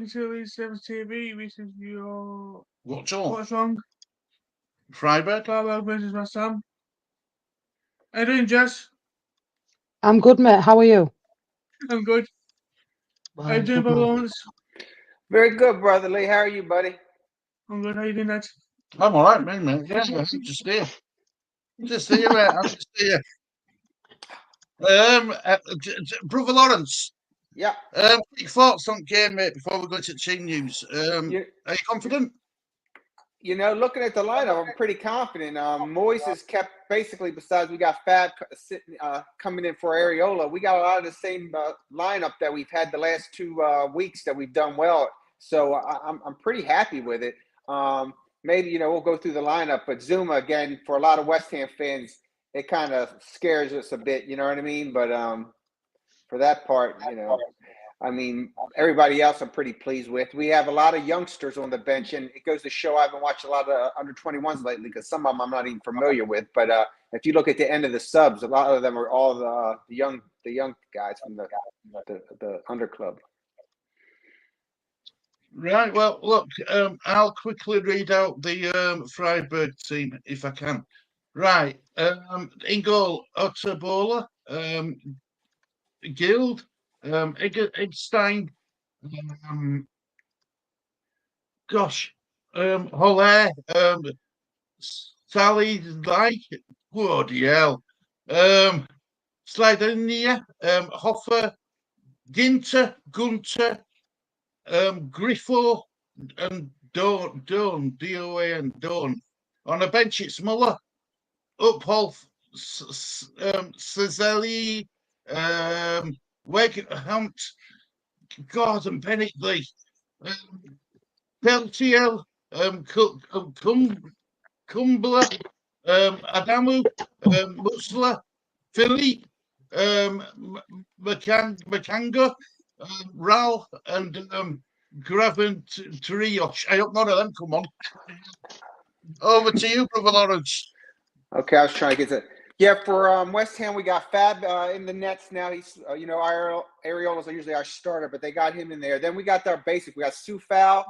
to Leeds 7 TV. This is your Watchalong. Watchalong. Freiburg. Freiburg versus West Ham. How you doing, Jess? I'm good, mate. How are you? I'm good. How you doing, Good man. Lawrence? Very good, brother Lee. How are you, buddy? I'm good. How you doing, Ned? I'm all right, man. Yeah, I'm just here. Just here, mate. I'm just here. Brother Lawrence. Yeah. Quick thoughts on game, mate, before we go to team news. Are you confident? You know, looking at the lineup, I'm pretty confident. Moyes has kept basically, besides we got Fab coming in for Areola, we got a lot of the same lineup that we've had the last 2 weeks that we've done well. So I'm pretty happy with it. Maybe, we'll go through the lineup, but Zuma, again, for a lot of West Ham fans, it kind of scares us a bit, you know what I mean? But for that part, everybody else I'm pretty pleased with. We have a lot of youngsters on the bench, and it goes to show I haven't watched a lot of under-21s lately because some of them I'm not even familiar with. But if you look at the end of the subs, a lot of them are all the young guys from the under club. Right. Well, look, I'll quickly read out the Freiburg team if I can. Right. In goal, Otabola, Guild, Eggstein, Holler, Sally, like, bloody hell, Slidenia, Hoffer, Gunter, Griffo, and Dawn, D-O-A and Dawn. On a bench, it's Muller, Uphol, Cezeli, Weghunt, Gordon Bennettley, Peltiel, Kumbler, Adamu, Musler, Philly, Makanga, Ral, and Graven Trioch. I hope none of them come on. Over to you, Brother Lawrence. Okay, I was trying to get to. Yeah, for West Ham, we got Fab in the nets now. He's, Areola's usually our starter, but they got him in there. Then we got our basic. We got Sufal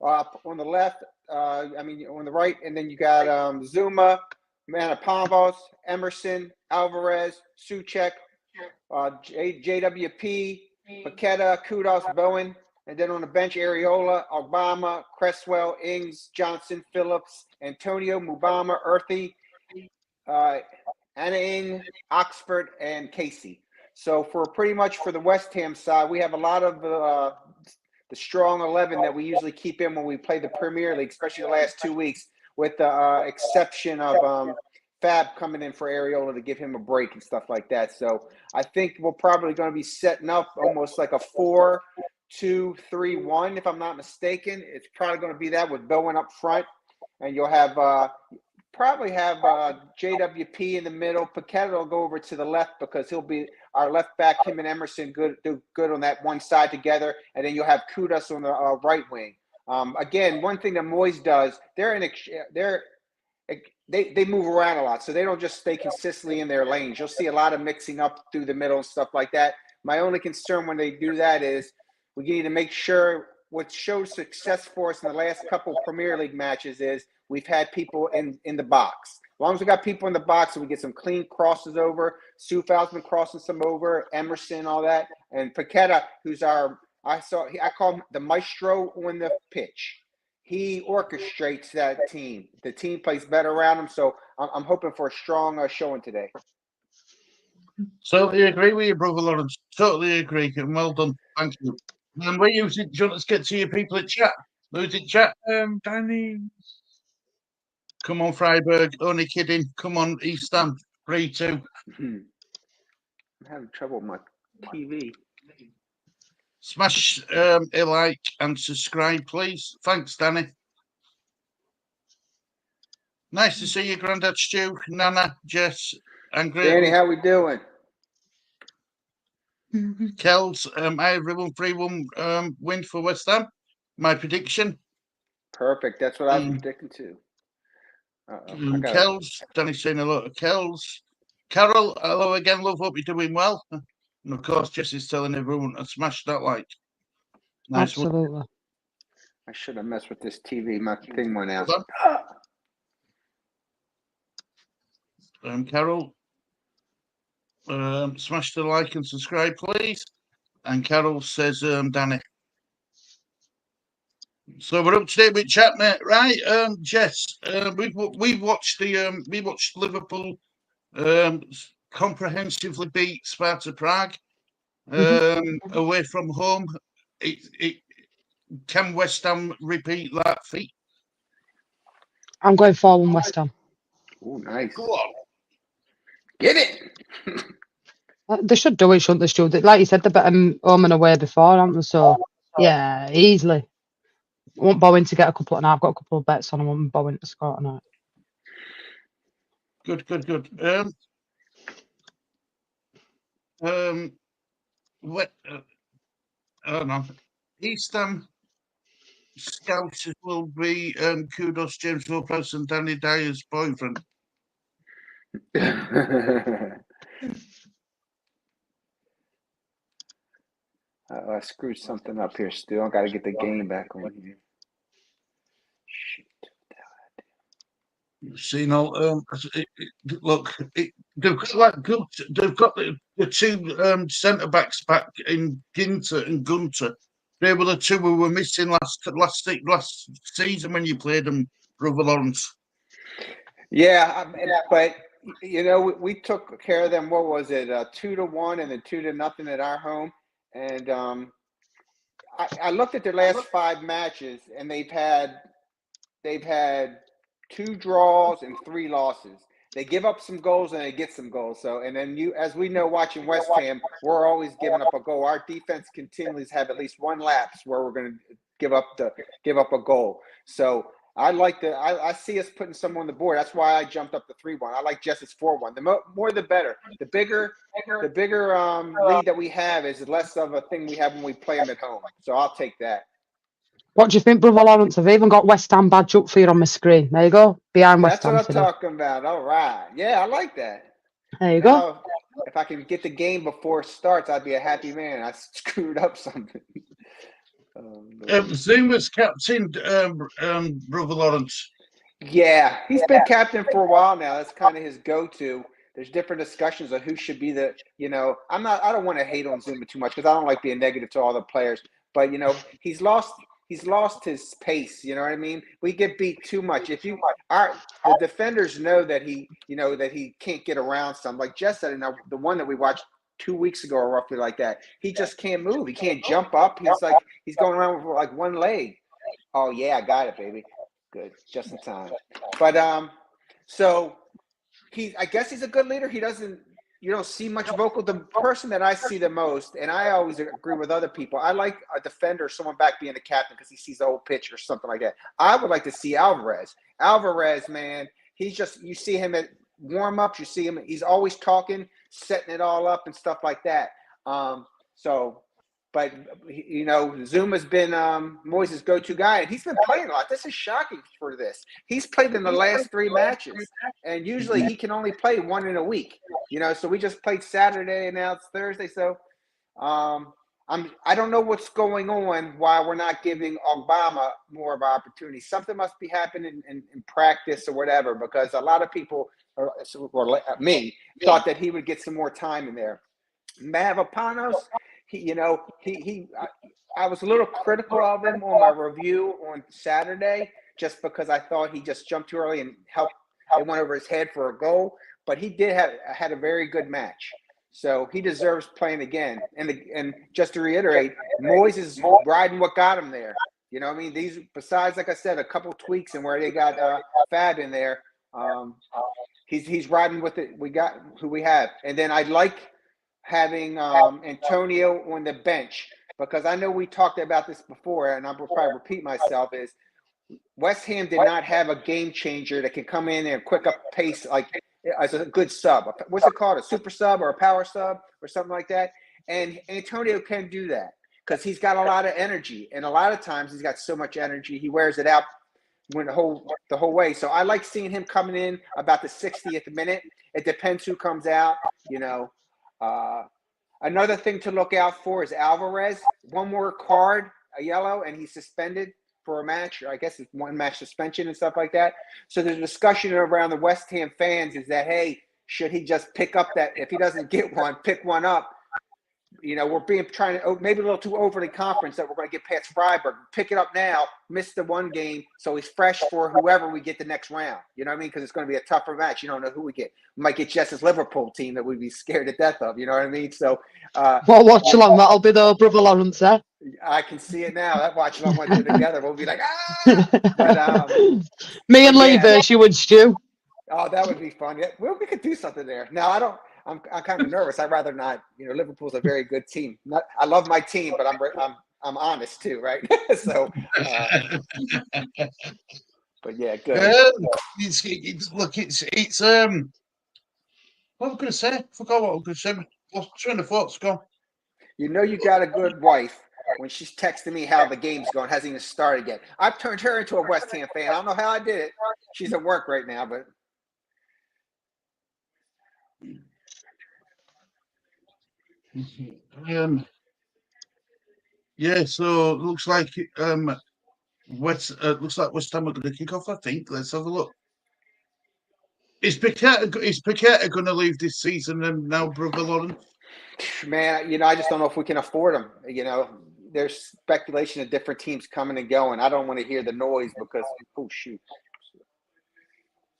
on the left, on the right, and then you got Zuma, Manapavos, Emerson, Alvarez, Suchek, JWP, Paqueta, Kudos, Bowen, and then on the bench, Areola, Obama, Cresswell, Ings, Johnson, Phillips, Antonio, Mubama, Earthy, Anna Oxford, and Casey. So for pretty much for the West Ham side, we have a lot of the strong 11 that we usually keep in when we play the Premier League, especially the last 2 weeks, with the exception of Fab coming in for Areola to give him a break and stuff like that. So I think we're probably going to be setting up almost like a 4-2-3-1, if I'm not mistaken. It's probably going to be that with Bowen up front, and you'll have probably have JWP in the middle. Paqueta will go over to the left because he'll be our left back. Him and Emerson do good on that one side together, and then you'll have Kudos on the right wing. Again, one thing that Moyes does, they move around a lot, so they don't just stay consistently in their lanes. You'll see a lot of mixing up through the middle and stuff like that. My only concern when they do that is we need to make sure what showed success for us in the last couple of Premier League matches is we've had people in the box. As long as we got people in the box and we get some clean crosses over, Sufal's been crossing some over, Emerson, all that, and Paqueta, who's I call him the maestro on the pitch. He orchestrates that team. The team plays better around him, so I'm hoping for a strong showing today. Totally agree with you, Brother Lawrence. Totally agree. And well done. Thank you. And do you want to get to your people at chat? Who's in chat? Danny. Come on, Freiburg. Only kidding. Come on, East Ham. 3-2. I'm having trouble with my TV. Smash a like and subscribe, please. Thanks, Danny. Nice to see you, Grandad Stu, Nana, Jess, and Greg. Danny, how we doing? Kells, I everyone 3-1 win for West Ham. My prediction. Perfect. That's what I was predicting too. Kells, Danny's saying hello to Kells. Carol, hello again, love. Hope you're doing well. And of course, Jesse's telling everyone to smash that like. Nice Absolutely. one. I should have messed with this TV. My thing went out. Hold Carol, smash the like and subscribe, please. And Carol says, Danny. So we're up to date with chat, mate. Right, Jess, we've watched we watched Liverpool comprehensively beat Sparta Prague away from home. Can West Ham repeat that feat? I'm going 4-1 West Ham. Oh, nice. Go on. Get it. They should do it, shouldn't they, Stu? Like you said, they're better home and away before, aren't they? So, yeah, easily. I want Bowen to get a couple, and I've got a couple of bets on. I want Bowen to score tonight. Good. What? I don't know. East Ham scouts will be Kudos, James Ward-Prowse and Danny Dyer's boyfriend. I screwed something up here, Stu. I got to get the game back on here. Shit. See, look, they've got the two centre backs back in Ginter and Gunter. They were the two who were missing last season when you played them, Brother Lawrence. Yeah, but we took care of them. What was it? 2-1 and then 2-0 at our home. And I looked at their last 5 matches, and they've had 2 draws and 3 losses. They give up some goals and they get some goals. So, and then as we know, watching West Ham, we're always giving up a goal. Our defense continues to have at least one lapse where we're going to give up a goal. So I see us putting some on the board. That's why I jumped up to 3-1. I like Jess's 4-1. The more the better. The bigger lead that we have is less of a thing we have when we play them at home. So I'll take that. What do you think, Brother Lawrence? I've even got West Ham badge up for you on my screen. There you go. Behind West Ham. That's what I'm talking about. All right. Yeah, I like that. There you go. If I can get the game before it starts, I'd be a happy man. I screwed up something. Zuma's captain, Brother Lawrence. Yeah, he's been captain for a while now. That's kind of his go-to. There's different discussions of who should be I don't want to hate on Zuma too much because I don't like being negative to all the players. But he's lost his pace. You know what I mean? We get beat too much. The defenders know that he can't get around some. Like Jess said, the one that we watched 2 weeks ago or roughly like that, he just can't move. He can't jump up. He's going around with like one leg. Oh yeah, I got it, baby. Good, just in time. But so I guess he's a good leader. You don't see much vocal. The person that I see the most, and I always agree with other people, I like a defender, someone back being the captain because he sees the whole pitch or something like that. I would like to see Alvarez. Alvarez, man, you see him at warm-ups, you see him, he's always talking, setting it all up and stuff like that. But Zuma's been Moyes' go-to guy, and he's been playing a lot. This is shocking for this. He's played in the last 3 matches, and usually he can only play 1 in a week. So we just played Saturday, and now it's Thursday. So I don't know what's going on, why we're not giving Obama more of an opportunity. Something must be happening in practice or whatever, because a lot of people, or me, thought that he would get some more time in there. Mavropanos, I was a little critical of him on my review on Saturday, just because I thought he just jumped too early and it went over his head for a goal. But he had a very good match, so he deserves playing again. And just to reiterate, Moyes is riding what got him there. You know what I mean? These, besides, like I said, a couple tweaks and where they got Fab in there, he's riding with it. We got who we have, and then I like having Antonio on the bench, because I know we talked about this before, and I'll probably repeat myself, is West Ham did not have a game changer that can come in and quick up pace like as a good sub. What's it called? A super sub or a power sub or something like that? And Antonio can do that because he's got a lot of energy, and a lot of times he's got so much energy he wears it out when the whole way. So I like seeing him coming in about the 60th minute. It depends who comes out, Another thing to look out for is Alvarez. One more card, a yellow, and he's suspended for a match. I guess it's 1 match suspension and stuff like that. So the discussion around the West Ham fans is that, hey, should he just pick up that, if he doesn't get one, pick one up? You know, we're trying to, maybe a little too overly confident that we're going to get past Freiburg. Pick it up now, miss the one game, so he's fresh for whoever we get the next round. You know what I mean? Because it's going to be a tougher match. You don't know who we get. We might get Jess's Liverpool team that we'd be scared to death of. You know what I mean? So, What watch along that'll be though, brother Lawrence, eh? I can see it now. That Watchalong went through together. We'll be like, ah! But, Me and but Lee yeah. versus you and Stu. Oh, that would be fun. Yeah, well, we could do something there. Now, I'm kind of nervous. I'd rather not. You know, Liverpool's a very good team. I love my team, but I'm honest too, right? So, but yeah, good. Look, it's what was I going to say? I forgot what I was going to say. Lost train of thought's gone. You know, you got a good wife when she's texting me how the game's going. Hasn't even started yet. I've turned her into a West Ham fan. I don't know how I did it. She's at work right now, but. Yeah, so it looks like West Ham are going to kick off. I think. Let's have a look. Is Paqueta going to leave this season now, brother Lawrence? Man, you know, I just don't know if we can afford them. You know, there's speculation of different teams coming and going. I don't want to hear the noise because, oh shoot,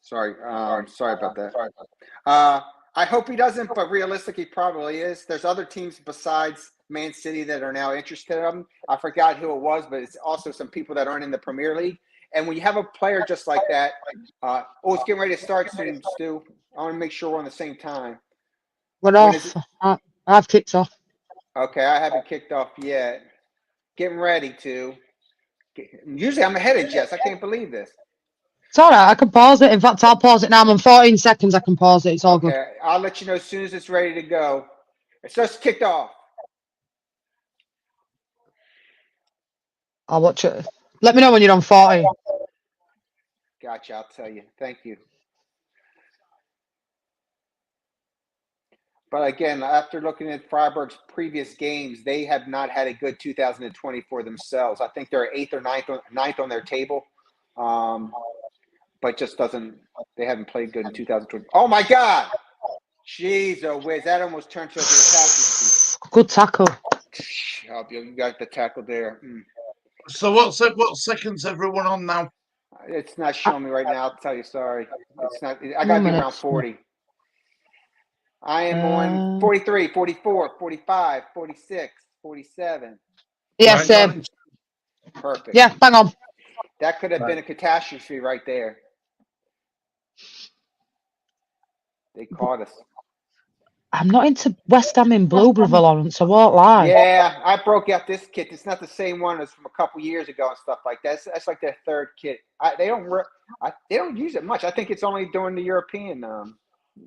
sorry about that. I hope he doesn't, but realistically, he probably is. There's other teams besides Man City that are now interested in him. I forgot who it was, but it's also some people that aren't in the Premier League. And when you have a player just like that, it's getting ready to start soon, Stu. I want to make sure we're on the same time. We're off. I've kicked off. Okay, I haven't kicked off yet. Getting ready to. Usually I'm ahead of Jess. I can't believe this. It's all right. I can pause it. In fact, I'll pause it now. I'm on 14 seconds. I can pause it. It's all good. Okay, I'll let you know as soon as it's ready to go. It's just kicked off. I'll watch it. Let me know when you're on 40. Gotcha. I'll tell you. Thank you. But again, after looking at Freiburg's previous games, they have not had a good 2024 themselves. I think they're 8th or 9th on their table, but just they haven't played good in 2020. Oh my God! Jeez, oh whiz, that almost turned to a attack. Good tackle. Oh, you got the tackle there. So what seconds everyone on now? It's not showing me right now. I'll tell you. Sorry, it's not. I got to be around 40. I am on 43, 44, 45, 46, 47. Yeah, Right, same. Perfect. Yeah, bang on. That could have been a catastrophe right there. They caught us. I'm not into West Ham in blue, brother Lawrence. I won't lie. Yeah, I broke out this kit. It's not the same one as from a couple years ago and stuff like that. That's like their third kit. They don't use it much. I think it's only during the European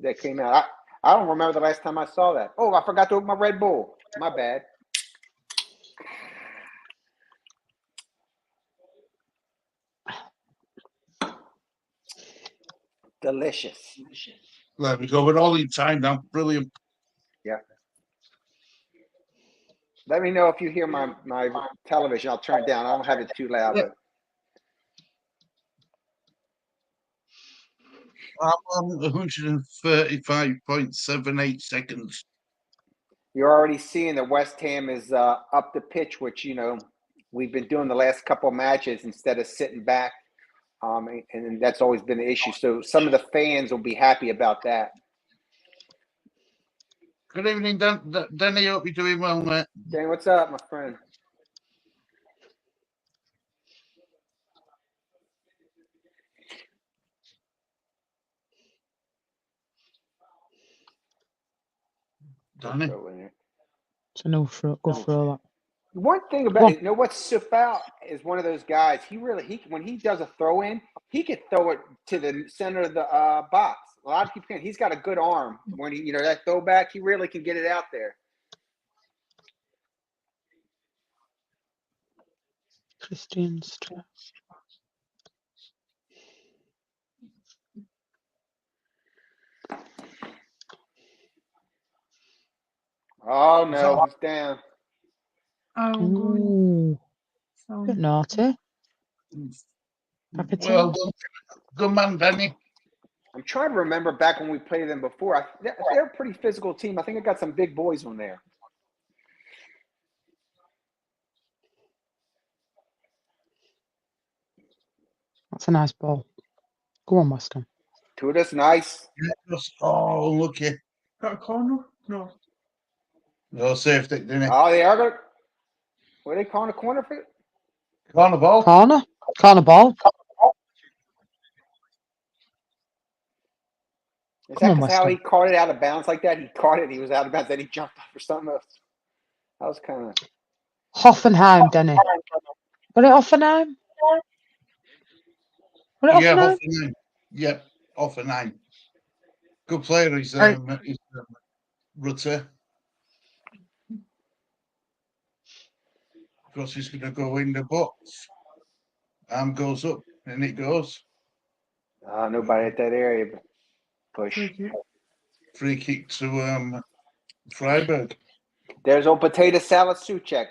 that came out. I don't remember the last time I saw that. Oh, I forgot to open my Red Bull. My bad. Delicious. There we go. We're all in time now. Brilliant. Yeah. Let me know if you hear my television. I'll turn it down. I don't have it too loud. Yeah. I'm on 135.78 seconds. You're already seeing that West Ham is up the pitch, which, you know, we've been doing the last couple of matches instead of sitting back. And that's always been the issue. So some of the fans will be happy about that. Good evening, Danny. Hope you're doing well, mate. Danny, what's up, my friend? Danny. It's a no throw. Good throw that. One thing about it, you know what's Sufal is one of those guys. When he does a throw in, he can throw it to the center of the box. A lot of people can. He's got a good arm. When that throwback, he really can get it out there. Christian Strauss. Oh no, he's down. Oh, Ooh, good. bit naughty. Well done. Good man, Danny. I'm trying to remember back when we played them before. They're a pretty physical team. I think I got some big boys on there. That's a nice ball. Go on, West Ham. Tuda's nice. Oh, lucky. Got a corner? No. No, saved it, didn't he? Oh, they are going to. What are they calling a corner for it? Corner ball. Corner ball. Is Come that on, because West how Ham. he caught it out of bounds like that? He caught it, he was out of bounds, then he jumped off or something else. That was kind of. Hoffenheim, Denny. Was it Hoffenheim? Was it Yeah, Hoffenheim? Hoffenheim. Yep, Hoffenheim. Good player. He's Right. Rutter. Of course, he's going to go in the box. Arm goes up, and it goes. Nobody at that area, but push. Free kick. Free kick to Freiburg. There's old potato salad Suchek.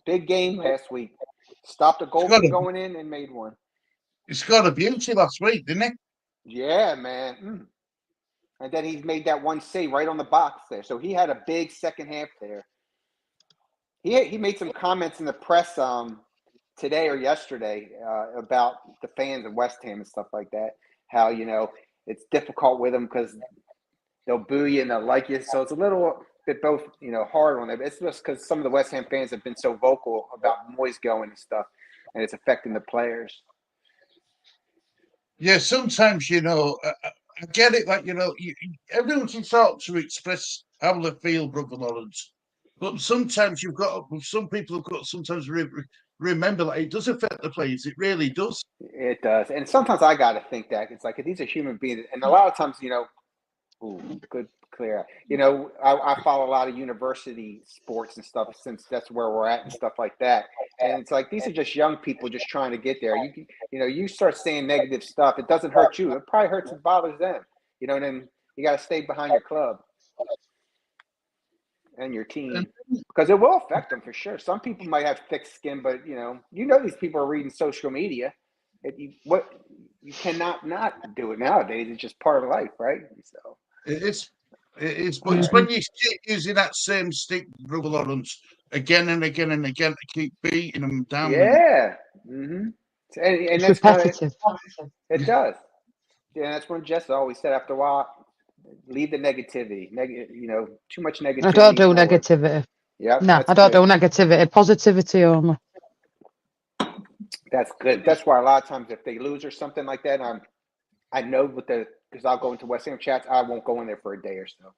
Big game last week. Stopped a goal got from a- going in and made one. He scored a beauty last week, didn't he? Yeah, man. And then he made that one save right on the box there. So he had a big second half there. He made some comments in the press today or yesterday about the fans of West Ham and stuff like that. How, it's difficult with them because they'll boo you and they'll like you. So it's a little bit both, hard on them. It's just because some of the West Ham fans have been so vocal about Moyes going and stuff, and it's affecting the players. Yeah, sometimes, I get it, like, everyone's entitled to express how they feel, Brother Lawrence. But sometimes some people have got to sometimes remember that it does affect the players. It really does. It does. And sometimes I got to think that. It's like these are human beings. And a lot of times, good, clear. I follow a lot of university sports and stuff since that's where we're at and stuff like that. And it's like these are just young people just trying to get there. You start saying negative stuff. It doesn't hurt you. It probably hurts and bothers them. And then you got to stay behind your club and your team because it will affect them for sure. Some people might have thick skin, but these people are reading social media. You cannot not do it nowadays. It's just part of life, right? So. It's but it's when you keep using that same stick, Brother Lawrence, again and again and again to keep beating them down. Yeah. Mm-hmm. And It's that's repetitive. It does. Yeah, that's when Jess always said after a while, leave the negativity. Too much negativity. I don't do negativity. Yeah. No, I don't do negativity. Positivity only. That's good. That's why a lot of times if they lose or something like that, I know because I'll go into West Ham chats, I won't go in there for a day or so.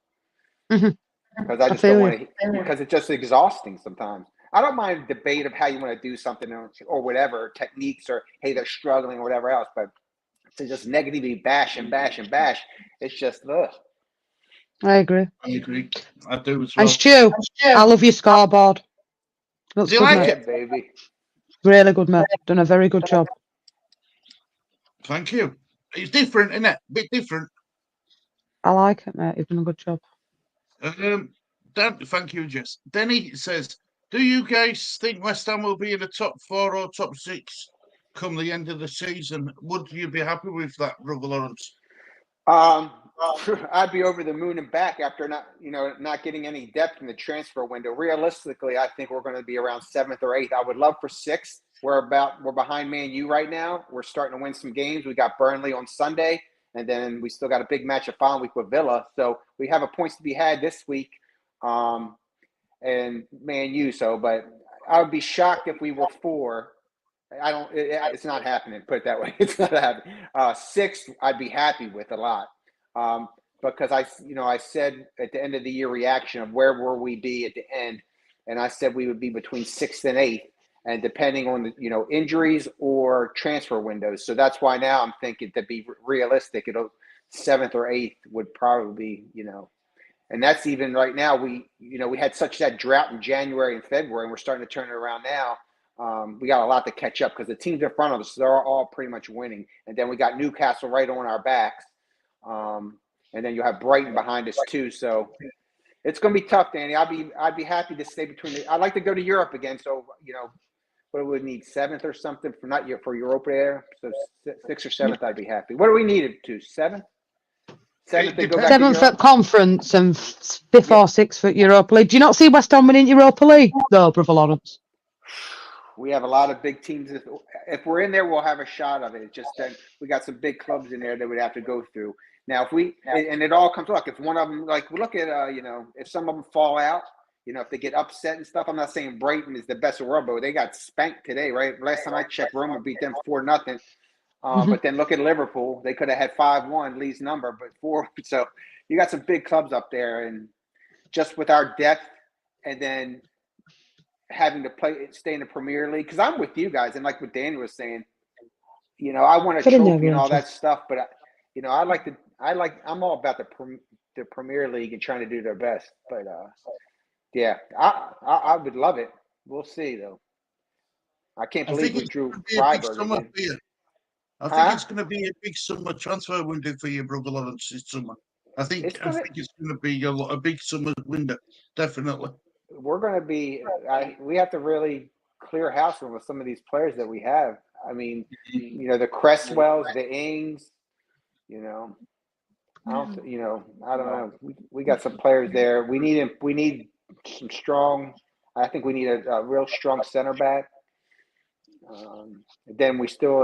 Because I just don't want to, because it's just exhausting sometimes. I don't mind debate of how you want to do something or whatever, techniques or, hey, they're struggling or whatever else. But to just negatively bash and bash and bash, it's just, ugh. I agree. I do as well. And Stu, I love your scoreboard. Looks Do you good, like mate. it, baby? Really good, mate. Done a very good job. Thank you. It's different, isn't it? A bit different. I like it, mate. You've done a good job. Thank you, Jess. Denny says, do you guys think West Ham will be in the top 4 or top 6 come the end of the season? Would you be happy with that, Brother Lawrence? I'd be over the moon and back after not getting any depth in the transfer window. Realistically, I think we're going to be around 7th or 8th. I would love for 6th. We're behind Man U right now. We're starting to win some games. We got Burnley on Sunday, and then we still got a big match the following week with Villa. So we have a points to be had this week, and Man U. But I would be shocked if we were 4. It's not happening. Put it that way. It's not happening. 6th, I'd be happy with a lot. Because I said at the end of the year reaction of where will we be at the end, and I said we would be between 6th and 8th, and depending on the injuries or transfer windows. So that's why now I'm thinking to be realistic, 7th or 8th would probably be and that's even right now. We had such that drought in January and February, and we're starting to turn it around now. We got a lot to catch up because the teams in front of us, they're all pretty much winning, and then we got Newcastle right on our backs. And then you have Brighton behind us too. So it's going to be tough, Danny. I'd be happy to stay between. I'd like to go to Europe again. So what do we need, 7th or something for not for Europa there? So 6th or 7th, I'd be happy. What do we need it to? 7th? 7th to go back to Seventh Europe? at conference and fifth or sixth at Europa League. Do you not see West Ham winning Europa League though, Brother Lawrence? We have a lot of big teams. If we're in there, we'll have a shot of it. It's just that we got some big clubs in there that we'd have to go through. Now, and it all comes, look, if one of them, like, look at, if some of them fall out, if they get upset and stuff, I'm not saying Brighton is the best in the world, but they got spanked today, right? Last time I checked, Roma beat them 4-0. But then look at Liverpool. They could have had 5-1, Lee's number, but 4. So you got some big clubs up there. And just with our depth and then having to stay in the Premier League, because I'm with you guys. And like what Danny was saying, I want a trophy and all that stuff. But, I'm all about the Premier League and trying to do their best. But, yeah, I would love it. We'll see, though. I can't believe we drew Freiburg again. I think it's going to be a big summer transfer window for you, Brother Lawrence, this summer. I think it's going to be a big summer window, definitely. We're going to be we have to really clear house with some of these players that we have. I mean, the Cresswells, the Ings, I don't know. We got some players there. We need some strong. I think we need a real strong center back. Then we still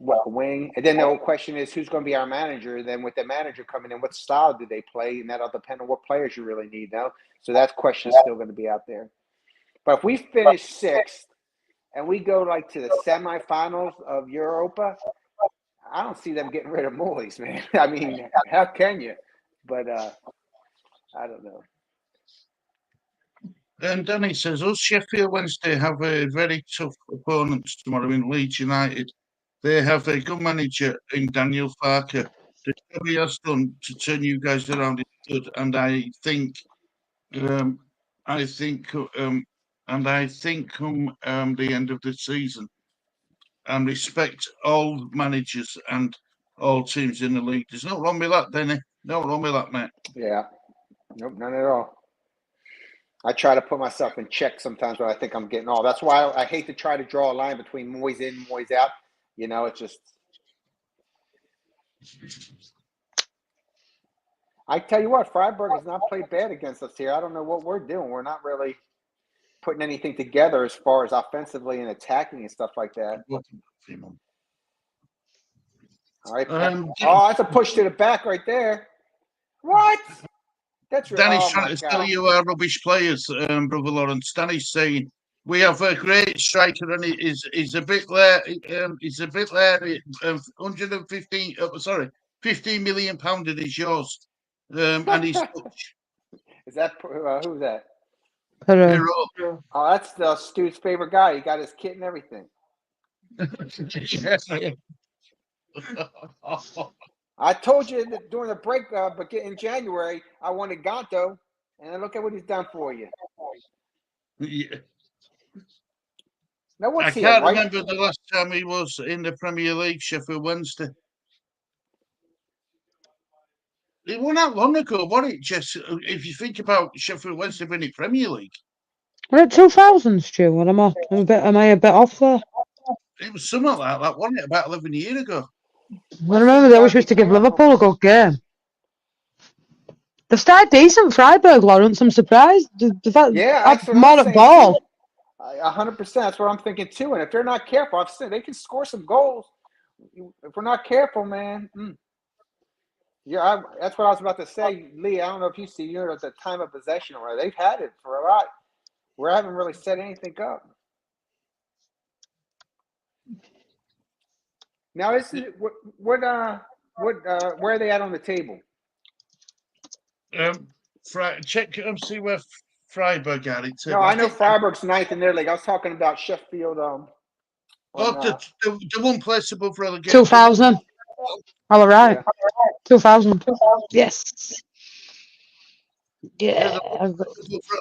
wing, and then the whole question is who's going to be our manager. Then with the manager coming in, what style do they play, and that'll depend on what players you really need now. So that question is still going to be out there. But if we finish 6th and we go to the semifinals of Europa, I don't see them getting rid of Moyes, man. I mean, how can you? But I don't know. And Danny says, us Sheffield Wednesday have a very tough opponents tomorrow in Leeds United. They have a good manager in Daniel Farker. The job he has done to turn you guys around is good, and I think come the end of the season, and respect all managers and all teams in the league. There's no wrong with that, Danny. No wrong with that, mate. Yeah. Nope, none at all. I try to put myself in check sometimes when I think I'm getting all. That's why I hate to try to draw a line between Moyes in, Moyes out. It's just. I tell you what, Freiburg has not played bad against us here. I don't know what we're doing. We're not really putting anything together as far as offensively and attacking and stuff like that. All right. That's a push to the back right there. What? That's right. Danny's trying to tell you our rubbish players, Brother Lawrence. Danny's saying we have a great striker, and he's a bit there. He's a bit there. 15 million pound is yours, and he's. Is that who's that? Pero. Oh, that's Stu's favorite guy. He got his kit and everything. I told you that during the break, but in January, I wanted Gonto, and look at what he's done for you. Yeah. Now, I can't remember the last time he was in the Premier League, Sheffield Wednesday. It wasn't that long ago, was it, Jess? If you think about Sheffield Wednesday being in Premier League. We're at 2000, Stu, and am I a bit off there? It was something like that, wasn't it? About 11 years ago. I remember they always used to give Liverpool a good game. They've started decent, Freiburg, Lawrence. I'm surprised. That's what more I'm at ball. 100%. That's what I'm thinking too. And if they're not careful, I've seen they can score some goals. If we're not careful, man. Yeah, that's what I was about to say, Lee. I don't know if you see, the time of possession where they've had it for a lot. We haven't really set anything up. Now, where are they at on the table? Check and see where Freiburg are. No, I know Freiburg's 9th in their league. I was talking about Sheffield. The one place above relegation. 2000. All right. Yeah. 2000. Yes. Yeah.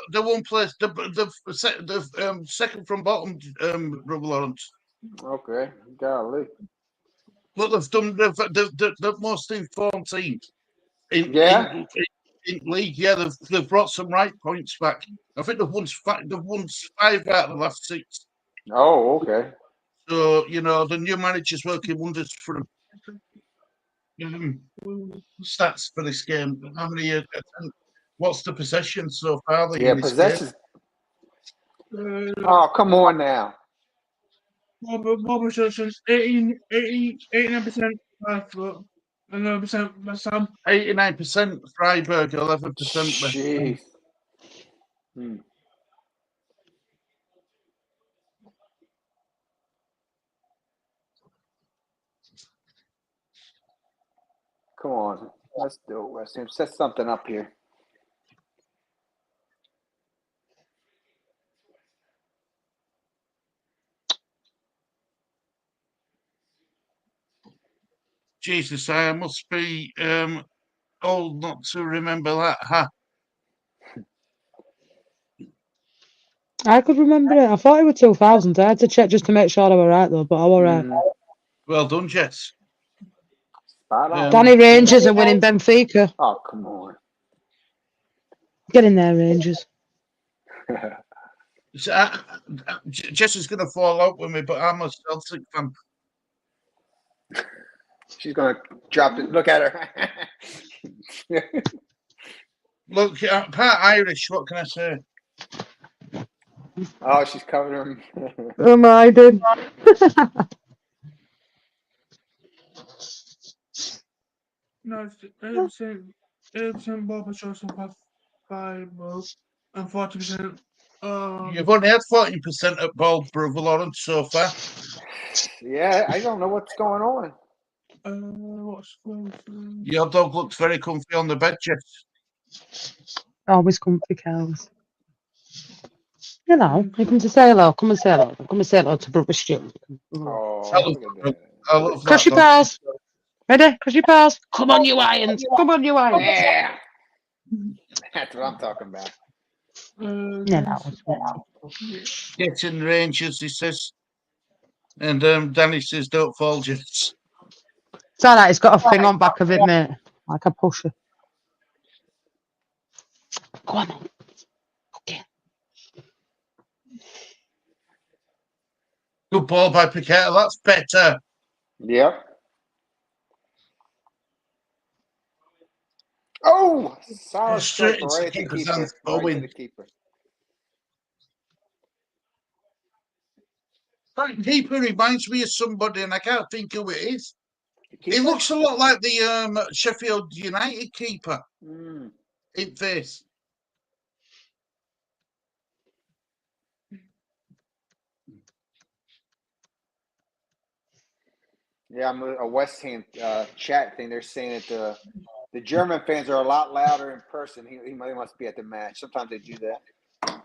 The one place, the second from bottom, Brother Lawrence. Okay, golly. But they've done the most informed team in league. Yeah, they've brought some right points back. I think they've won 5 out of the last 6. Oh, okay. So the new manager's working wonders for him. Stats for this game. How many? What's the possession so far Yeah, in this possessions. Uh, Oh, come on now. Ball possessions 89% Frankfurt, 11% West Ham. 89% Freiburg, 11% West Ham. Jeez. Hmm. Come on. Let's do it, West Ham. Set something up here. Jesus, I must be old not to remember that, huh? I could remember it. I thought it was 2000. I had to check just to make sure I were right though, but I were right. Mhm. Well done, Jess. Spot on. Danny Rangers are winning Benfica. Oh, come on. Get in there, Rangers. So, Jess is going to fall out with me, but I'm a Celtic fan. She's going to drop it. Look at her. Look, part Irish. What can I say? Oh, she's covering him. Oh my, dude. No, it's 80% ball possession for Freiburg and 40%. You've only had 14% at ball, Brother Lawrence, so far. Yeah, I don't know what's going on. What's Your dog looks very comfy on the bed, Jess. Always comfy cows. You know, you come to say hello. Come and say hello. Come and say hello to Brother Stu. Oh, I love look at that. I love Cross that your dog. pals. Ready? Cross your pals. Come on, you irons. Come on, you irons. Yeah. That's what I'm talking about. Yeah, that was ridiculous. Getting Rangers, he says. And Danny says, don't fall, Jess. It's alright, it's got a thing on back of it, mate. Like a pusher. Go on, mate. Okay. Good ball by Piquet. That's better. Yep. Oh, solid Straight strike into right at the keeper's keeper. hands. Right to Owen. the keeper. That keeper reminds me of somebody, and I can't think who it is. The He keeper? looks a lot like the Sheffield United keeper Mm. in face. Yeah, I'm a West Ham chat thing. They're saying that the German fans are a lot louder in person. He must be at the match. Sometimes they do that.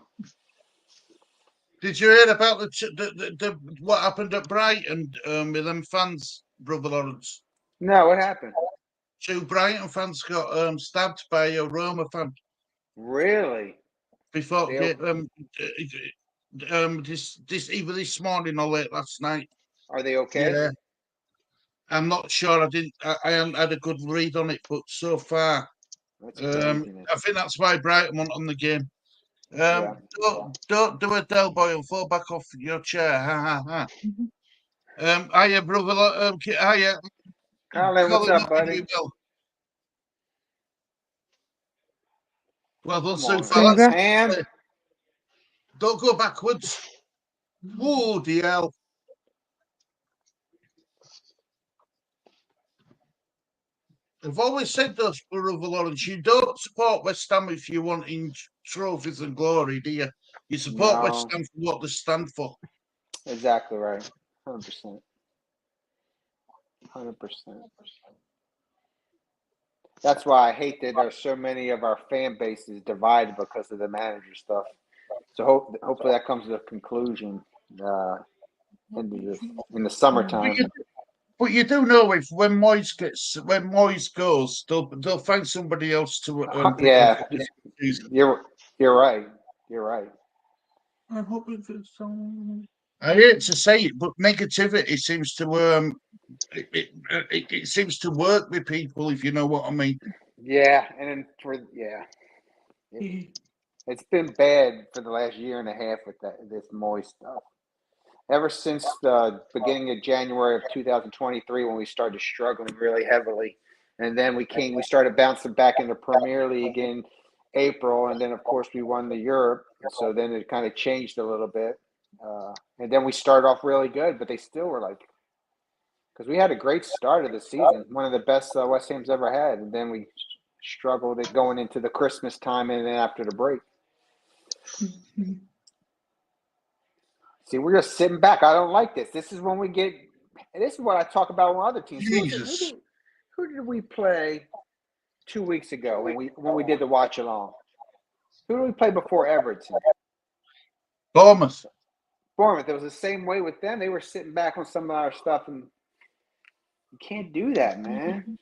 Did you hear about the what happened at Brighton with them fans, Brother Lawrence? No, what happened? 2 Brighton fans got stabbed by a Roma fan Really? before They, this either this morning or late last night. are they okay? Yeah, I'm not sure. I haven't had a good read on it, but so far, That's craziness. I think that's why Brighton won on the game. Yeah. Don't do a Del Boy and fall back off your chair. Ha ha ha. Hiya, brother. Hiya. Colin, what's Colin, up, buddy? Well done, Come so on, far. Congrats. Ham. Don't go backwards. Oh, dear. I've always said this, Brother Lawrence, you don't support West Ham if you're wanting trophies and glory, do you? You support West No, Ham for what they stand for. exactly right. 100%. 100%. That's why I hate that there's so many of our fan bases divided because of the manager stuff. So hopefully that comes to a conclusion in the summertime. But you do know when Moyes goes, they'll find somebody else to pick Yeah, up. you're right. You're right. I hope it's some. I hate to say it, but negativity seems to it seems to work with people, if you know what I mean. Yeah, and then it's been bad for the last year and a half with this Moist stuff. ever since the beginning of January of 2023 when we started struggling really heavily. And then we started bouncing back into Premier League in April. And then, of course, we won the Europe. So then it kind of changed a little bit. And then we started off really good, but they still were like, because we had a great start of the season, one of the best West Ham's ever had. And then we struggled at going into the Christmas time and then after the break. See, we're just sitting back. I don't like this. This is when we get – this is what I talk about with other teams. Jesus. Who did we play 2 weeks ago when we did the Watchalong? Who did we play before Everton? Bournemouth. It was the same way with them. They were sitting back on some of our stuff, and you can't do that, man.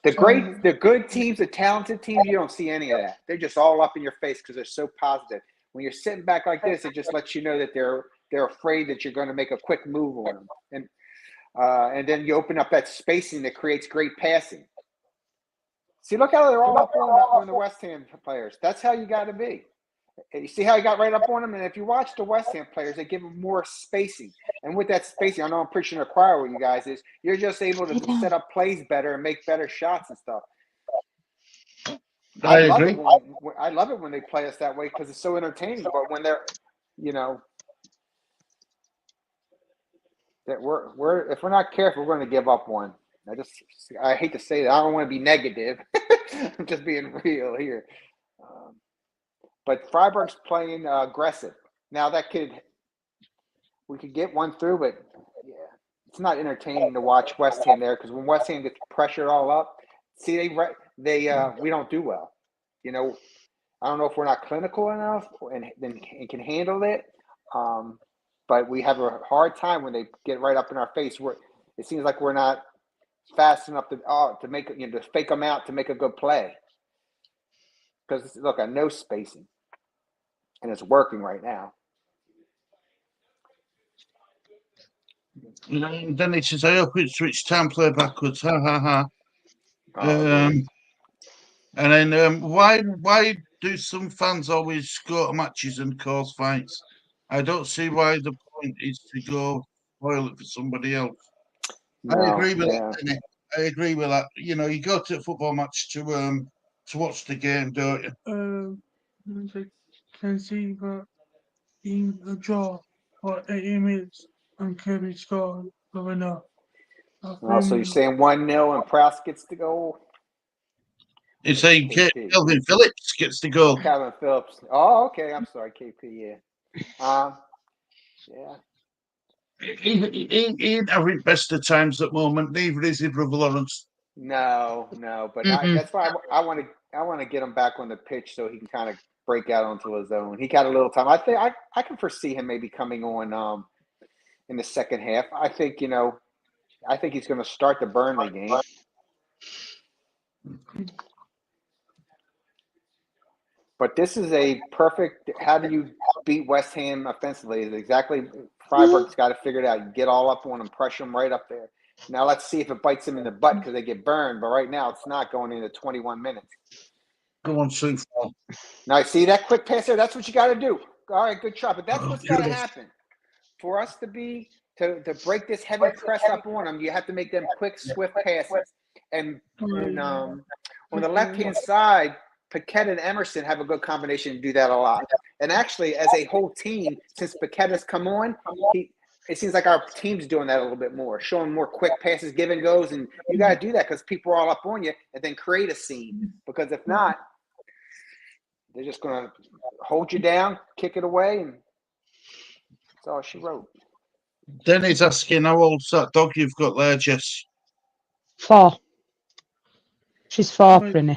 The good teams, the talented teams, you don't see any of that. They're just all up in your face because they're so positive. When you're sitting back like this, it just lets you know that they're afraid that you're going to make a quick move on them, and then you open up that spacing that creates great passing. See, look how they're all up on the West Ham players. That's how you got to be. You see how he got right up on them? And if you watch the West Ham players, they give them more spacing. And with that spacing, I know I'm preaching to the choir with you guys, is you're just able to set up plays better and make better shots and stuff. I agree. I love it when they play us that way because it's so entertaining. But when they're, that if we're not careful, we're going to give up one. I hate to say that. I don't want to be negative. I'm just being real here. But Freiburg's playing aggressive. Now we could get one through, but yeah, it's not entertaining to watch West Ham there because when West Ham gets pressured all up, see we don't do well. I don't know if we're not clinical enough and can handle it, but we have a hard time when they get right up in our face. It seems like we're not fast enough to make to fake them out to make a good play. Because look, I know spacing, and it's working right now. Then it says, "I hope it's switch time play backwards." Ha ha ha. And then why do some fans always go to matches and cause fights? I don't see why the point is to go spoil it for somebody else. I agree with that. I agree with that. You go to a football match to watch the game, don't you? Can see that in a draw for 80 minutes and Kirby scored the winner. So you're saying 1-0 and Prowse gets to go? It's saying Calvin Phillips gets to go. Calvin Phillips. Oh, okay. I'm sorry, KP. Yeah. Yeah. He ain't having best of times at the moment. Neither is he, Brother Lawrence. No. But that's why I want to get him back on the pitch so he can kind of break out onto his own. He got a little time. I think I can foresee him maybe coming on in the second half. I think he's going to start the Burnley game. But this is a perfect. How do you beat West Ham offensively? Is exactly Freiburg's got to figure it out. Get all up on them, pressure them right up there. Now let's see if it bites them in the butt because they get burned. But right now it's not going into 21 minutes. Go on, too far. Now see that quick pass there. That's what you got to do. All right, good try. But that's what's got to happen for us to break this heavy press up on them. You have to make them quick, swift passes. And on the left-hand side, Paquette and Emerson have a good combination to do that a lot. And actually, as a whole team, since Paquette has come on, it seems like our team's doing that a little bit more, showing more quick passes, give and goes. And you got to do that because people are all up on you and then create a scene. Because if not, they're just going to hold you down, kick it away, and that's all she wrote. Then he's asking, how old's that dog you've got there, Jess? 4. She's 4, Prinny.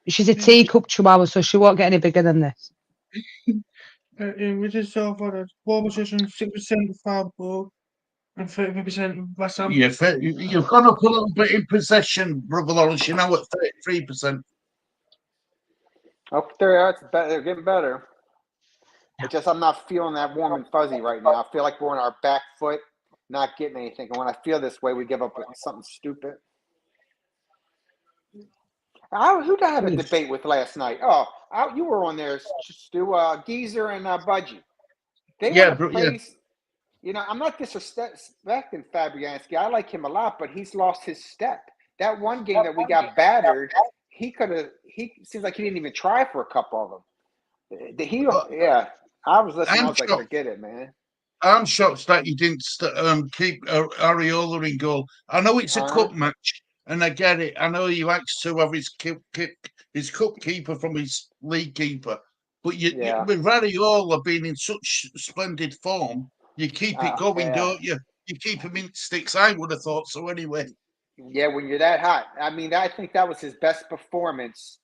She's a teacup chihuahua, so she won't get any bigger than this. We just saw for the ball possession 6% Freiburg and 30% West Ham. Yeah, you've gone up a little bit in possession, Brother Lawrence. You're now at 33%. Oh, it's better. They're getting better. It's just I'm not feeling that warm and fuzzy right now. I feel like we're on our back foot, not getting anything. And when I feel this way, we give up something stupid. Who did I have a debate with last night? Oh, you were on there, Stu, Geezer and Budgie. They Yeah, want to yeah. place. I'm not disrespecting Fabianski. I like him a lot, but he's lost his step. That one game that we got battered, he could have. He seems like he didn't even try for a couple of them. Yeah. I was listening. I I'm was like, shocked. forget it, man. I'm shocked that you didn't keep Areola in goal. I know it's a cup match, and I get it. I know he likes to have his cup keeper from his league keeper. But with Areola being in such splendid form, you keep it going, don't you? You keep him in sticks. I would have thought so anyway. Yeah, when you're that hot. I mean, I think that was his best performance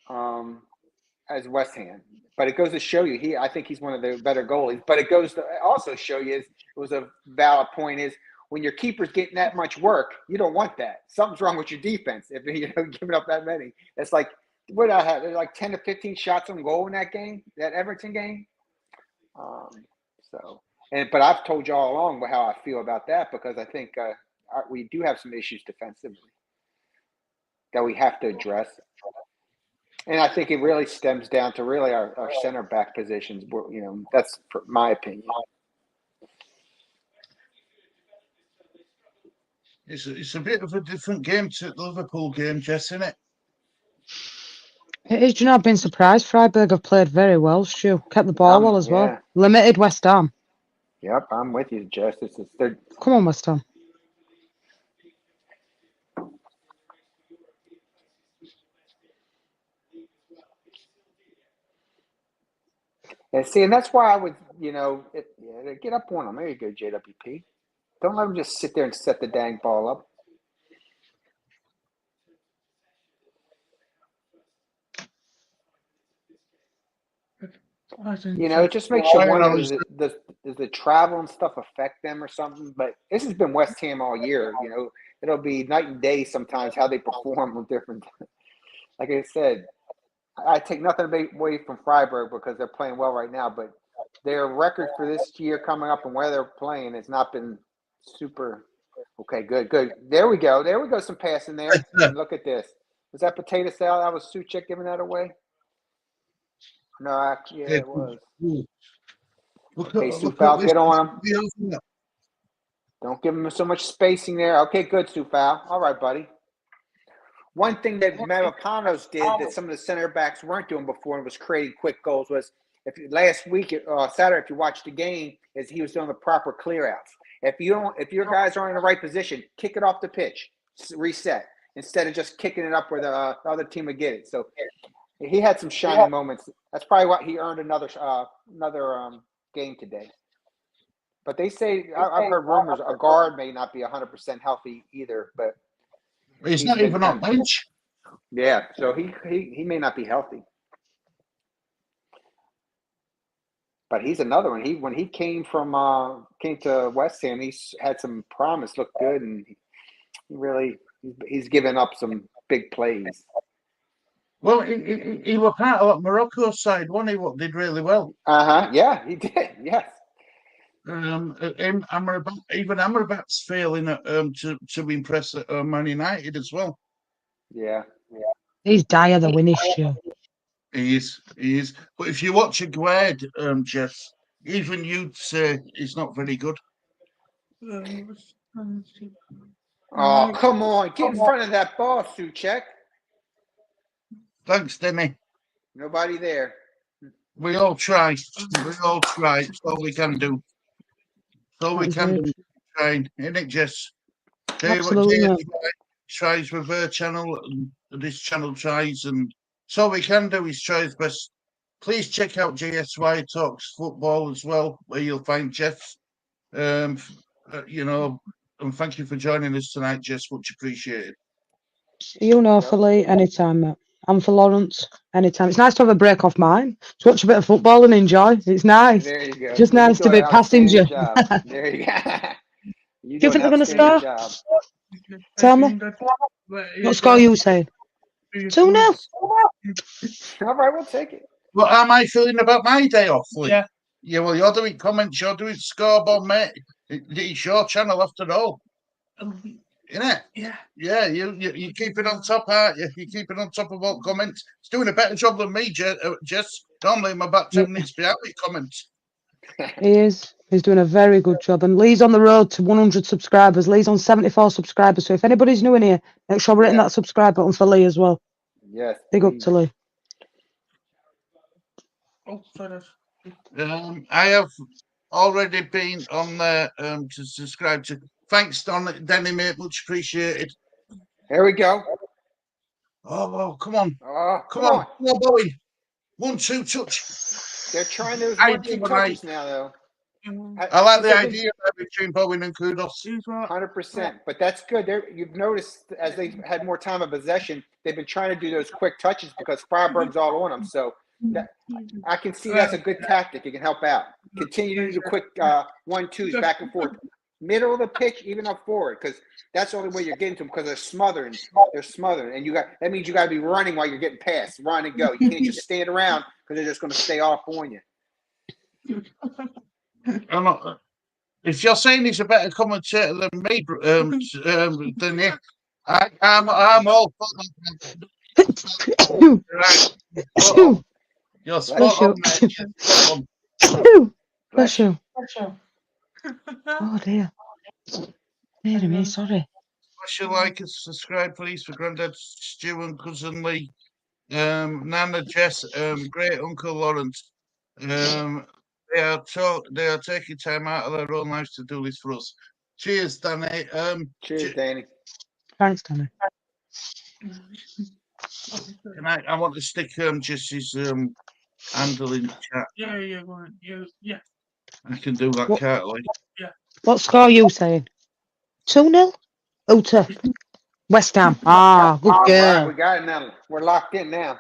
as West Ham. But it goes to show you, I think he's one of the better goalies. But it goes to also show you, it was a valid point, is when your keeper's getting that much work, you don't want that. Something's wrong with your defense if you're giving up that many. It's like, what I had, like 10 to 15 shots on goal in that game, that Everton game. But I've told you all along how I feel about that, because I think we do have some issues defensively that we have to address. And I think it really stems down to really our center back positions. That's my opinion. It's a bit of a different game to the Liverpool game, Jess, isn't it? It is. Do you know, I've been surprised. Freiburg have played very well, Stu. Kept the ball well as well. Limited West Ham. Yep, I'm with you, Jess. Come on, West Ham. And that's why I would, get up on them. There you go, JWP. Don't let them just sit there and set the dang ball up. It just makes you wonder, does the travel and stuff affect them or something? But this has been West Ham all year. It'll be night and day sometimes how they perform with different. Like I said, I take nothing away from Freiburg because they're playing well right now, but their record for this year coming up and where they're playing has not been super. Okay, good. There we go. Some passing there. And look at this. Was that potato salad? That was Suchek giving that away? No, actually, yeah, it was. Okay, Sufal, get on him. Don't give him so much spacing there. Okay, good, Sufal. All right, buddy. One thing that Mavapanos did that some of the center backs weren't doing before and was creating quick goals was, last week, Saturday, if you watched the game, is he was doing the proper clear outs. If your guys aren't in the right position, kick it off the pitch, reset, instead of just kicking it up where the other team would get it. So he had some shining moments. That's probably why he earned another game today. But they say, I've heard rumors, a guard may not be 100% healthy either, but he's not even on bench. Yeah, so he may not be healthy. But he's another one. When he came to West Ham, he had some promise, looked good, and he's given up some big plays. Well, he was part of Morocco's side, wasn't he? What did really well. Yeah, he did. Yes. Even Amrabat's failing to impress Man United as well. Yeah. He's dire the winning show. He is. But if you watch Aguerd, Jess, even you'd say he's not very good. Oh, come on. Get in front of that ball, Suchek. Thanks, Denny. Nobody there. We all try. It's all we can do. Trying, isn't it, Jess? Absolutely. Tries with her channel, and this channel tries, and so we can do is try his best. Please check out JSY Talks Football as well, where you'll find Jeff. And thank you for joining us tonight, Jess. Much appreciated. For Lee, anytime, mate. And for Lawrence, anytime. It's nice to have a break off mine. To watch a bit of football and enjoy. It's nice. There you go. Just nice to be passenger. There you go. Do you think they're going to score? Tell me. What score are you saying? 2-0. All right, we'll take it. What am I feeling about my day off, Lee? Yeah, well, you're doing comments, you're doing scoreboard, mate. It's your channel after all. Isn't it? Yeah, you keep it on top, aren't you? You keep it on top of all comments. It's doing a better job than me, Jess. Normally I'm about 10 minutes behind with comments. He is. He's doing a very good job. And Lee's on the road to 100 subscribers. Lee's on 74 subscribers. So if anybody's new in here, make sure we're hitting Yeah. that subscribe button for Lee as well. Yes. Big up please. to Lee. Oh, sorry. I have already been on there to subscribe to. Thanks, Danny, mate. Much appreciated. Here we go. Oh, come on. Oh, Come on. Come on, Bowen. 1-2 touch. They're trying those I 1-2 do, touches now, though. I like the They've been- idea of between Bowen and Kudos. 100%. But that's good. You've noticed as they've had more time of possession, they've been trying to do those quick touches because Freiburg's all on them. So I can see that's a good tactic. It can help out. Continue to do the quick 1-2s back and forth. Middle of the pitch, even up forward, because that's the only way you're getting to them because they're smothering. They're smothering. And that means you got to be running while you're getting past. Run and go. You can't just stand around because they're just going to stay off on you. If you're saying he's a better commentator than me, than you, I'm all for that. Right. You're spot on, mate. Spot on. Bless you. Oh dear. Dear me, sorry. Special like and subscribe, please, for Grandad Stu and Cousin Lee, Nana Jess, Great Uncle Lawrence. They are taking time out of their own lives to do this for us. Cheers, Danny. Cheers, Danny. Thanks, Danny. I want to stick Jesse's handle in the chat. Yeah. I can do that, can't I? What score are you saying? 2-0? Oh, to West Ham. Ah, good All girl. right, we got it now. We're locked in now.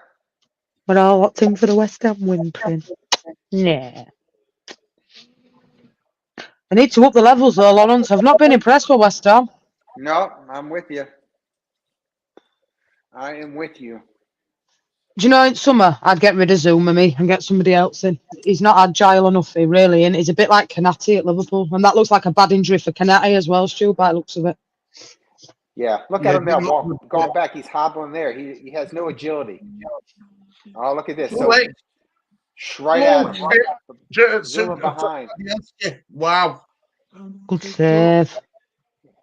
We're all locked in for the West Ham win, Prin. Yeah. I need to up the levels though, Lawrence. I've not been impressed with West Ham. No, I'm with you. I am with you. Do you know, in summer, I'd get rid of Zuma me and get somebody else in. He's not agile enough, he really, and he's a bit like Kanati at Liverpool. And that looks like a bad injury for Kanati as well, Stu, by the looks of it. Yeah, look at him now. Going back, he's hobbling there. He has no agility. Oh, look at this. So, right at him. Zuma behind. Wow. Good save.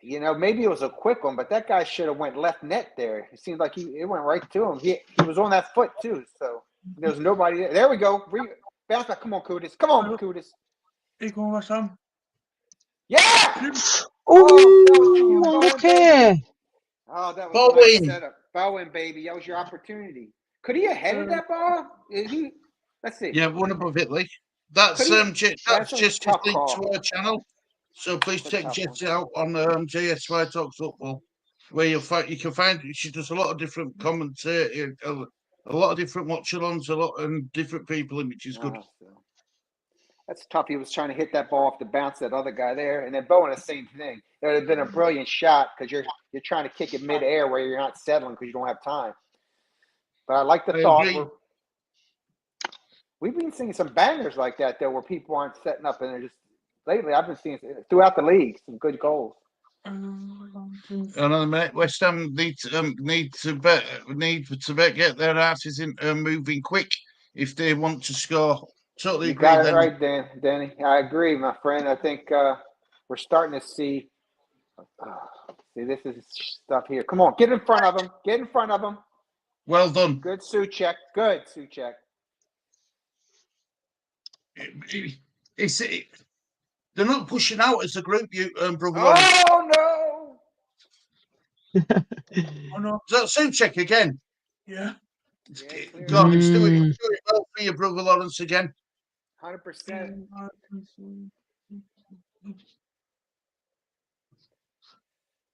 You know, maybe it was a quick one, but that guy should have went left net there. It seemed like it went right to him. He was on that foot too, so there was nobody there. There we go. Bounce back. Come on, Kudus. Come on, Kudus. Hey, go West Ham. Yeah! Oh, okay. Oh, that was a nice setup. Bowen, baby. That was your opportunity. Could he have headed that ball? Let's see. Yeah, one above it, Lee. That's just linked to our channel. So please check Jess out on JSY Talks Football, where you can find she does a lot of different commentary, a lot of different watch-alongs, and different people, which is good. That's tough. He was trying to hit that ball off the bounce that other guy there, and then Bowen the same thing. It would have been a brilliant shot because you're trying to kick it mid-air where you're not settling because you don't have time. But I like the thought. We've been seeing some bangers like that though, where people aren't setting up, and they're just lately. I've been seeing throughout the league some good goals. Another minute. West Ham need to get their asses in moving quick if they want to score. Totally agree. Got it right, Danny. I agree, my friend. I think we're starting to see. See, this is stuff here. Come on, get in front of him. Get in front of him. Well done. Good Suchek. Good Suchek. They're not pushing out as a group, you brother. Oh no! Oh no! Is that Suchek again? Yeah. God, it's doing well for you, brother Lawrence again. 100%.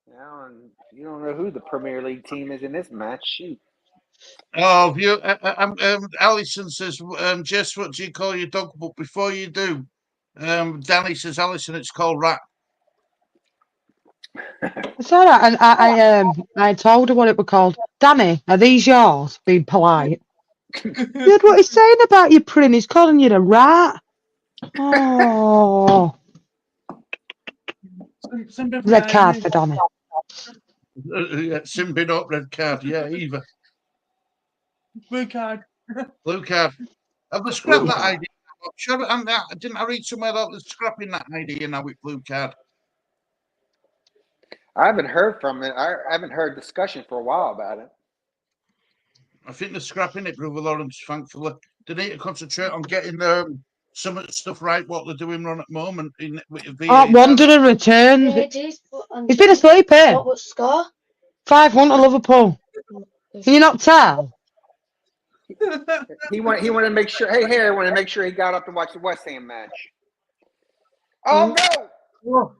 Now, you don't know who the Premier League team is in this match. Shoot. Oh, you. Alison says, Jess, what do you call your dog? But before you do, Danny says, Alison, it's called Rat. It's all right. And I told her what it was called. Danny, are these yours? Being polite. Good, what he's saying about you, Prin. He's calling you a rat. Oh. Red card for Danny. Simbin up, red card. Yeah, Eva. Blue card. Blue card. Have we scrapped that idea Sure, and didn't I read somewhere that was scrapping that idea now with blue card? I haven't heard from it. I haven't heard discussion for a while about it. I think they're scrapping it, Brother Lawrence, thankfully. They need to concentrate on getting some of the stuff right, what they're doing wrong at the moment. With Wanderer returns. He's been asleep here. What score? 5-1 to Liverpool. Can you not tell? He wanted to make sure. Hey, I want to make sure he got up to watch the West Ham match. Oh no!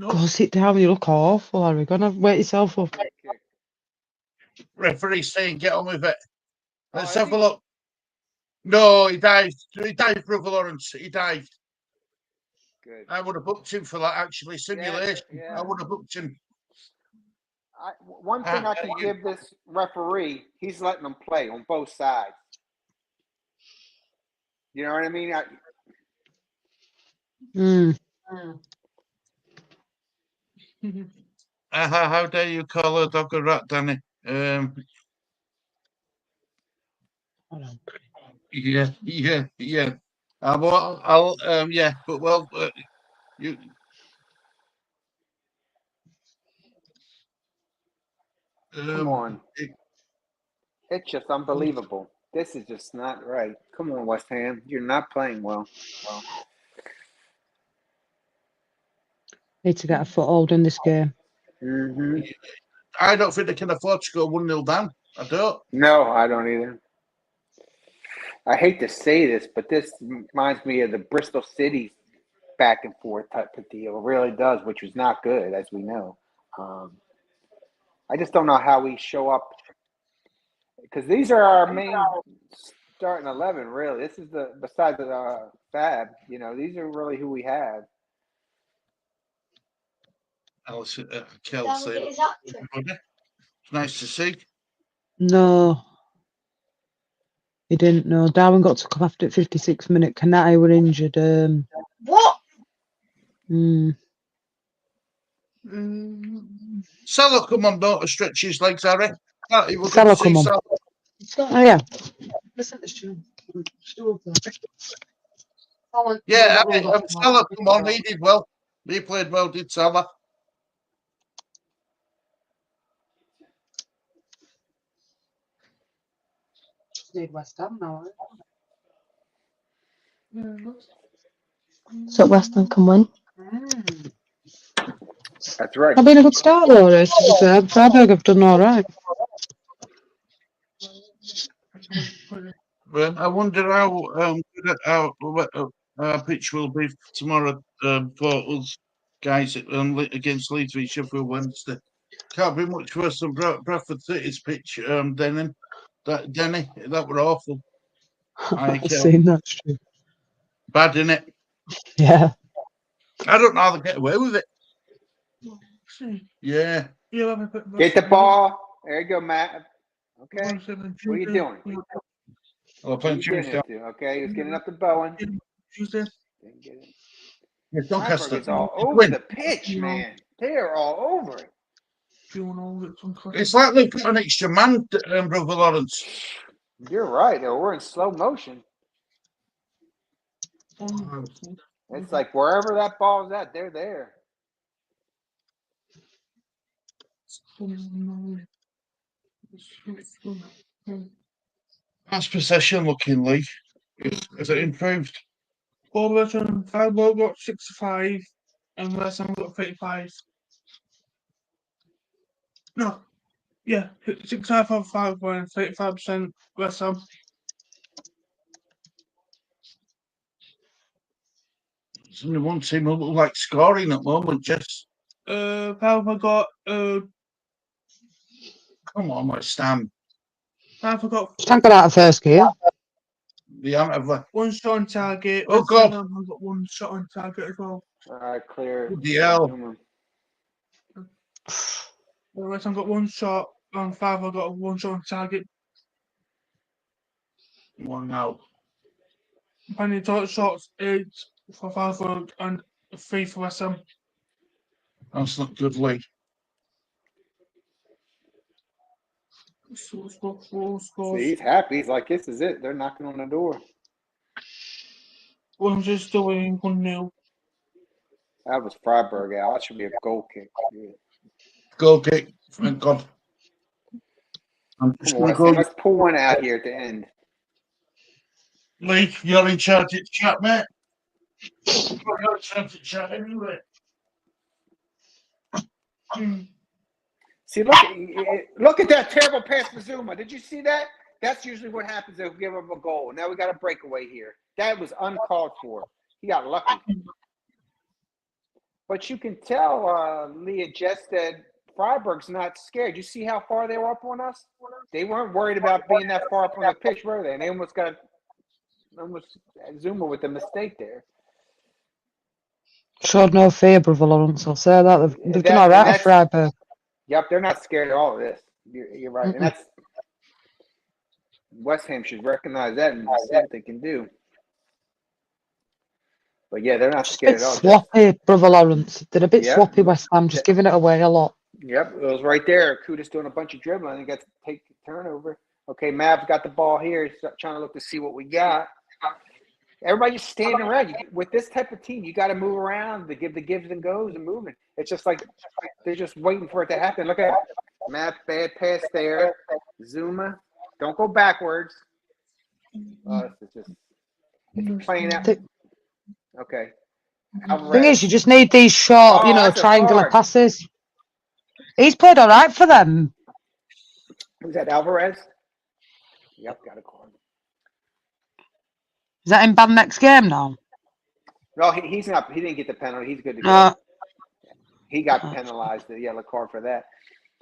Go sit down. You look awful, Harry. Go and wake yourself up. Referee saying, get on with it. Let's have a look. No, he dived. He dived, Brother Lawrence. He dived. Good. I would have booked him for that, actually. Simulation. Yeah. I would have booked him. One thing I can give this referee, he's letting them play on both sides. You know what I mean? How dare you call a dog a rat, Danny? Yeah. But well, you. Come on. It's just unbelievable. This is just not right. Come on, West Ham. You're not playing well. Need to get a foothold in this game. Mm-hmm. I don't think they can afford to go 1-0 down. I don't. No, I don't either. I hate to say this, but this reminds me of the Bristol City back and forth type of deal. It really does, which was not good, as we know. I just don't know how we show up, because these are our main starting 11. Really, this is besides the Fab. You know, these are really who we have. Alice, Kelsey. It's nice to see. No. He didn't know. Darwin got to come after 56 minutes. Kanate were injured. What? Salah, come on, don't stretch his legs, Harry. Salah, come on. Oh, yeah. Yeah, Salah, come on. He did well. He played well, did Salah. Need West Ham now, right? So West Ham can win. That's right. I've been a good start though, to be fair. Freiburg have done all right. Well, I wonder how our pitch will be tomorrow for us guys against Leeds v Sheffield Wednesday. Can't be much worse than Bradford City's pitch, Denny. That were awful. I've seen that. True. Bad, innit? Yeah. I don't know how they get away with it. Yeah. Get the ball. There you go, Matt. Okay. What are you doing? Well, playing Tuesday. Okay, he was getting up to Bowen. Tuesday. Doncaster. It's all over the pitch, man. They're all over it. It's like they've got an extra man, Brother Lawrence. You're right. We're in slow motion. It's like wherever that ball's at, they're there. Pass possession looking, Lee. Has it improved? Freiburg got 65 and West Ham got 35. No. Yeah, 65 for Freiburg and 35% West Ham. There's only one team who look like scoring at the moment, Jess. Freiburg got Come on, West Ham. Freiburg got Can't get out of first gear. The have one shot on target. Oh, God. West Ham got one shot on target as well. All right, clear. Bloody hell. West Ham got one shot and Freiburg got one shot on target. One out. Apparently, total shots 8 for Freiburg and 3 for West Ham. That's not good, Lee. See, he's happy. He's like, this is it. They're knocking on the door. One's just doing 1-0. That was Freiburg out. That should be a goal kick. Yeah. Goal kick. Thank God. I'm just Come on, going to West Ham. go. Let's pull one out here at the end. Lee, you're in charge of the chat, mate. You're in charge of the chat anyway. See, look at that terrible pass for Zuma. Did you see that? That's usually what happens if we give up a goal. Now we got a breakaway here. That was uncalled for. He got lucky. But you can tell, Leah, just that Freiburg's not scared. You see how far they were up on us? They weren't worried about being that far up on the pitch, were they? And they almost got Zuma with a mistake there. Showed no fear, Brother Lawrence. I'll say that. They've done all right at Freiburg. Yep, they're not scared at all of this. You're right. Mm-mm. And that's West Ham should recognize that and see what they can do. But yeah, they're not Just a scared bit at all. sloppy, Brother Lawrence. They're a bit Yep. sloppy, West Ham, just giving it away a lot. Yep, it was right there. Kuda's doing a bunch of dribbling and got to take the turnover. Okay, Mav's got the ball here. He's trying to look to see what we got. Everybody just standing around. With this type of team, you got to move around to give the gives and goes and moving. It's just like they're just waiting for it to happen. Look at Mav, bad pass there. Zuma, don't go backwards. This is just playing out. Okay. Thing is, you just need these short, that's a triangular card. passes. He's played all right for them. Who's that, Alvarez? Yep, got a card. Is that him banned next game now? No, he's not. He didn't get the penalty. He's good to go. He got penalized, the yellow card for that.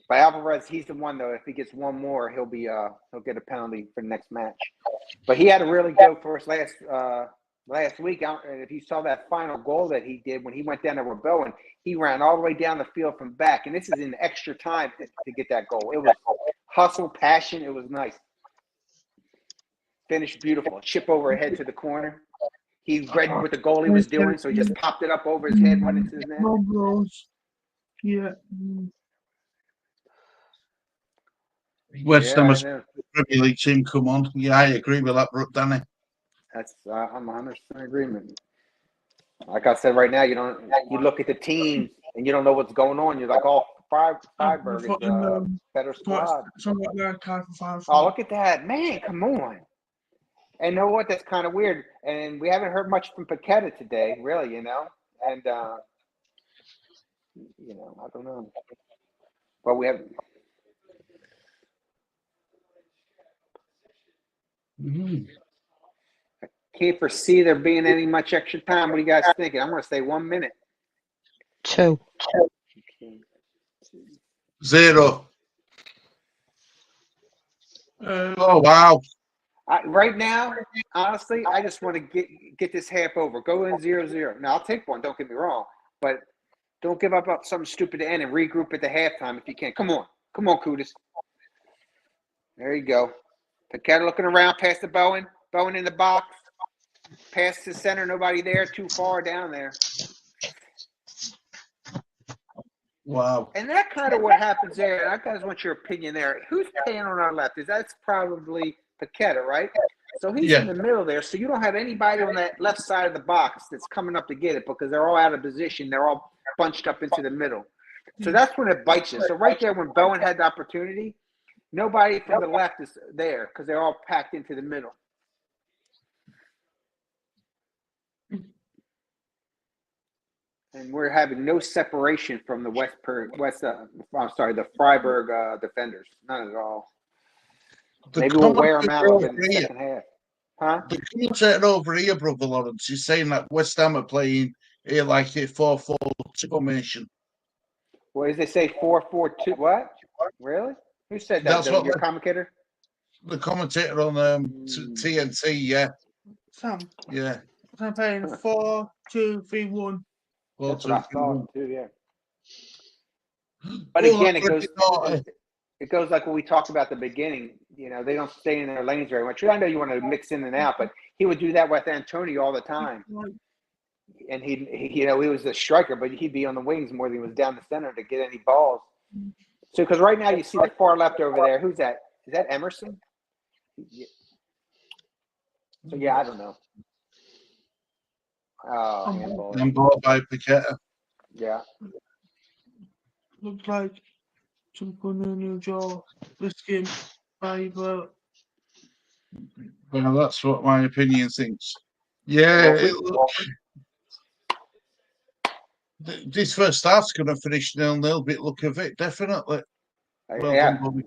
By Alvarez, he's the one though. If he gets one more, he'll get a penalty for the next match. But he had to really go for us last week. And if you saw that final goal that he did when he went down to Rebel, and he ran all the way down the field from back. And this is in extra time to get that goal. It was hustle, passion. It was nice. Finished beautiful. Chip over head to the corner. He read what the goalie was doing, so he just popped it up over his head, went into the net. No blows. Yeah. West Ham has Yeah, Premier League team come on. Yeah, I agree with that, Danny. that's I'm 100% agreement. Like I said, right now you look at the team and you don't know what's going on. You're like, oh, Freiburg is a better squad. Something like that, Oh, look at that, man! Come on. And know what? That's kind of weird. And we haven't heard much from Paqueta today, really. And I don't know. But we have. I can't foresee there being any much extra time. What are you guys thinking? I'm going to say 1 minute. 2. 0. Oh wow! Right now, honestly, I just want to get this half over. Go in 0-0. Now I'll take one. Don't get me wrong, but don't give up something stupid to end and regroup at the halftime if you can. Come on, Kudus. There you go. Paqueta looking around past the Bowen. Bowen in the box. Pass to center. Nobody there. Too far down there. Wow. And that kind of what happens there. I guys want your opinion there. Who's playing on our left? That's probably Paqueta, right? So he's in the middle there. So you don't have anybody on that left side of the box that's coming up to get it because they're all out of position. They're all bunched up into the middle. So that's when it bites you. So right there when Bowen had the opportunity, nobody from the left is there because they're all packed into the middle. And we're having no separation from the the Freiburg defenders. None at all. Maybe we'll wear them out in the second half. Huh? The commentator over here, Brother Lawrence, is saying that West Ham are playing here like a 4-4 formation. What does they say? 4-4-2? What? Really? Who said that? That's what your commentator? The commentator on TNT, yeah. Sam. Yeah. I'm playing 4-2-3-1. That's what I thought too, yeah. But again, it goes like what we talked about at the beginning. They don't stay in their lanes very much. I know you want to mix in and out, but he would do that with Antonio all the time. And he was a striker, but he'd be on the wings more than he was down the center to get any balls. So, because right now you see the far left over there. Who's that? Is that Emerson? So, yeah, I don't know. Oh, handball. And ball by Paqueta. Yeah. Looked like something in New Jaw. This game, but Well, that's what my opinion thinks. Yeah, Well, if we, this first half's going to finish 0-0. Bit look of it, definitely. Well yeah, done, Bobby.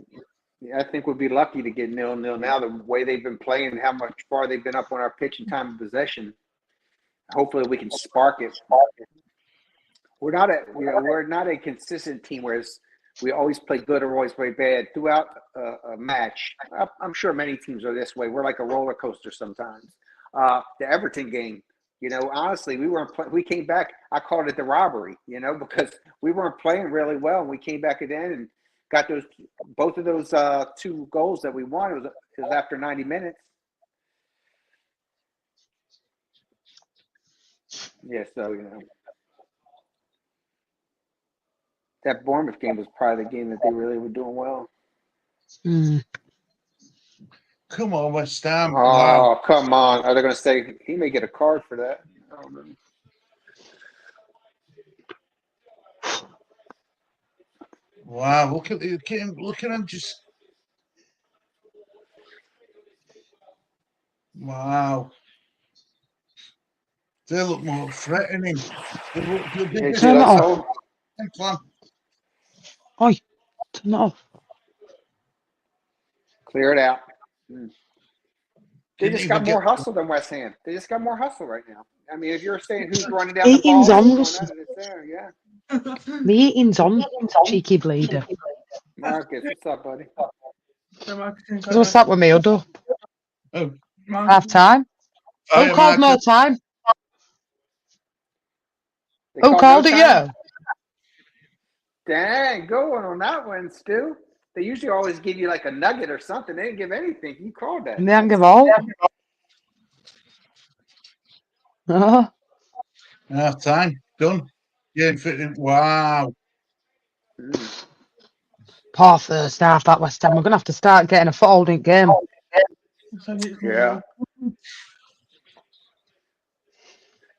I think we'd be lucky to get 0-0 now. The way they've been playing, how much far they've been up on our pitch and time of possession. Hopefully, we can spark it. We're not a consistent team. Whereas we always play good or always play bad throughout a match. I'm sure many teams are this way. We're like a roller coaster sometimes. The Everton game, honestly, we came back. I called it the robbery, because we weren't playing really well, and we came back at the end and got both of those 2 goals that we won. It was after 90 minutes. Yeah, so that Bournemouth game was probably the game that they really were doing well. Come on, West Ham. Oh, Wow. come on. Are they going to say he may get a card for that? I don't know. Wow. Look at him. Look at him just. Wow. They look more threatening. Hey, Turn it let's off. hold. Plan. Oi, turn it off. Clear it out. They Didn't just even got more get- hustle than West Ham. They just got more hustle right now. I mean, if you're saying who's running down the Eating's ball, on, who's Russell. going at it, it's there, yeah. The eating's on, cheeky bleeder. Marcus, what's up, buddy? What's that with me, Udo? Oh, Half time? fire Who called no Marcus. time? They Who called no it time? you? Dang, good one on that one, Stu. They usually always give you like a nugget or something. They didn't give anything. You called that. And they didn't give out. Oh, Half time. Done. Game fitting. Wow. poor first half, that West Ham. We're going to have to start getting a foothold in game. Yeah.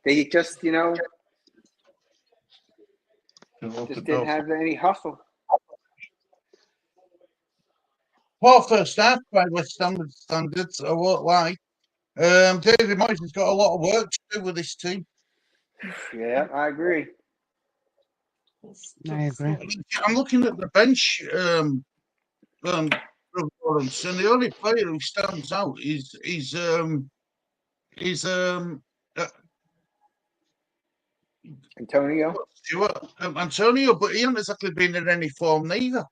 They just, just didn't have any hustle. Poor first half by West Ham standards. I won't lie. David Moyes has got a lot of work to do with this team. Yeah, I agree. I agree. I'm looking at the bench, and the only player who stands out is Antonio? Antonio, but he hasn't exactly been in any form neither.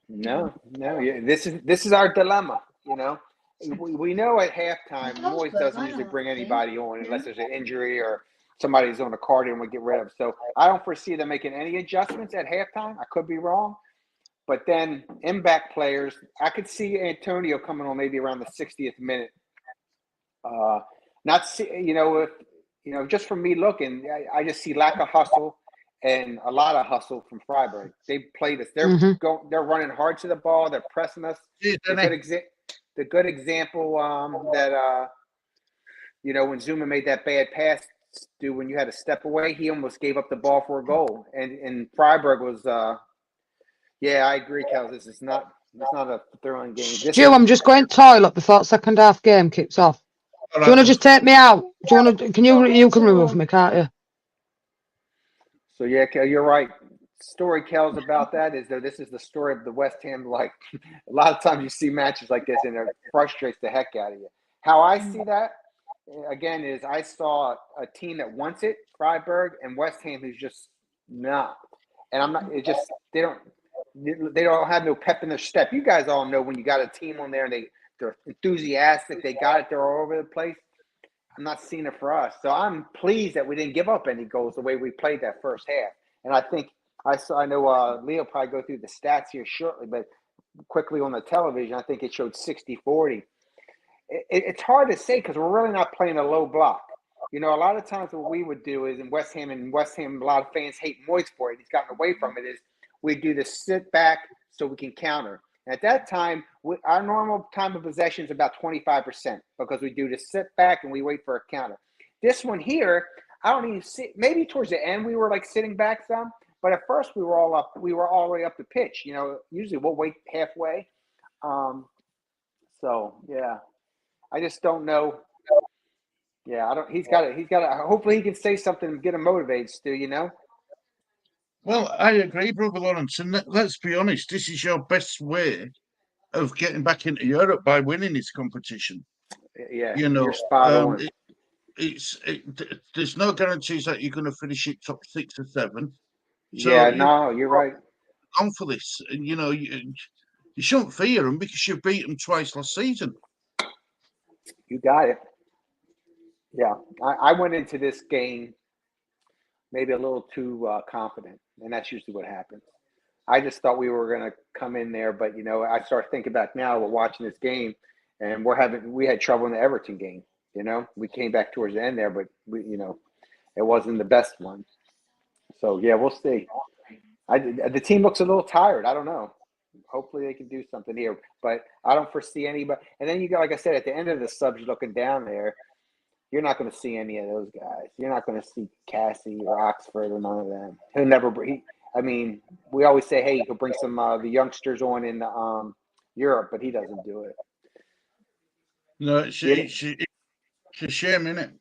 No. Yeah, this is our dilemma. We know at halftime, Moyes doesn't usually bring anybody on unless there's an injury or somebody's on the card and we get rid of. So I don't foresee them making any adjustments at halftime. I could be wrong. But then in-back players, I could see Antonio coming on maybe around the 60th minute. Just from me looking, I just see lack of hustle and a lot of hustle from Freiburg. They played us. They're running hard to the ball. They're pressing us. The good example that when Zuma made that bad pass, when you had to step away, he almost gave up the ball for a goal. And Freiburg was, I agree, Kel. This is not. It's not a thrilling game. Stu, I'm just going to toilet before second half game kicks off. Do you want to just take me out? Do you want to? Can you can remove me, can't you? So yeah, Kel, you're right. Story Kel's about that is that this is the story of the West Ham. Like a lot of times you see matches like this and it frustrates the heck out of you. How I see that again is I saw a team that wants it, Freiburg, and West Ham who's just not. And I'm not. It just they don't have no pep in their step. You guys all know when you got a team on there and they're enthusiastic, they got it, they're all over the place. I'm not seeing it for us. So I'm pleased that we didn't give up any goals the way we played that first half. And I think I know Leo probably go through the stats here shortly, but quickly on the television, I think it showed 60-40. It's hard to say because we're really not playing a low block. A lot of times what we would do is in West Ham, a lot of fans hate Moyes for it. He's gotten away from it, is we do the sit back so we can counter. And at that time, our normal time of possession is about 25% because we do the sit back and we wait for a counter. This one here, I don't even see. Maybe towards the end we were like sitting back some, but at first we were all up. We were all the way up the pitch. You know, usually we'll wait halfway. So yeah, I just don't know. Yeah, I don't. He's got it. He's got to. Hopefully, he can say something and get him motivated. Stu, you know. Well, I agree, Brother Lawrence. And let's be honest, this is your best way of getting back into Europe by winning this competition. Yeah, You you're know, spot on. there's no guarantees that you're going to finish it top 6 or 7. So Yeah, no, you're right. on for this, and you shouldn't fear them because you beat them twice last season. You got it. Yeah, I went into this game maybe a little too confident, and that's usually what happens. I just thought we were going to come in there, but you know, I start thinking back now. We're watching this game, and we had trouble in the Everton game. You know, we came back towards the end there, but it wasn't the best one. So yeah, we'll see. The team looks a little tired. I don't know. Hopefully they can do something here, but I don't foresee anybody. And then you got, like I said, at the end of the subs, looking down there, you're not going to see any of those guys. You're not going to see Cassie or Oxford or none of them. He'll never bring. I mean, we always say, hey, you could bring some the youngsters on in Europe, but he doesn't do it. No, it's a shame, isn't it?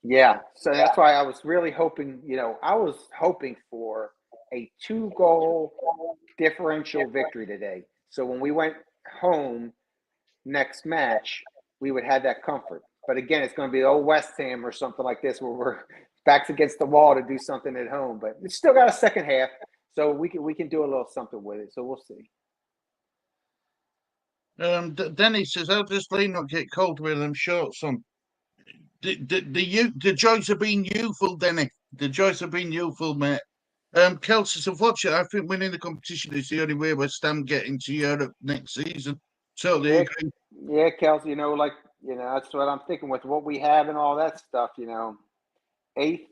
Yeah, so that's why I was really hoping. I was hoping for a 2-goal differential victory today. So when we went home next match, we would have that comfort. But again, it's going to be old West Ham or something like this where we're backs against the wall to do something at home. But it's still got a second half, so we can do a little something with it. So we'll see. Denny says, "How does Lee not get cold with them shorts on?" The joys of being youthful, Denny. The joys of being youthful, mate. Kelsey says, "Watch it. I think winning the competition is the only way West Ham get into Europe next season." Totally agree. Yeah, Kelsey. That's what I'm thinking with what we have and all that stuff. 8th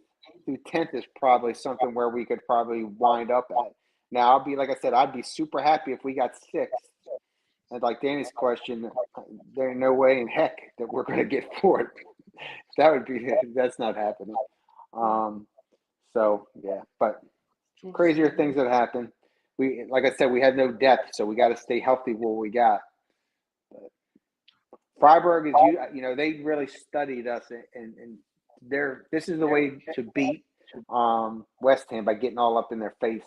through 10th is probably something where we could probably wind up at. Now, like I said, I'd be super happy if we got 6th. And like Danny's question, there ain't no way in heck that we're going to get 4th. That's not happening. So yeah, but crazier things that happen. Like I said, we had no depth, so we got to stay healthy with what we got. But Freiburg is they really studied us, and this is the way to beat West Ham by getting all up in their face.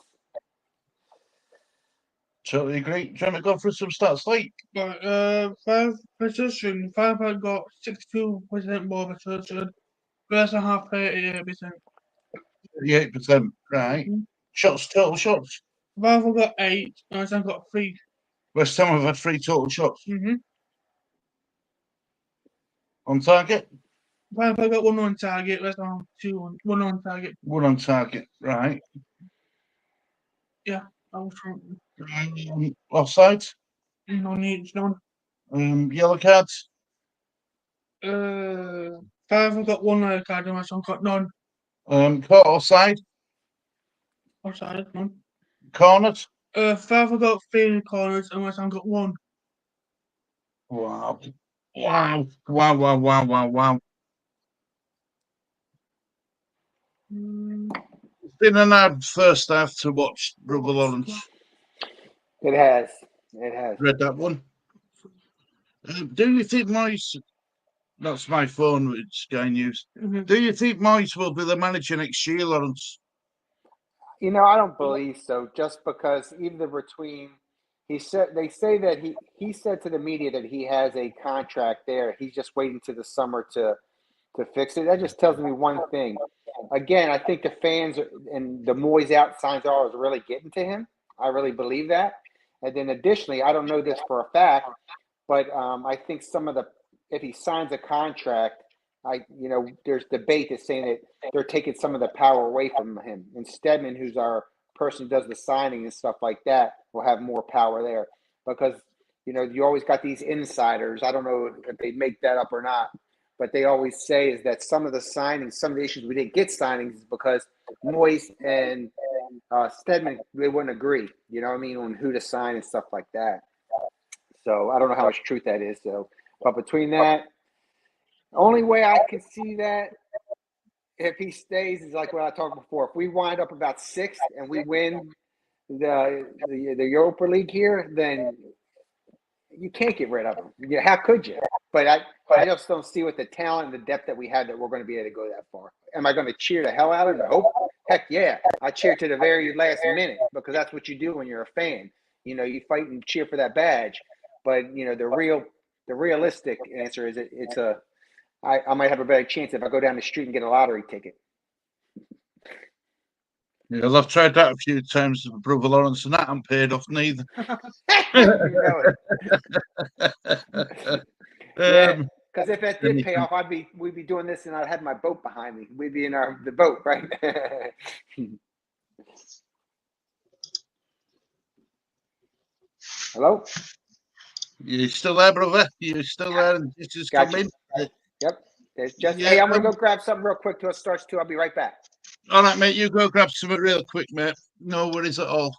Totally agree. Do you want to go through some stats, Lee? But 5 possession, 5 had got 62% more possession. West Ham have 38%. 38%, right. Shots, total shots. 5 have got 8, and West Ham got 3. West Ham have had 3 total shots. Mm-hmm. On target? 5 have got 1 on target, West Ham 1 on target. 1 on target, right. Yeah, I was wrong. Offside? No need, none. Yellow cards? 5 have got 1 yellow card, and West Ham got none. Caught offside? Offside, none. Cornered? 5 have got 3 corners, and West Ham got 1. Wow. Wow. It's been an hard first half to watch, Brother Lawrence. It has. Read that one. Do you think Moyes... That's my phone with Sky News. Mm-hmm. Do you think Moyes will be the manager next year, Lawrence? I don't believe so. Just because either between they say that he said to the media that he has a contract there. He's just waiting to the summer to fix it. That just tells me one thing. Again, I think the fans and the Moyes out signs are really getting to him. I really believe that. And then additionally, I don't know this for a fact, but I think if he signs a contract, there's debate that's saying that they're taking some of the power away from him. And Stedman, who's our person who does the signing and stuff like that, will have more power there. Because, you always got these insiders. I don't know if they make that up or not, but they always say is that some of the signings, some of the issues we didn't get signings is because Moyes and Stedman, they wouldn't agree, on who to sign and stuff like that. So I don't know how much truth that is. So, but between that, the only way I can see that if he stays, is like what I talked before. If we wind up about 6th and we win the Europa League here, then you can't get rid of him. Yeah, how could you? But I just don't see with the talent and the depth that we had that we're going to be able to go that far. Am I going to cheer the hell out of him? Nope. Heck yeah. I cheer to the very last minute because that's what you do when you're a fan. You know, you fight and cheer for that badge. But, you know, the realistic answer is I might have a better chance if I go down the street and get a lottery ticket. Yeah, well, I've tried that a few times with Brother Lawrence, and that ain't paid off neither. You know it. Yeah, because if that did pay off, we'd be doing this, and I'd have my boat behind me. We'd be in the boat, right? Hello. You still there, brother? You still there? And this is coming. Yep. There's just hey, I'm gonna go grab something real quick till it starts too. I'll be right back. All right, mate. You go grab something real quick, mate. No worries at all.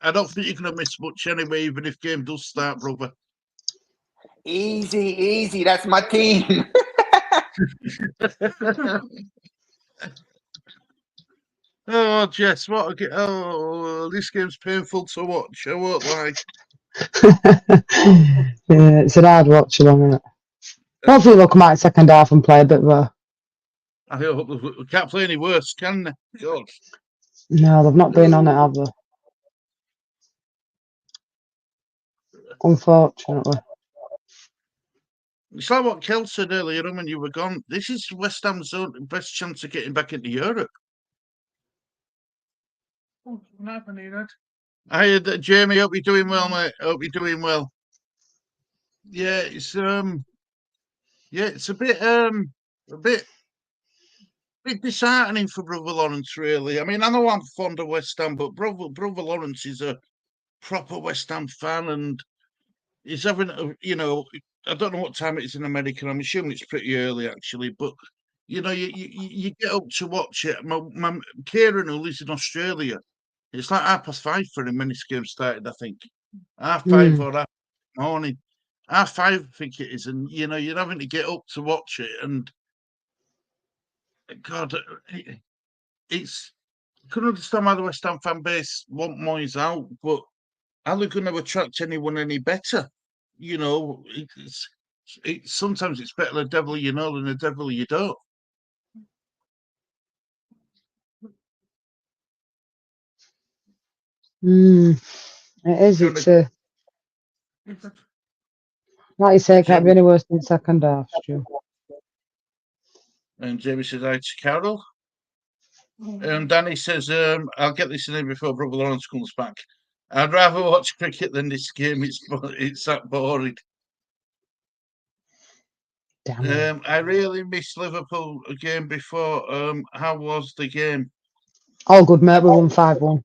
I don't think you're gonna miss much anyway, even if game does start, brother. Easy. That's my team. Oh, Jess, this game's painful to watch. I won't lie. Yeah, it's an hard watch along, isn't it? Hopefully they'll come out in second half and play a bit of I hope we can't play any worse, can they? God. No, they've not been on it, have they? Unfortunately. It's like what Kel said earlier on when you were gone. This is West Ham's best chance of getting back into Europe. Oh, what happened here, Dad? Hi, Jamie. Hope you're doing well, mate. Hope you're doing well. Yeah, it's a bit disheartening for Brother Lawrence, really. I mean, I know I'm fond of West Ham, but Brother Lawrence is a proper West Ham fan, and he's having I don't know what time it is in America. I'm assuming it's pretty early, actually, but. You know, you get up to watch it. My Kieran, who lives in Australia, it's like 5:30 for him when this game started, I think. 5:30 or 5:30. 5:30, I think it is. And, you know, you're having to get up to watch it. And, God, I couldn't understand why the West Ham fan base want Moyes out, but are they going to attract anyone any better? You know, sometimes it's better the devil you know than the devil you don't. It is. It's like you say, it can't be any worse than second half, Stu. And Jamie says hi to Carol. Danny says, I'll get this in before Brother Lawrence comes back. I'd rather watch cricket than this game. It's that boring. I really missed Liverpool game before. How was the game? All good, mate. We won 5-1.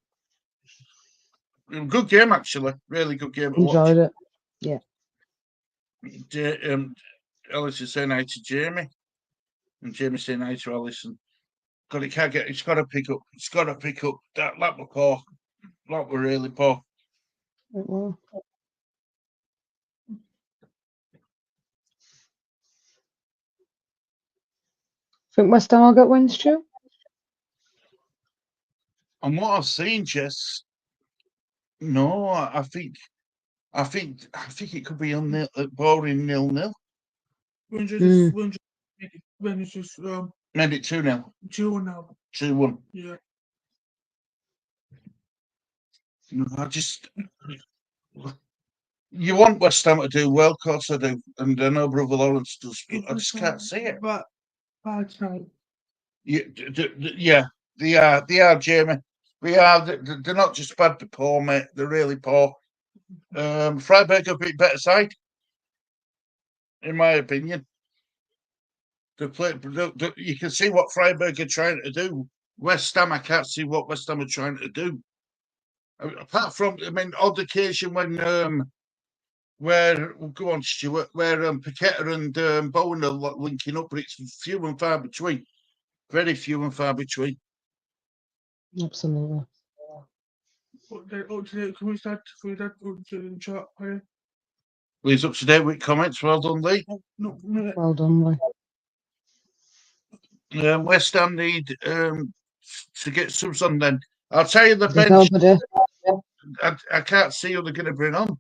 Good game, actually. Really good game to Enjoyed watch. It. Yeah. Alice is saying hi to Jamie. And Jamie's saying hi to Alison. God, it's got to pick up. It's got to pick up. That were poor. That were really poor. It will. Think West Ham will get wins, Stu? And what I've seen, Jess, no, I think it could be boring 0-0. When it's just Maybe 2-0. 2-0. 2-1. Yeah. No, you want West Ham to do well, of course I do, and I know Brother Lawrence does, but I just can't see it. But bad time. Yeah, they are, Jamie. They're not just bad, but poor, mate. They're really poor. Freiburg are a bit better side, in my opinion. You can see what Freiburg are trying to do. West Ham, I can't see what West Ham are trying to do. Apart from, I mean, odd occasion when go on, Stuart, where Paqueta and Bowen are linking up, but it's few and far between. Very few and far between. Absolutely. Can we start with that in chat here? Lee's up to date with comments. Well done, Lee. No, well done, Lee. West Ham need to get subs on then. I'll tell you the There's bench. nobody. I can't see who they're going to bring on.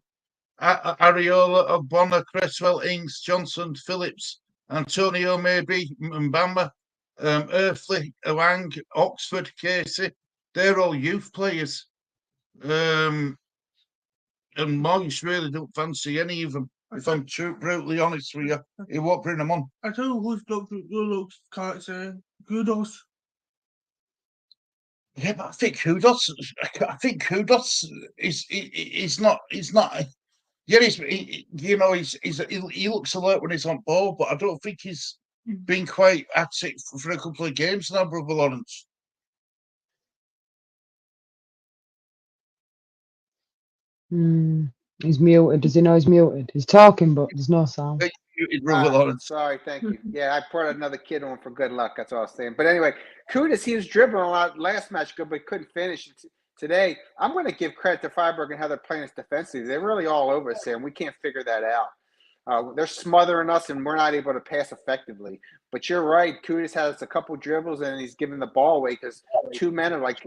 Areola, Ogbonna, Cresswell, Ings, Johnson, Phillips, Antonio, maybe, Mbamba, Earthley, Awang, Oxford, Casey. They're all youth players. And Moyes really don't fancy any of them. If I'm brutally honest with you, he won't bring them on. I tell you who's looks can't say kudos. Yeah, but I think Kudos is not. Yeah, he looks alert when he's on ball, but I don't think he's been quite at it for a couple of games now, brother Lawrence. He's muted. Does he know he's muted? He's talking, but there's no sound. Brother Lawrence. Sorry, thank you. Yeah, I brought another kid on for good luck. That's all I was saying. But anyway, Kudus, he was dribbling a lot last match, good, but couldn't finish today. I'm going to give credit to Freiburg and how they're playing us defensively. They're really all over us there, and we can't figure that out. They're smothering us, and we're not able to pass effectively. But you're right. Kudus has a couple dribbles, and he's giving the ball away because two men are like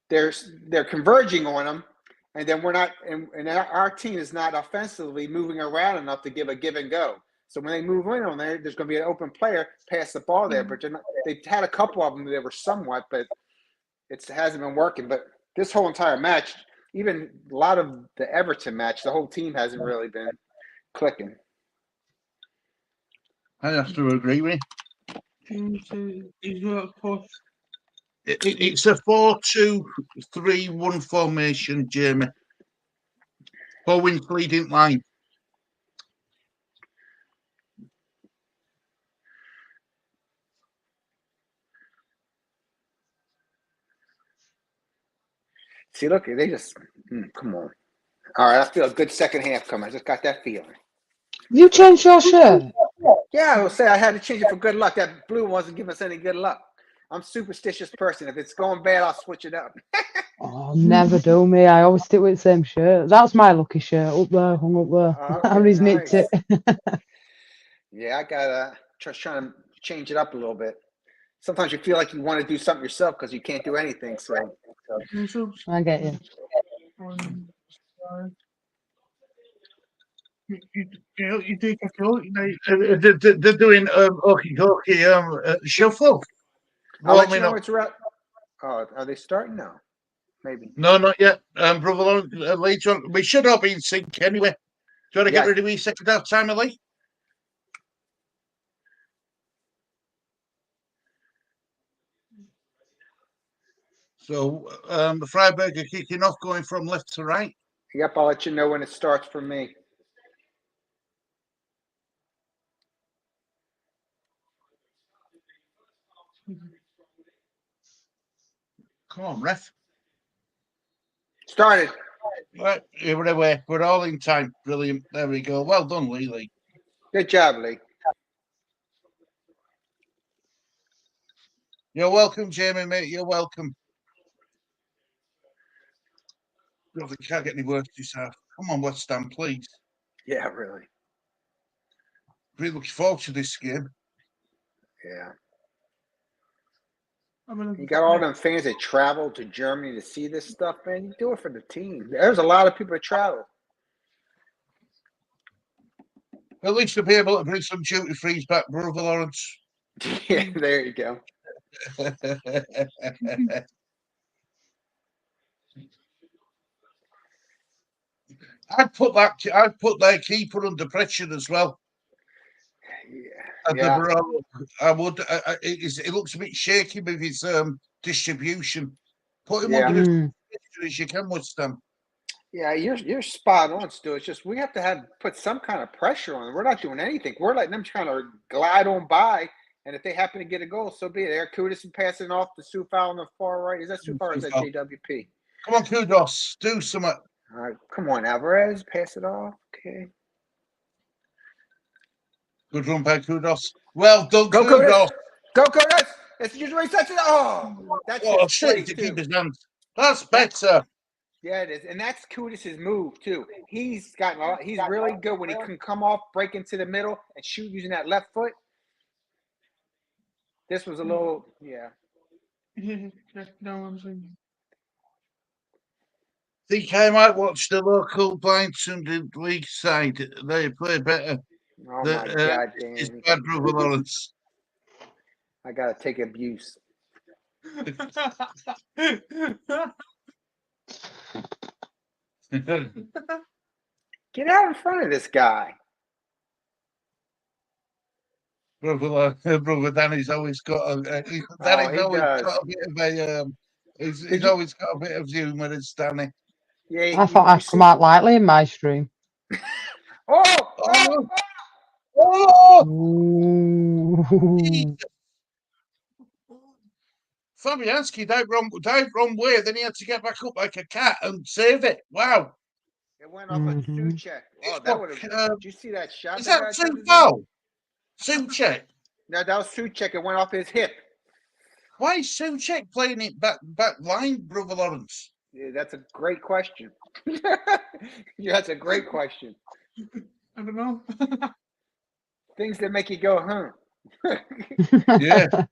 they're converging on him. And then we're not, and our team is not offensively moving around enough to give a give and go. So when they move in on there, there's going to be an open player, pass the ball there. But they've had a couple of them that were somewhat, but it hasn't been working. But this whole entire match, even a lot of the Everton match, the whole team hasn't really been clicking. I have to agree with Is that push? It's a 4-2-3-1 formation, Jamie. Bowen's leading line. See, look, they just come on. All right, I feel a good second half coming. I just got that feeling. You changed your shirt? Yeah, I will say I had to change it for good luck. That blue wasn't giving us any good luck. I'm a superstitious person. If it's going bad, I'll switch it up. Oh, never do me. I always stick with the same shirt. That's my lucky shirt up there, hung up there. Okay, Harry's nice. nicked it. Yeah, I got just trying to change it up a little bit. Sometimes you feel like you want to do something yourself because you can't do anything. So I get you. You take a thought, They're doing okie shuffle. I'll let you Warming know up. when it's around. Oh, are they starting now? Maybe. No, not yet. Brother Lawrence, later on. We should all be in sync anyway. Do you want to get Yes. rid of me second half time, Lee? So the Freiburg are kicking off, going from left to right. Yep, I'll let you know when it starts for me. Come on, ref. Started. Right, we're all in time. Brilliant. There we go. Well done, Lee. Good job, Lee. You're welcome, Jamie, mate. You're welcome. Really can't get any worse this half. Come on, West Ham, please. Yeah, really. Really looking forward to this game. Yeah. I mean, You got all them fans that travel to Germany to see this stuff, man. You do it for the team. There's a lot of people that travel. At least to be able to bring some duty frees back, brother Lawrence. Yeah, there you go. I'd put their keeper under pressure as well. Yeah. I would. It looks a bit shaky with his distribution. Put him Yeah. under as much pressure as you can, West Ham. Yeah, you're spot on, Stu. It's just we have to put some kind of pressure on them. We're not doing anything. We're letting them trying to glide on by, and if they happen to get a goal, so be it. Eric Kudus is passing off to Sufal on the far right. Is that Sufal or is that JWP? Come on, Kudos, do something. All right, come on, Alvarez, pass it off. Okay. Good run by Kudos. Well done, Go Kudos. Kudus. Go Kudus. It's usually such a that's his play too. That's better. Yeah, it is, and that's Kudus' move too. He's really good when he can come off, break into the middle, and shoot using that left foot. This was a little, yeah. Yeah, no one's in. DK might watch the local blind Sunday league side. They play better. Oh my God, It's Danny. bad, brother Lawrence. I gotta take abuse. Get out in front of this guy. Brother Danny's always got a. Danny's he always does. got a bit of a. He's Did you- always got a bit of humour, it's Danny. Yeah, I thought I'd come out lightly in my stream. Oh! Oh! Ooh. Fabianski dived wrong way, then he had to get back up like a cat and save it. Wow. It went off a Suchek. Oh, that would have. Did you see that shot? Is that guy two tried to do? foul? Suchek. No, that was Suchek. It went off his hip. Why is Suchek playing it back line, brother Lawrence? Yeah, that's a great question. Yeah, that's a great question. I don't know. Things that make you go, huh? Yeah, one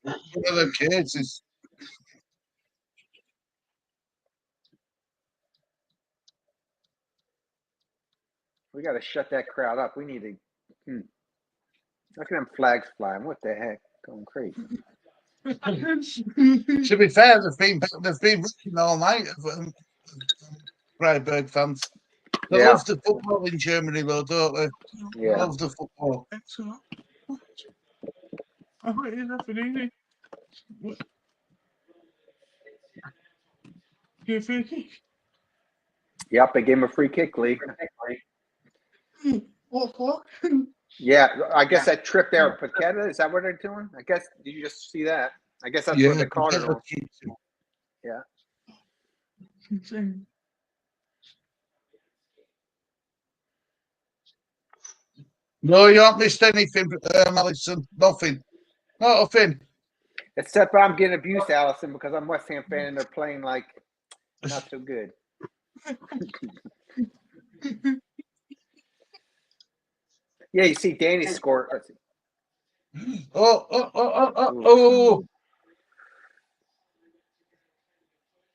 of them cases. We got to shut that crowd up. We need to. Look at them flags flying. What the heck? Going crazy. To be fair, they've been working all night. Freiburg fans. They love the football in Germany, though, don't they? Yeah. They love the football. Excellent. Oh, it is nothing easy. You free Yep, they gave him a free kick, Lee. What for? Yeah, I guess that trip there with Paqueta, is that what they're doing? I guess, did you just see that? I guess that's what they called it on. Yeah. Insane. No, you haven't missed anything, Alison. Nothing. Not a thing. Except I'm getting abused, Allison, because I'm a West Ham fan and they're playing like not so good. Yeah, you see Danny scored. Oh.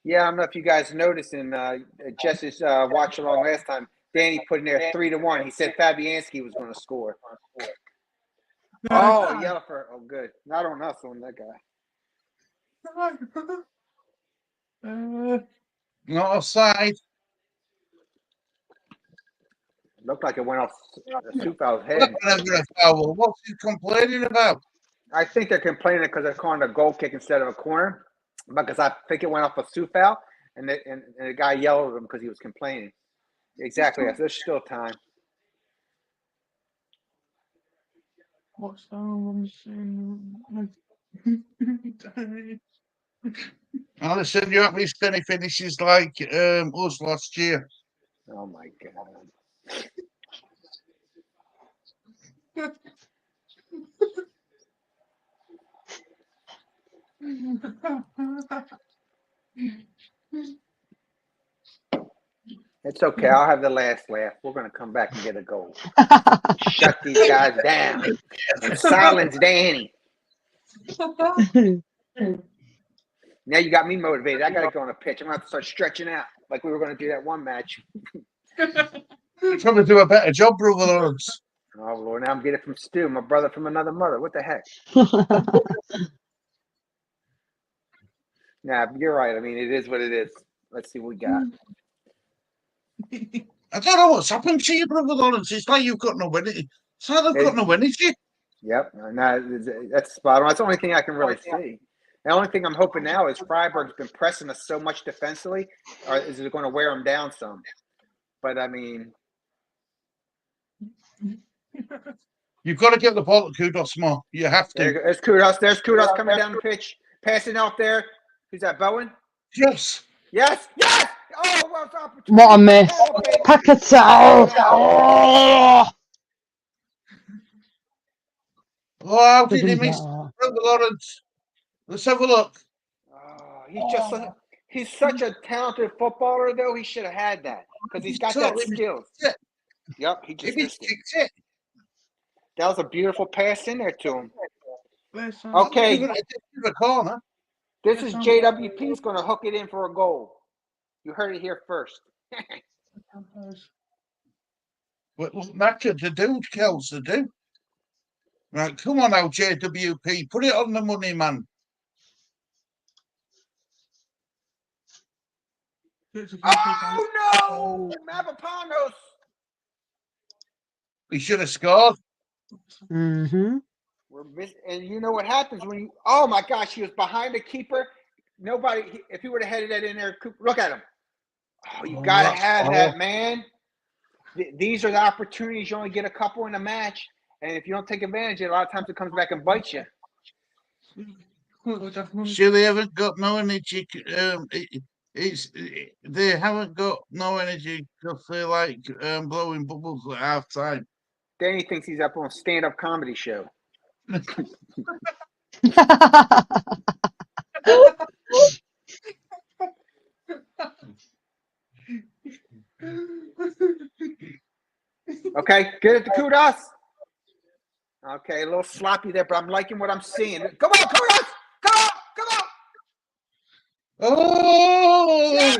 Yeah, I don't know if you guys noticed in Jesse's watch along last time, Danny put in there 3-1. He said Fabianski was going to score. Oh, yeah, good. Not on us, on that guy. Not offside. Looked like it went off Sufal's head. What's he complaining about? I think they're complaining because they're calling it a goal kick instead of a corner. Because I think it went off a Sufal, and the guy yelled at him because he was complaining. Exactly. There's still time. What's that? Alison, you haven't missed any finishes like us last year. Oh, my God. It's okay. I'll have the last laugh. We're going to come back and get a goal. Shut these guys down. And silence Danny. Now you got me motivated. I got to go on a pitch. I'm going to have to start stretching out like we were going to do that one match. Probably do a better job, brother Lawrence. Oh, Lord. Now I'm getting it from Stu, my brother from another mother. What the heck? Nah, you're right. I mean, it is what it is. Let's see what we got. I don't know what's happened to you, brother Lawrence. It's like you've got no energy. It's like they've got no energy. Yep. No, that's spot on. That's the only thing I can really see. The only thing I'm hoping now is Freiburg's been pressing us so much defensively, or is it going to wear them down some? But, I mean... You've got to get the ball to Kudos more. You have to. There's Kudos. There's Kudos coming down the pitch. Passing out there. Who's that, Bowen? Yes. Yes. Yes. Oh, well, what a miss. Paqueta. Oh, how did he miss? Brother Lawrence. Let's have a look. Oh, he's such a talented footballer, though. He should have had that because he's got that skill. Yep, he just missed it. It. That was a beautiful pass in there to him. Let's Okay. Give it a corner. This is JWP's going to hook it in for a goal. You heard it here first. Well, knackered to do, Kels to do. Right, come on now, JWP. Put it on the money, man. Oh, no! Mavropanos! He should have scored. Mm-hmm. And you know what happens when you... Oh, my gosh, he was behind the keeper. Nobody... If he would have headed that in there, look at him. Oh, you got to have that, man. These are the opportunities. You only get a couple in a match. And if you don't take advantage of it, a lot of times it comes back and bites you. Sure, they haven't got no energy. They haven't got no energy because they like blowing bubbles at half time. Danny thinks he's up on a stand-up comedy show. Okay, get it to Kudos. Okay, a little sloppy there, but I'm liking what I'm seeing. Come on, Kudos! Come on! Oh! Yeah,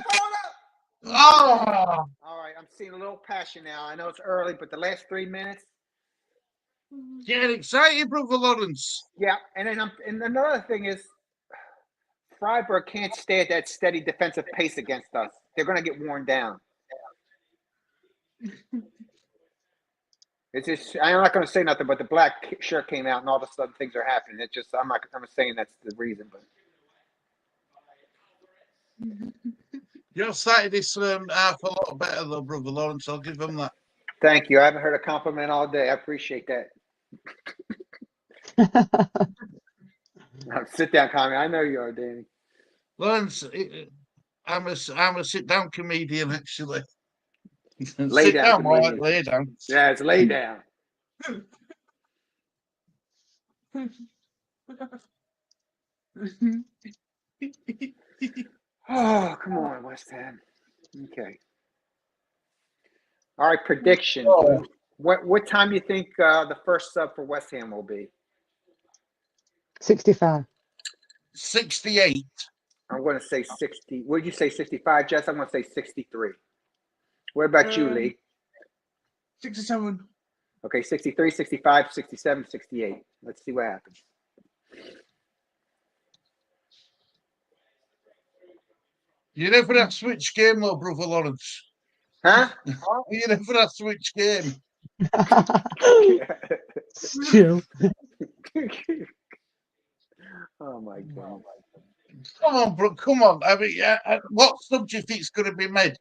Oh! all right, I'm seeing a little passion now. I know it's early, but the last 3 minutes. Get excited, brother Lawrence. Yeah, and then and another thing is, Freiburg can't stay at that steady defensive pace against us. They're going to get worn down. It's just, I'm not going to say nothing, but the black shirt came out and all of a sudden things are happening. It's just, I'm saying that's the reason, but. You started this half a lot better, though, brother Lawrence. I'll give him that. Thank you. I haven't heard a compliment all day. I appreciate that. Sit down, comment. I know you are, Danny. Lawrence, I'm a sit-down comedian, actually. Lay Sit down, down, all right, comedian. lay down. Yeah, it's lay down. Oh, come on, West Ham. Okay. All right, prediction. Oh. What time do you think the first sub for West Ham will be? 65. 68. I'm going to say 60. What did you say, 65, Jess? I'm going to say 63. What about you, Lee? 67. Okay, 63, 65, 67, 68. Let's see what happens. You never that switch game, though, brother Lawrence. Huh? You never that switch game. Still. Oh, my God. Come on, bro. Come on. I mean, what sub do you think is going to be made?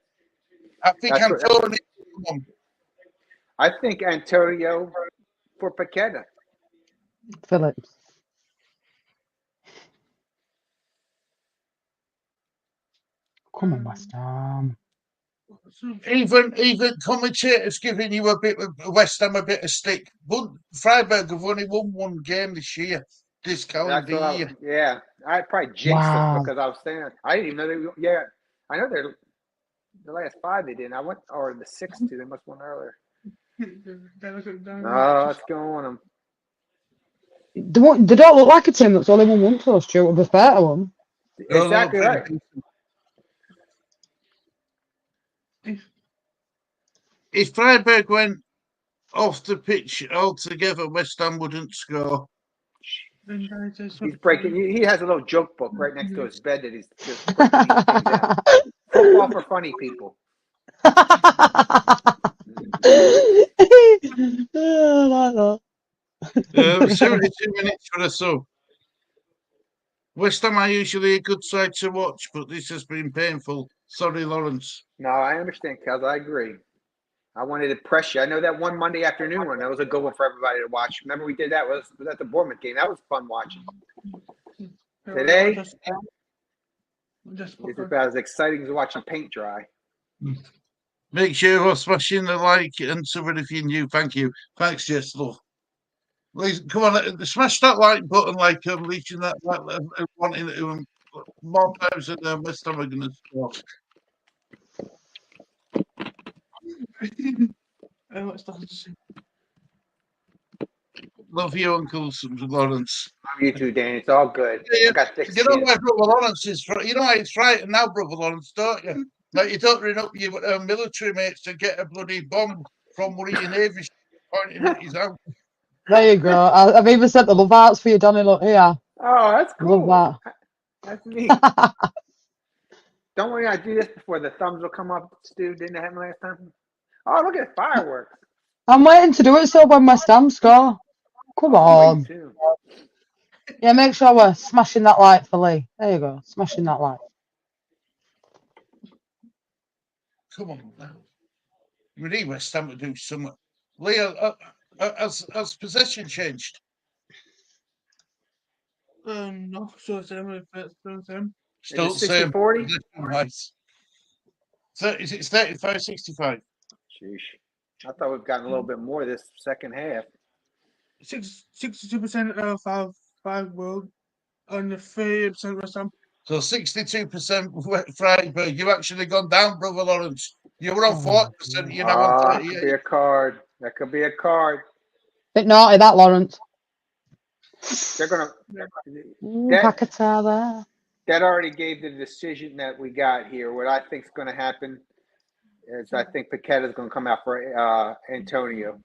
I think Antonio. Come on. I think Antonio for Paqueta. Phillips. Come on, West Ham. Even commentators giving you a bit of West Ham a bit of stick. But Freiburg have only won one game this year, this calendar year. Yeah, I probably jinxed Wow. us because I was saying I didn't even know they. Yeah, I know they're the last 5 they didn't. I went or the 6 2. They must have won earlier. Oh, let's go on them. They don't look like a team that's only won once, though, Stuart, to be fair to them. Exactly right. If Freiburg went off the pitch altogether, West Ham wouldn't score. He's breaking. He has a little joke book right next to his bed that he's just breaking these things out. Football for funny people. I like that. 72 minutes for a sub. West Ham are usually a good side to watch, but this has been painful. Sorry, Lawrence. No, I understand, Kels. I agree. I wanted to press you. I know that one Monday afternoon one. That was a good one for everybody to watch. Remember we did that? Was at the Bournemouth game. That was fun watching. Today, it's about as exciting as watching paint dry. Make sure you're smashing the like and sub if you're new. Thank you. Thanks, Jess. Love. Come on, smash that like button, like reaching that, wanting to more times than West Ham are going to score. Love you, Uncle Lawrence. Love you too, Danny. It's all good. Yeah, I got thick you know skin. why Brother Lawrence is you know why he's frightened now, Brother Lawrence, don't you? Like you don't ring up your military mates to get a bloody bomb from one of your Navy ships pointing at his house. There you go. I've even sent the love hearts for you, Donny. Look here. Oh, that's cool. Love That's neat. that. Don't worry, I do this before the thumbs will come up. Stu, didn't it happen last time? Oh, look at fireworks. I'm waiting to do it so when West Ham score. Come I'm waiting on. too. Yeah, make sure we're smashing that light for Lee. There you go. Smashing that light. Come on now. We need West Ham to do something. Leo, has possession changed? No, so it's them. Still Is the it same. 60-40? Nice. So is it 35-65? Sheesh. I thought we've gotten a little bit more this second half. 62% five world and 30% West Ham. So 62% Freiburg. You've actually gone down, Brother Lawrence. You were on 40%. You're now on Ah, 38. could be a card. That could be a card. Bit naughty that, Lawrence. They're gonna. Ooh, That Hakata. that already gave the decision that we got here. What I think is going to happen is I think Paqueta is going to come out for Antonio.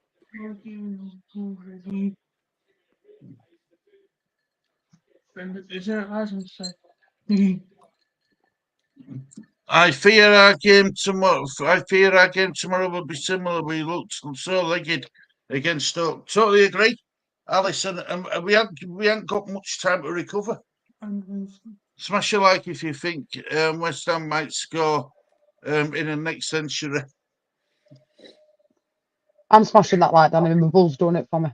I fear our game tomorrow. I fear our game tomorrow will be similar. We looked so legged against Stoke. Totally agree, Alison. And we haven't got much time to recover. Smash a like if you think West Ham might score in the next century. I'm smashing that light, Danny. My bull's doing it for me.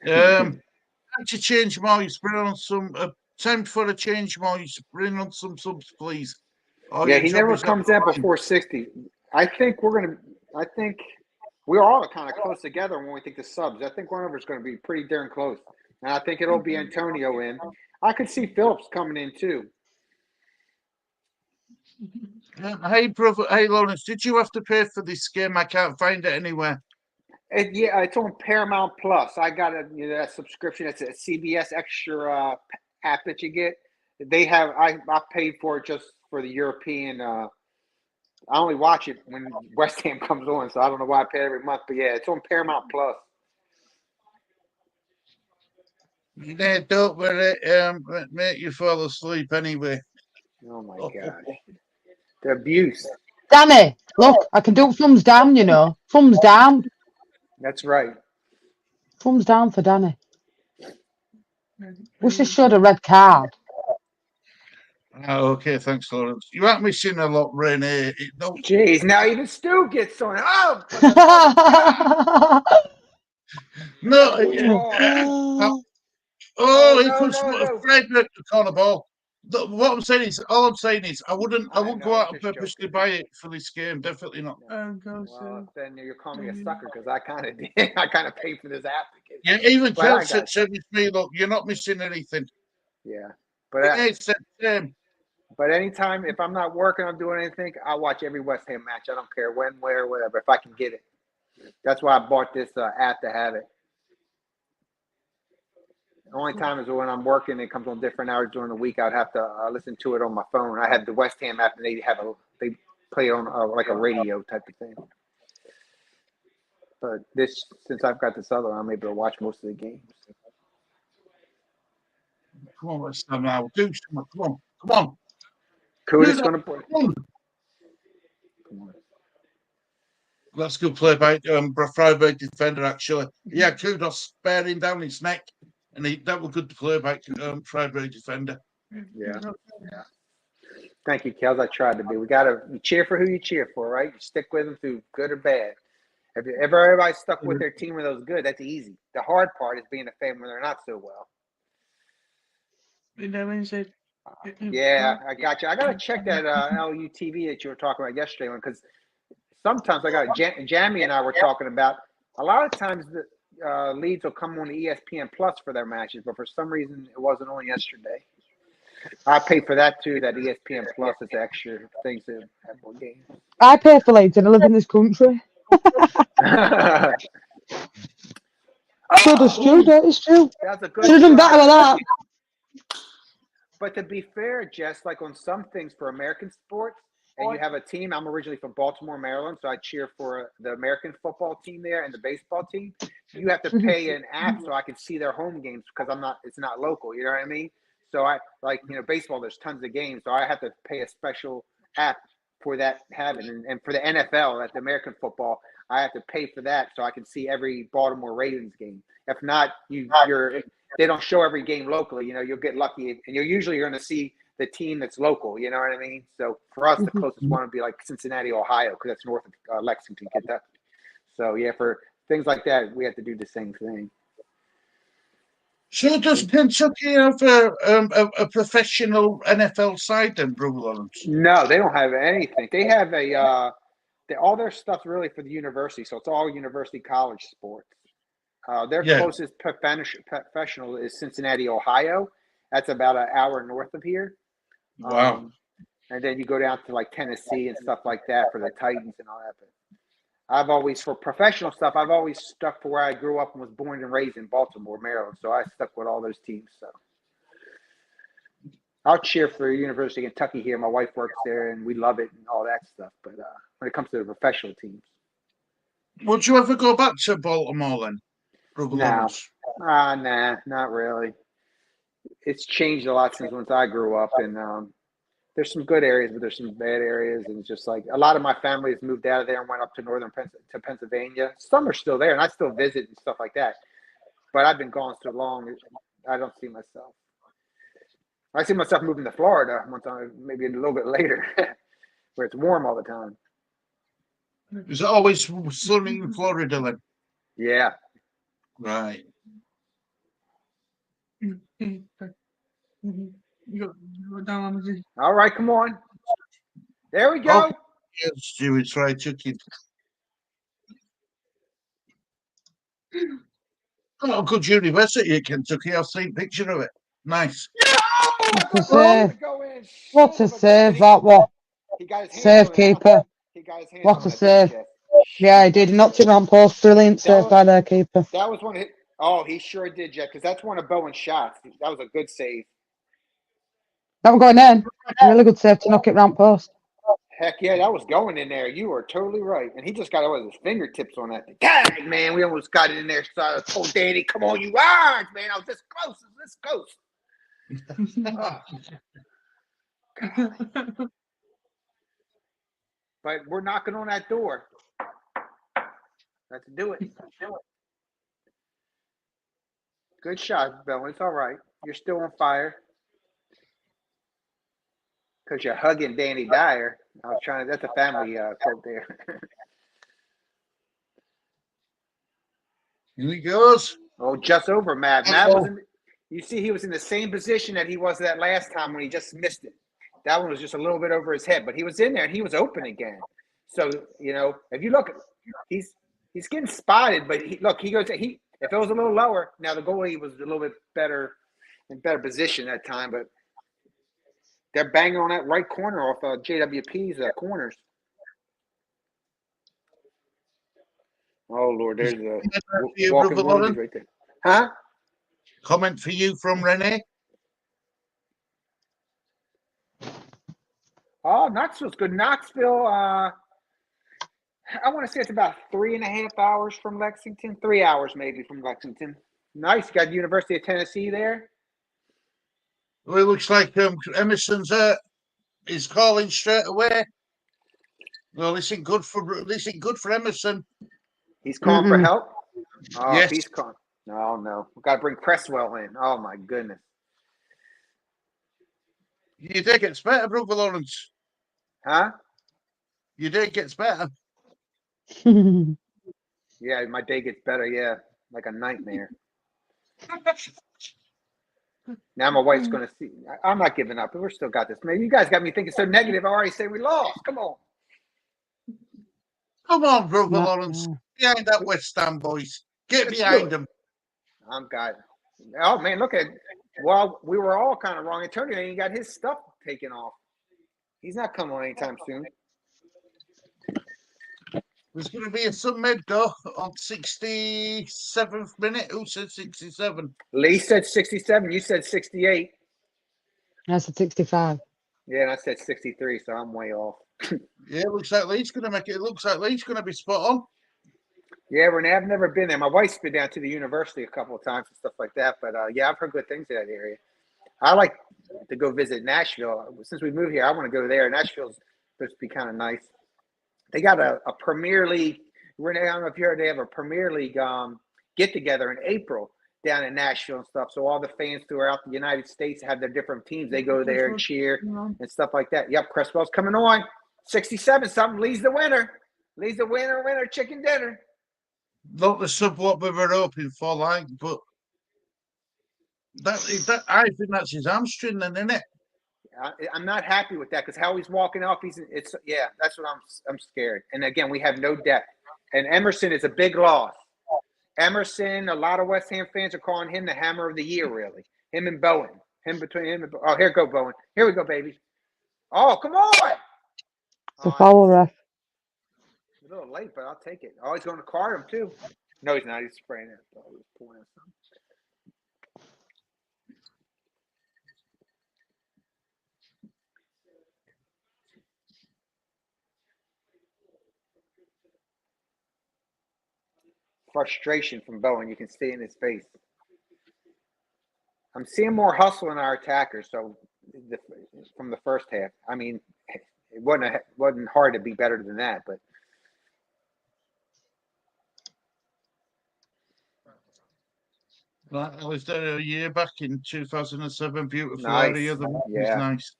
To change Moyes, bring on some time for a change, Moyes. Bring on some subs, please. Yeah, he never comes out before 60. I think we're all kind of close together when we think the subs. I think one of us is going to be pretty darn close. And I think it'll be Antonio in. I could see Phillips coming in too. Hey, brother. Hey, Lawrence, did you have to pay for this game? I can't find it anywhere. Yeah, it's on Paramount Plus. I got that subscription. It's a CBS extra app that you get. They have. I paid for it just for the European. I only watch it when West Ham comes on, so I don't know why I pay every month. But yeah, it's on Paramount Plus. Yeah, don't worry. Make you fall asleep anyway. Oh my gosh, the abuse. Danny, look, I can do thumbs down, you know. Thumbs down. That's right. Thumbs down for Danny. Wish they showed a red card. Oh, okay, thanks, Lawrence. You aren't missing a lot, Renee. Jeez, now even Stu gets on. Oh, no. He puts Freiburg to corner ball. What I'm saying is, all I'm saying is, I wouldn't go out and purposely buy it for this game. Definitely not. Well, then you're calling me a sucker because I kind of did. I kind of paid for this app. Yeah, even Chelsea said to me, "Look, you're not missing anything." Yeah, but it's the same. But anytime, if I'm not working, I'm doing anything, I watch every West Ham match. I don't care when, where, whatever. If I can get it, that's why I bought this app to have it. The only time is when I'm working. It comes on different hours during the week. I'd have to listen to it on my phone. I have the West Ham app, and they play it on like a radio type of thing. But since I've got this other, I'm able to watch most of the games. Come on, West Ham now. Do something. Come on. Kuda's going to play. Come on. That's good play by Freiburg defender, actually. Yeah, Kudos bearing down his neck. And that was good play by Freiburg defender. Yeah. Thank you, Kels. I tried to be. You cheer for who you cheer for, right? You stick with them through good or bad. If everybody stuck with their team when it was good, that's easy. The hard part is being a fan when they're not so well. Yeah, I got you. I got to check that LUTV that you were talking about yesterday, because sometimes Jamie and I were talking about, a lot of times the Leeds will come on the ESPN Plus for their matches, but for some reason it wasn't on yesterday. I pay for that too, that ESPN Plus is extra things that have more games. I pay for Leeds and I live in this country. So does Stu, it's true. That's a good Should have done try. better with that. But to be fair, Jess, like on some things for American sports, and you have a team. I'm originally from Baltimore, Maryland, so I cheer for the American football team there and the baseball team. You have to pay an app so I can see their home games because it's not local. You know what I mean? So I like, baseball, there's tons of games. So I have to pay a special app for that having. And for the NFL, at the American football, I have to pay for that so I can see every Baltimore Ravens game. If not, they don't show every game locally. You'll get lucky, and you're usually going to see the team that's local. You know what I mean? So for us, the closest one would be like Cincinnati, Ohio, because that's north of Lexington, Kentucky. So yeah, for things like that, we have to do the same thing. So does Kentucky have a professional NFL side then, Brother Lawrence? No, they don't have anything. They have all their stuff's really for the university, so it's all university college sports. Their closest professional is Cincinnati, Ohio. That's about an hour north of here. Wow. And then you go down to like Tennessee and stuff like that for the Titans and all that. But for professional stuff, I've always stuck for where I grew up and was born and raised in Baltimore, Maryland. So I stuck with all those teams. So I'll cheer for University of Kentucky here. My wife works there and we love it and all that stuff. But when it comes to the professional teams. Would you ever go back to Baltimore then, Brother Lawrence? Nah, not really. It's changed a lot since once I grew up, and there's some good areas, but there's some bad areas, and just like a lot of my family has moved out of there and went up to to Pennsylvania. Some are still there, and I still visit and stuff like that. But I've been gone so long, I don't see myself. I see myself moving to Florida one time, maybe a little bit later, where it's warm all the time. Is it always sunny in Florida then? Yeah. Right. All right, come on. There we go. Okay. Yes, Stuart, try chicken. Oh, good university at Kentucky. I've seen a picture of it. Nice. What a save that was. He got his hands Save on it. keeper. He got his hands What on a that, save. Jeff. Yeah, he did. He knocked it round post. Brilliant save by their keeper. That was one of his. Oh, he sure did, Jeff, because that's one of Bowen's shots. That was a good save. That was going in. Really good save to knock it round post. Heck yeah, that was going in there. You are totally right. And he just got it with his fingertips on that thing. Dang, man, we almost got it in there. So I told Danny, come on, you irons, man. I was this close. But we're knocking on that door. Let's do it. Good shot, Bowen. It's all right. You're still on fire. Because you're hugging Danny Dyer. I was trying to, that's a family quote there. Here he goes. Oh, just over Matt. Matt was you see, he was in the same position that he was that last time when he just missed it. That one was just a little bit over his head, but he was in there and he was open again. So, if you look, he's getting spotted, but he goes, if it was a little lower, now the goalie was a little bit better, in better position that time, but they're banging on that right corner off JWP's corners. Oh, Lord, there's a walking wounded right there. Huh? Comment for you from Renee. Oh, Knoxville's good. Knoxville, I want to say it's about 3.5 hours from Lexington. 3 hours maybe from Lexington. Nice. You got University of Tennessee there. Well, it looks like Emerson's is calling straight away. Well, this ain't good for Emerson. He's calling for help. Oh, yes. He's calling. No. We've got to bring Cresswell in. Oh my goodness. Your day gets better, Brother Lawrence. Huh? Your day gets better. Yeah, my day gets better. Yeah, like a nightmare. Now my wife's going to see. I'm not giving up. We're still got this. Man, you guys got me thinking so negative. I already say we lost. Come on. Come on, Brother Lawrence. Behind that West Ham boys. Get behind them. I'm got. Oh man, look at. Well, we were all kind of wrong. Antonio ain't got his stuff taken off. He's not coming on anytime soon. There's going to be a some med go on 67th minute. Who said 67? Lee said 67. You said 68. That's a 65. Yeah, and I said 63, so I'm way off. Yeah, it looks like Leeds going to make it. It looks like Leeds going to be spot on. Yeah, Renee, I've never been there. My wife's been down to the university a couple of times and stuff like that. But yeah, I've heard good things in that area. I like to go visit Nashville. Since we moved here, I want to go there. Nashville's supposed to be kind of nice. They got a Premier League. Renee, I don't know if you heard, they have a Premier League get together in April down in Nashville and stuff. So all the fans throughout the United States have their different teams. They go there and cheer and stuff like that. Yep, Cresswell's coming on. 67 something. Leads the winner. Leads the winner. Chicken dinner. Not the sub what we were hoping for, like, but that I think that's his hamstring, then, isn't it? I'm not happy with that because how he's walking off, that's what I'm scared. And again, we have no depth. And Emerson is a big loss. Emerson, a lot of West Ham fans are calling him the hammer of the year, really. Him and Bowen. Oh, here go Bowen. Here we go, baby. Oh, come on. It's a foul, ref. A little late, but I'll take it. Oh, he's going to card him, too. No, he's not. He's spraying it. Oh, he's pouring something. Frustration from Bowen. You can see in his face. I'm seeing more hustle in our attackers. So from the first half, I mean, it wasn't hard to be better than that. But I was there a year back in 2007. Beautiful nice. area. The was Yeah. nice.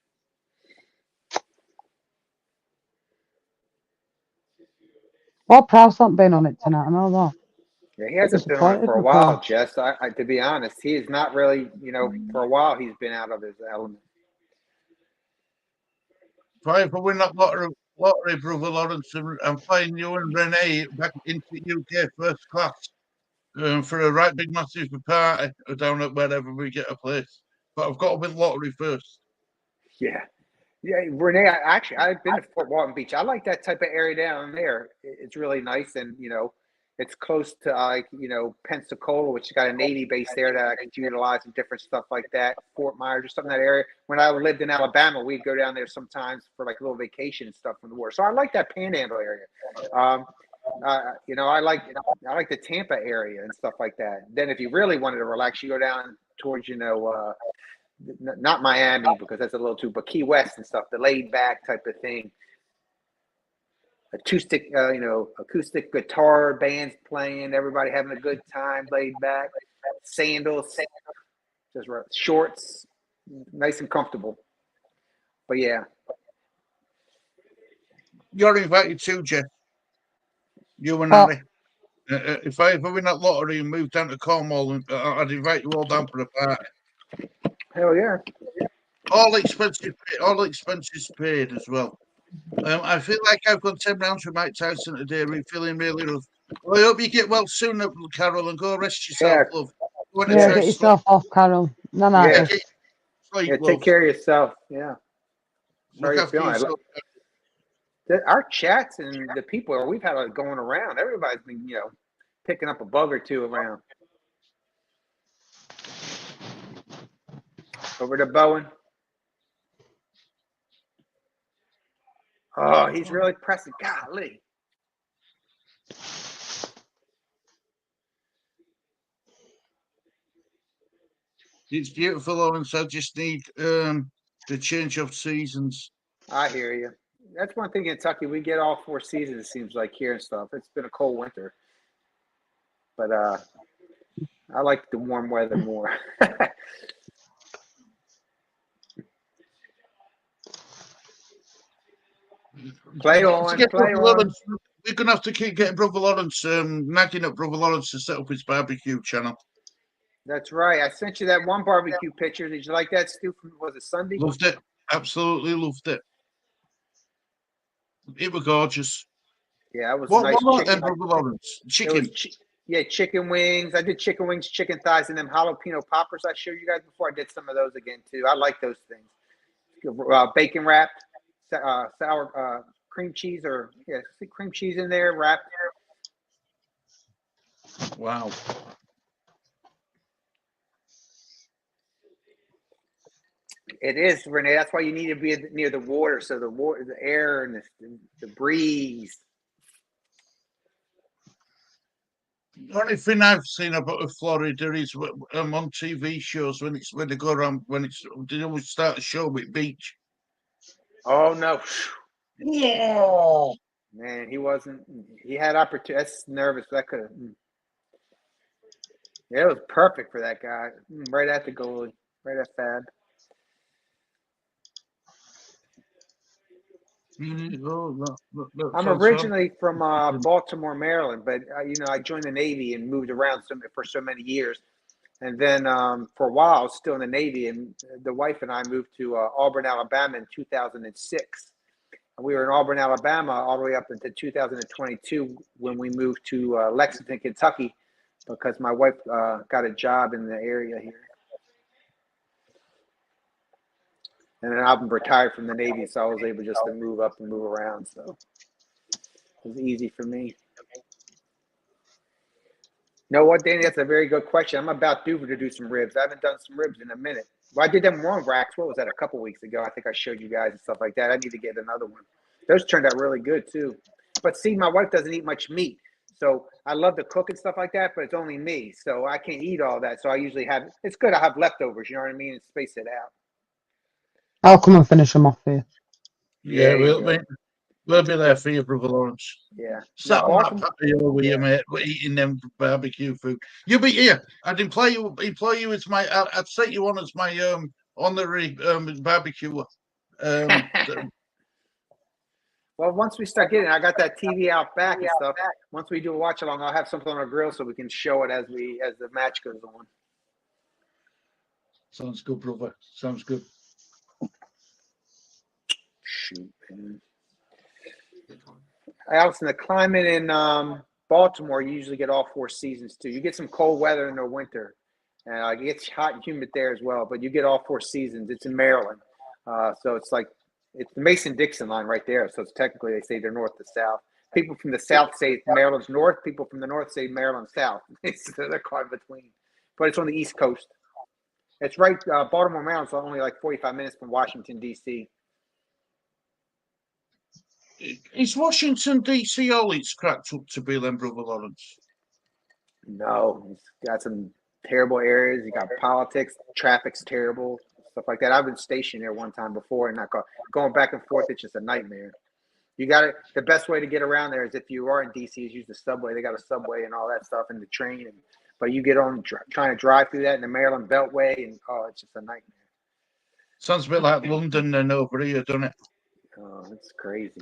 What Prowse not been on it tonight? I know that. Yeah, he hasn't been on it for a Disappointed while, with Jess. To be honest, he is not really, for a while he's been out of his element. Try for win that lottery, brother Lawrence, and playing you and Renee back into UK first class for a right big massive party down at wherever we get a place. But I've got to win lottery first. Yeah. Yeah, Renee, I've been to Fort Walton Beach. I like that type of area down there. It's really nice, and it's close to Pensacola, which has got a Navy base there that I could utilize and different stuff like that. Fort Myers or something in that area. When I lived in Alabama, we'd go down there sometimes for like a little vacation and stuff from the war. So I like that Panhandle area. I like the Tampa area and stuff like that. Then if you really wanted to relax, you go down towards not Miami because that's a little too, but Key West and stuff, the laid back type of thing. Acoustic guitar bands playing, everybody having a good time, laid back, sandals, just shorts, nice and comfortable. But yeah. You're invited too, Jeff. You and Harry. If I ever win that lottery and move down to Cornwall, I'd invite you all down for a party. Hell yeah. All expenses paid as well. I feel like I've got 10 rounds with Mike Tyson today, feeling really rough. Well, I hope you get well soon, Carol, and go rest yourself, love. Yeah, get yourself off, Carol. No, take care of yourself. Yeah. Sorry you're feeling. Our chats and the people we've had going around, everybody's been, picking up a bug or two around. Over to Bowen. Oh, he's really pressing. Golly. It's beautiful, Lawrence. I just need the change of seasons. I hear you. That's one thing in Kentucky. We get all 4 seasons, it seems like, here and stuff. It's been a cold winter. But I like the warm weather more. Play on. We're going to have to keep getting Brother Lawrence, nagging at Brother Lawrence to set up his barbecue channel. That's right. I sent you that one barbecue picture. Did you like that, Stu? Was it Sunday? Loved it. Absolutely loved it. It was gorgeous. Yeah, it was nice. What chicken. Brother Lawrence? Chicken. Chicken wings. I did chicken wings, chicken thighs, and them jalapeno poppers I showed you guys before. I did some of those again, too. I like those things. Bacon wrapped, sour cream cheese or cream cheese in there wrapped. Wow. It is, Renee. That's why you need to be near the water, so the water, the air, and the breeze. The only thing I've seen about Florida is on TV shows when they go around they always start a show with beach. Oh no, Yeah. man, he wasn't. He had opportunity. That's nervous. That could have. Yeah, it was perfect for that guy. Right at the goalie. Right at Fab. I'm originally from Baltimore, Maryland, but I joined the Navy and moved around for so many years, and then for a while I was still in the Navy, and the wife and I moved to Auburn, Alabama in 2006. And we were in Auburn, Alabama, all the way up into 2022 when we moved to Lexington, Kentucky, because my wife got a job in the area here. And then I'm retired from the Navy, so I was able just to move up and move around. So it was easy for me. You know what, Danny? That's a very good question. I'm about due to do some ribs. I haven't done some ribs in a minute. Well, I did them wrong racks. What was that? A couple weeks ago. I think I showed you guys and stuff like that. I need to get another one. Those turned out really good too. But see, my wife doesn't eat much meat. So I love to cook and stuff like that, but it's only me. So I can't eat all that. So I usually it's good to have leftovers, you know what I mean? And space it out. I'll come and finish them off here. Yeah, we'll be there for you, Brother Lawrence. Yeah. Sat on that patio with you, mate. We're eating them barbecue food. You'll be here. I'd employ you as my. I'd set you on as my honorary barbecue. Well, once we start getting, I got that TV out back and stuff. Once we do a watch along, I'll have something on our grill so we can show it as the match goes on. Sounds good, brother. Sounds good. Shoot, man. Allison, the climate in Baltimore, you usually get all 4 seasons too. You get some cold weather in the winter, and it gets hot and humid there as well. But you get all 4 seasons. It's in Maryland, so it's like it's the Mason-Dixon line right there. So it's technically they say they're north to south. People from the south say Maryland's north. People from the north say Maryland's south. So they're caught in between. But it's on the East Coast. It's right. Baltimore, Maryland's only like 45 minutes from Washington, D.C. Is Washington D.C. all it's cracked up to be, then, Brother Lawrence? No, it's got some terrible areas. You got politics, traffic's terrible, stuff like that. I've been stationed there one time before, and not going back and forth. It's just a nightmare. You got it. The best way to get around there is if you are in D.C. is use the subway. They got a subway and all that stuff, and the train. But you get on trying to drive through that in the Maryland Beltway, and it's just a nightmare. Sounds a bit like London and over here, doesn't it? Oh, it's crazy.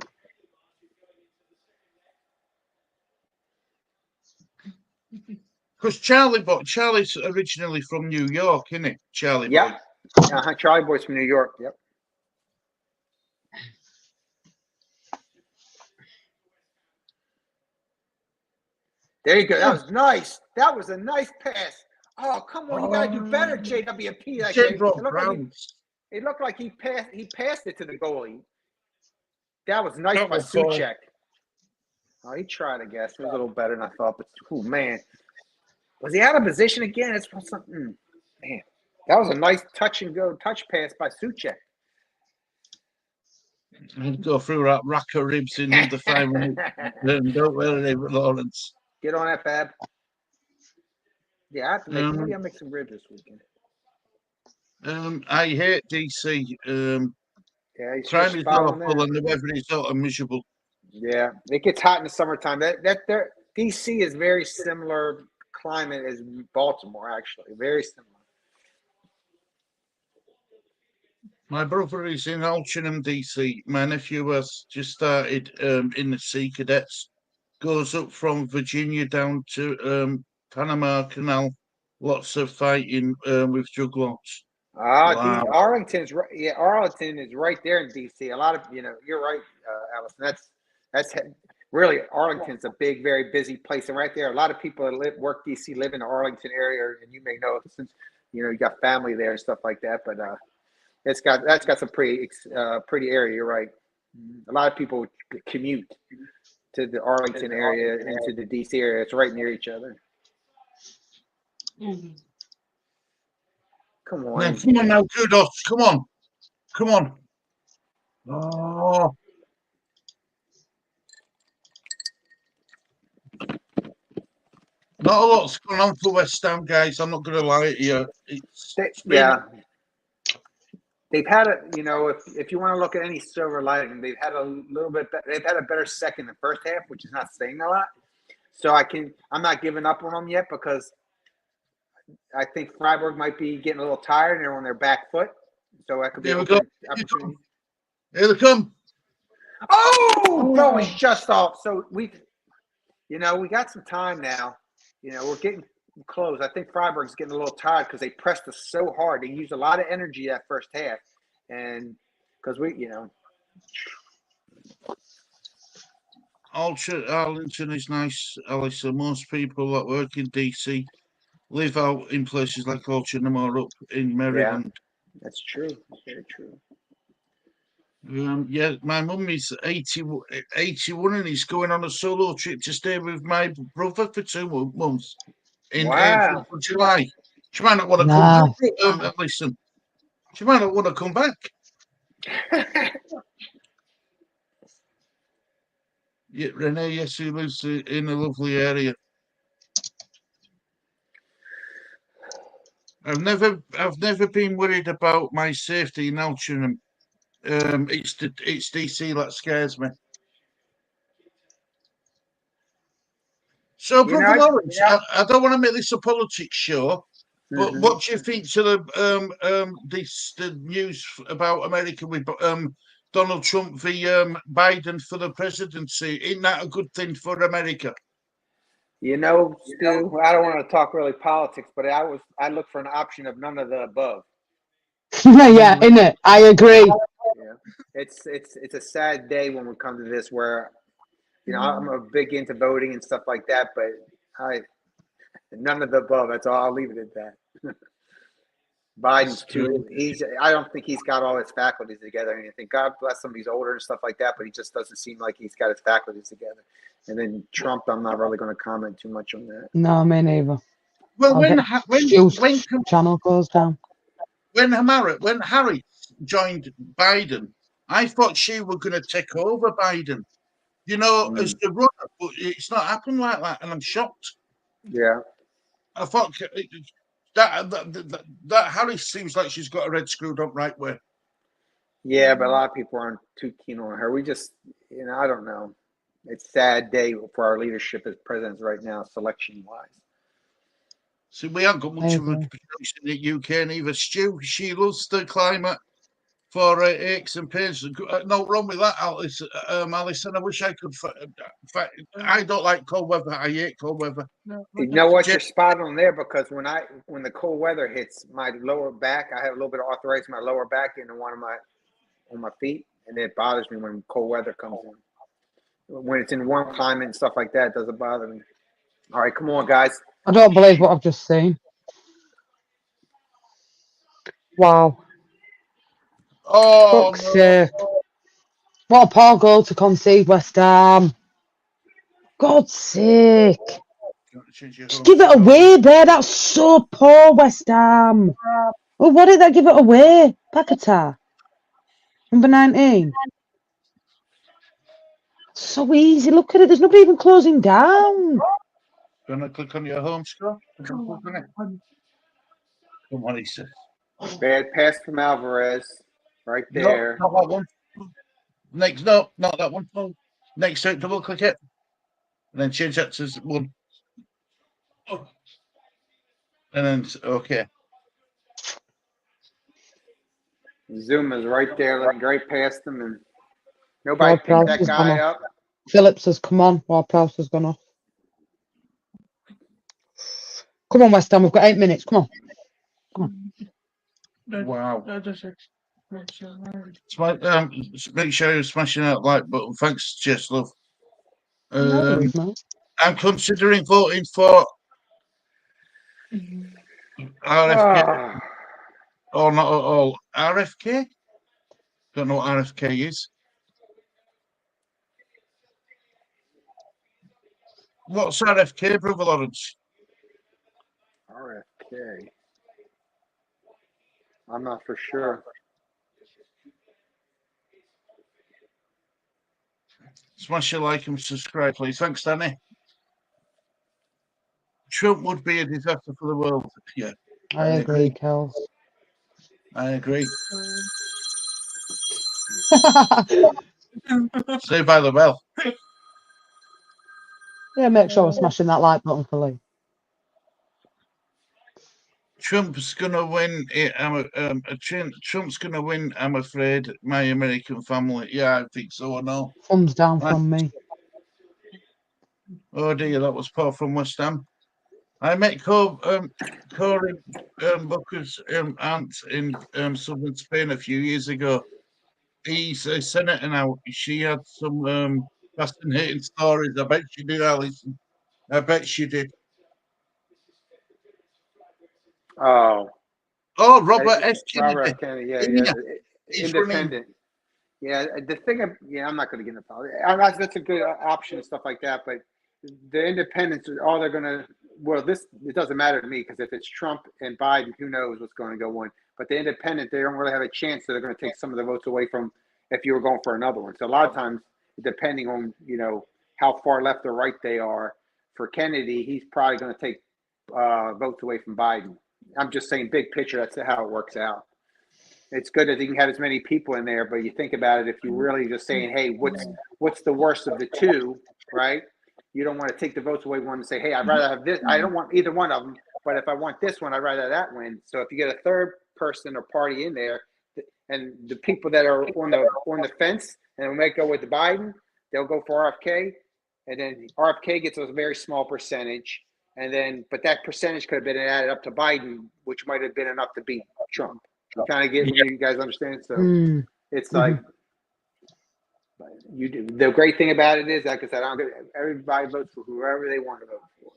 Because Charlie's originally from New York, isn't he? Charlie Yep. Boy. Charlie Boy's from New York. Yep. There you go. That was nice. That was a nice pass. Oh, come on. You got to do better, JWP. It looked like he passed it to the goalie. That was nice by Suchek. Oh, he tried, I guess. It was a little better than I thought. But, man. Was he out of position again? That's something. Man, that was a nice touch pass by Suchek. Go through that rack of ribs in under 5 minutes. Don't worry, Lawrence. Get on that, Fab. Yeah, I have to maybe I'll make some ribs this weekend. I hate DC. Crime is awful and the weather is sort of miserable. Yeah, it gets hot in the summertime. DC is very similar climate as Baltimore, actually. Very similar. My brother is in Altrincham, DC. My nephew has just started in the Sea Cadets. Goes up from Virginia down to Panama Canal. Lots of fighting with juggernauts. Wow. Arlington is right there in DC. A lot of you're right, Allison. That's really Arlington's a big, very busy place, and right there, a lot of people that work DC live in the Arlington area, and you may know since you got family there and stuff like that. But that's got some pretty area. You're right. A lot of people commute to the Arlington area into the DC area. It's right near each other. Come Now, on. come on now, kudos. Come on. Come on. Oh. Not a lot's going on for West Ham, guys. I'm not going to lie to you. Yeah. They've had if you want to look at any silver lining, they've had a little bit. They've had a better second and first half, which is not saying a lot. So I'm not giving up on them yet because I think Freiburg might be getting a little tired and they're on their back foot. So that could be an opportunity. Here they come. Oh, that was just off. So we got some time now. We're getting close. I think Freiburg's getting a little tired because they pressed us so hard. They used a lot of energy that first half, and because Arlington is nice, Alison. Most people that work in DC live out in places like Altrincham or up in Maryland. Yeah, that's true. That's very true. Yeah, my mum is 81 and he's going on a solo trip to stay with my brother for 2 months in July. She might not want to come back. Listen, she might not want to come back. Yeah, Renee, yes, he lives in a lovely area. I've never been worried about my safety in Altrincham. It's DC that scares me. So, Brother Lawrence, I don't want to make this a politics show, but what do you think to the news about America with Donald Trump v. Biden for the presidency? Isn't that a good thing for America? Stu, I don't want to talk really politics, but I look for an option of none of the above. Yeah, innit? I agree. Yeah, it's a sad day when we come to this where, I'm a big into voting and stuff like that, but none of the above. That's all. I'll leave it at that. Biden's I don't think he's got all his faculties together or anything. God bless him, he's older and stuff like that, but he just doesn't seem like he's got his faculties together. And then Trump, I'm not really going to comment too much on that. No, me neither. Well, when channel goes down. When Harry joined Biden, I thought she was going to take over Biden, as the runner, but it's not happened like that, and I'm shocked. Yeah. I thought that Harris seems like she's got her head screwed up right way. Yeah, but a lot of people aren't too keen on her. We just, I don't know. It's a sad day for our leadership as presidents right now, selection-wise. So we haven't got much of a population in the UK, and either Stu, she loves the climate for aches and pains. No wrong with that, Alison. I wish I could. I don't like cold weather. I hate cold weather. You know what? You're spot on there because when the cold weather hits my lower back, I have a little bit of arthritis in my lower back and on my feet, and it bothers me when cold weather comes in. When it's in warm climate and stuff like that, it doesn't bother me. All right, come on, guys. I don't believe what I've just seen. Wow. Oh, no. What a poor goal to concede, West Ham. God's sake. Just give it away there. That's so poor, West Ham. Oh, why did they give it away? Paquetá. Number 19. So easy. Look at it. There's nobody even closing down. Gonna click on your home screen. Come on, he says. Bad pass from Alvarez. Right there. No, not that one. Next, no, not that one. No. Next to it, double click it. And then change that to one. Oh. And then, okay. Zuma's right there, letting great past them, and nobody picked that guy up. Phillips has come on while Prowse has gone off. Come on, West Ham, we've got 8 minutes. Come on. Come on. Wow. Make sure you're smashing that like button. Thanks, Jess, love. I'm considering voting for RFK. Or not at all. RFK? Don't know what RFK is. What's RFK, Brother Lawrence? RFK. I'm not for sure. Smash your like and subscribe, please. Thanks, Danny. Trump would be a disaster for the world. Yeah, I agree, Kel. I agree. Yeah, Say by the bell. make sure we're smashing that like button for Lee. Trump's gonna win. Trump's gonna win. I'm afraid. My American family. Yeah, I think so. No. Thumbs down from me. Oh dear, that was Paul from West Ham. I met Cory Booker's aunt in southern Spain a few years ago. He's a senator now. She had some fascinating stories. I bet she did, Alison. I bet she did. Oh, Oh, Robert F. Robert Kennedy. F. Kennedy. Yeah, Yeah, yeah. he's running. Independent. Yeah, the thing. Yeah, I'm not going to get into politics. That's a good option and stuff like that. But the independents, all they're going to. Well, it doesn't matter to me because if it's Trump and Biden, who knows what's going to go on. But the independent, they don't really have a chance. So they're going to take some of the votes away from if you were going for another one. So a lot of times, depending on how far left or right they are, for Kennedy, he's probably going to take votes away from Biden. I'm just saying, big picture. That's how it works out. It's good that you can have as many people in there, but you think about it, if you really just saying, hey, what's the worst of the two, right? You don't want to take the votes away one and say, hey, I'd rather have this. I don't want either one of them, but if I want this one, I'd rather that win. So if you get a third person or party in there, and the people that are on the fence and might go with the Biden, they'll go for RFK, and then RFK gets a very small percentage, but that percentage could have been added up to Biden, which might have been enough to beat Trump. You kind of get what you guys understand. So it's like you do. The great thing about it is, like I said, everybody votes for whoever they want to vote for.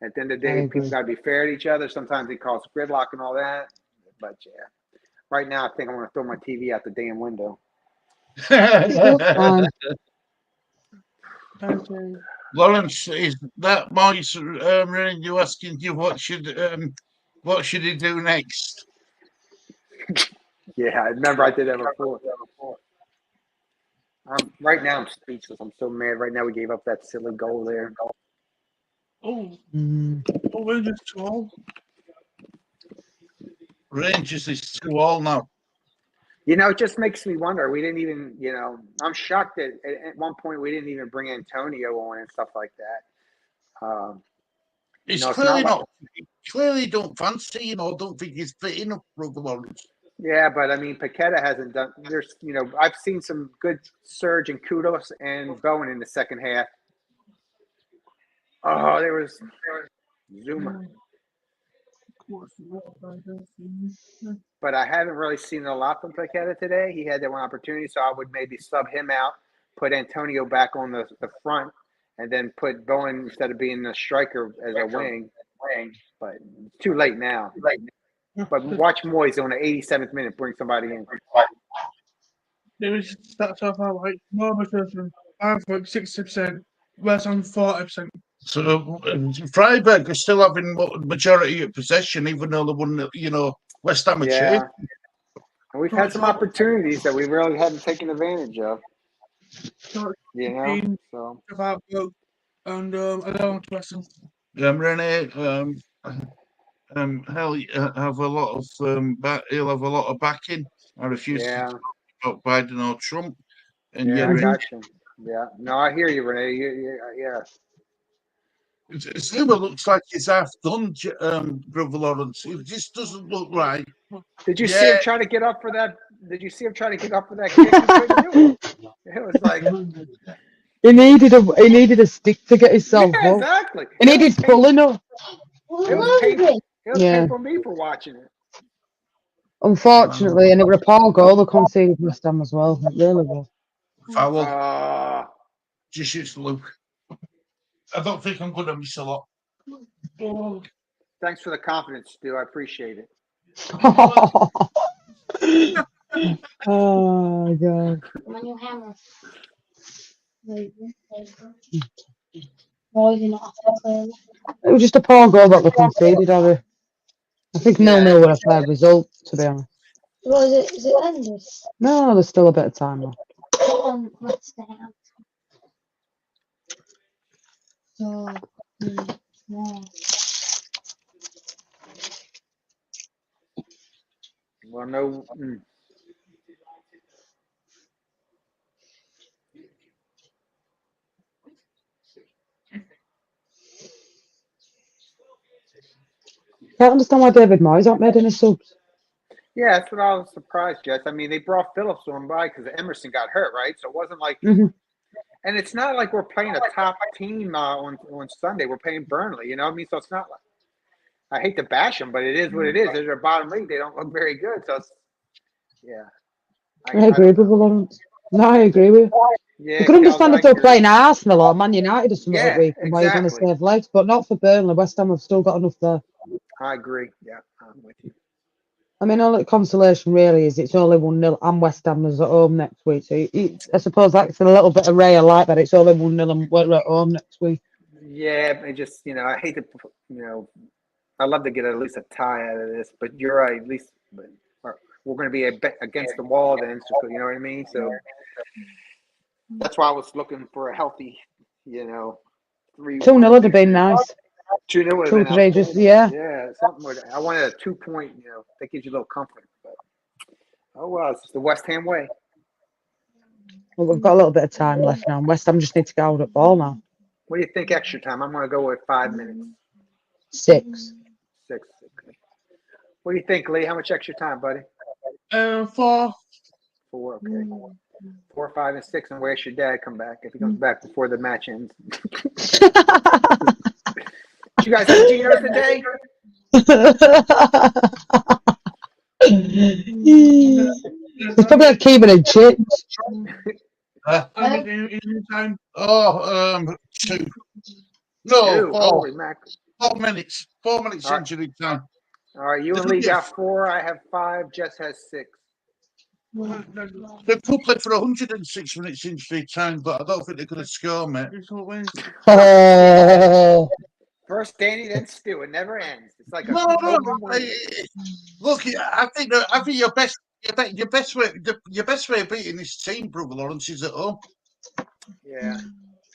At the end of the day, people got to be fair to each other. Sometimes it causes gridlock and all that. But yeah, right now I think I'm going to throw my TV out the damn window. Lawrence, is that Moise you asking you what should he do next? Yeah, I remember I did that before. Right now I'm speechless. I'm so mad. Right now we gave up that silly goal there. Rangers 12. Rangers is 2-2 now. It just makes me wonder. We didn't even, I'm shocked that at one point we didn't even bring Antonio on and stuff like that. He's clearly not. Clearly don't fancy, don't think he's fit enough, Brother Lawrence. Yeah, but I mean, Paqueta hasn't done. There's, I've seen some good surge and kudos and Bowen in the second half. Oh, there was Zuma. But I haven't really seen a lot from Paqueta today. He had that one opportunity, so I would maybe sub him out, put Antonio back on the front, and then put Bowen instead of being the striker as a wing. But it's too late now. But watch Moyes on the 87th minute bring somebody in. There was stats of how like Norman 5.60%, West Ham 40%. So Freiburg are still having majority of possession, even though they won, West Ham. Yeah. And we've had some opportunities that we really haven't taken advantage of. So. About and allowing West Ham. Rene, he'll have a lot of he'll have a lot of backing. I refuse to talk about Biden or Trump. And I got you. Yeah, no, I hear you, Renee. Yeah. Zuma looks like he's half done, Brother Lawrence. It just doesn't look right. Did you see him trying to get up for that? Did you see him trying to get up for that kick? He couldn't do it. It was like he needed a stick to get himself up. Exactly. He needed pulling up. It was painful. It was painful for me for watching it. Unfortunately, and it was a poor goal they conceded West Ham as well. It really was. Foul. Just Luke. I don't think I'm going to miss a lot. Thanks for the confidence, Stu. I appreciate it. Oh, God. Why is he not after clearly? It was just a poor goal that we conceded, Harry. I think Yeah. 0-0 were a fair result, to be honest. Well, is it ended? No, there's still a bit of time left. Put on West Ham. So, yeah. Well, no. Can't understand why David Moyes aren't made any subs. Yeah, that's what I was surprised, Jess. I mean, they brought Phillips on by because Emerson got hurt, right? So it wasn't like, hmm and it's not like we're playing a top team on Sunday. We're playing Burnley, you know what I mean? So it's not like, I hate to bash them, but it is what it is. They're bottom league. They don't look very good. So it's, yeah, I I agree don't with know. Lawrence. No, I agree with you. I Yeah, could Kels, understand I if they were agree. playing Arsenal or Man United or something that Yeah, week and why you want to exactly. save legs, but not for Burnley. West Ham have still got enough there. I agree. Yeah, I'm with you. I mean, all the consolation really is it's only 1-0 and West Ham is at home next week. So I suppose that's a little bit of rare like that. It's only 1-0 and we're at home next week. Yeah, I just, I hate to, I love to get at least a tie out of this, but you're right. At least we're going to be against the wall then. So you know what I mean. So that's why I was looking for a healthy, 3-1. 2-0 would have been nice. 2-0 would have been 2-3, just, outstanding. yeah. Yeah, something like that. I wanted a 2-point. That gives you a little comfort. But oh well, it's the West Ham way. Well, we've got a little bit of time left now. West Ham just need to get out at ball now. What do you think extra time? I'm going to go with 5 minutes. 6. 6. Okay. What do you think, Lee? How much extra time, buddy? 4. 4. Okay. 4, 5, and 6. And where should Dad come back if he comes back before the match ends? Did you guys have Geno's today? It's probably like keeping in chips. Anytime. 2. No, 2. 4. Holy mackerel. 4 minutes. 4 minutes All right. injury time. All right, you and Lee got 4. I have 5. Jess has 6. They could play for 106 minutes injury time, but I don't think they're going to score, mate. It's all Wednesday. Oh. First Danny, then Stu. It never ends. It's like a No. open-winded. Look, I think your best way of beating this team, brother Lawrence, is at home. Yeah.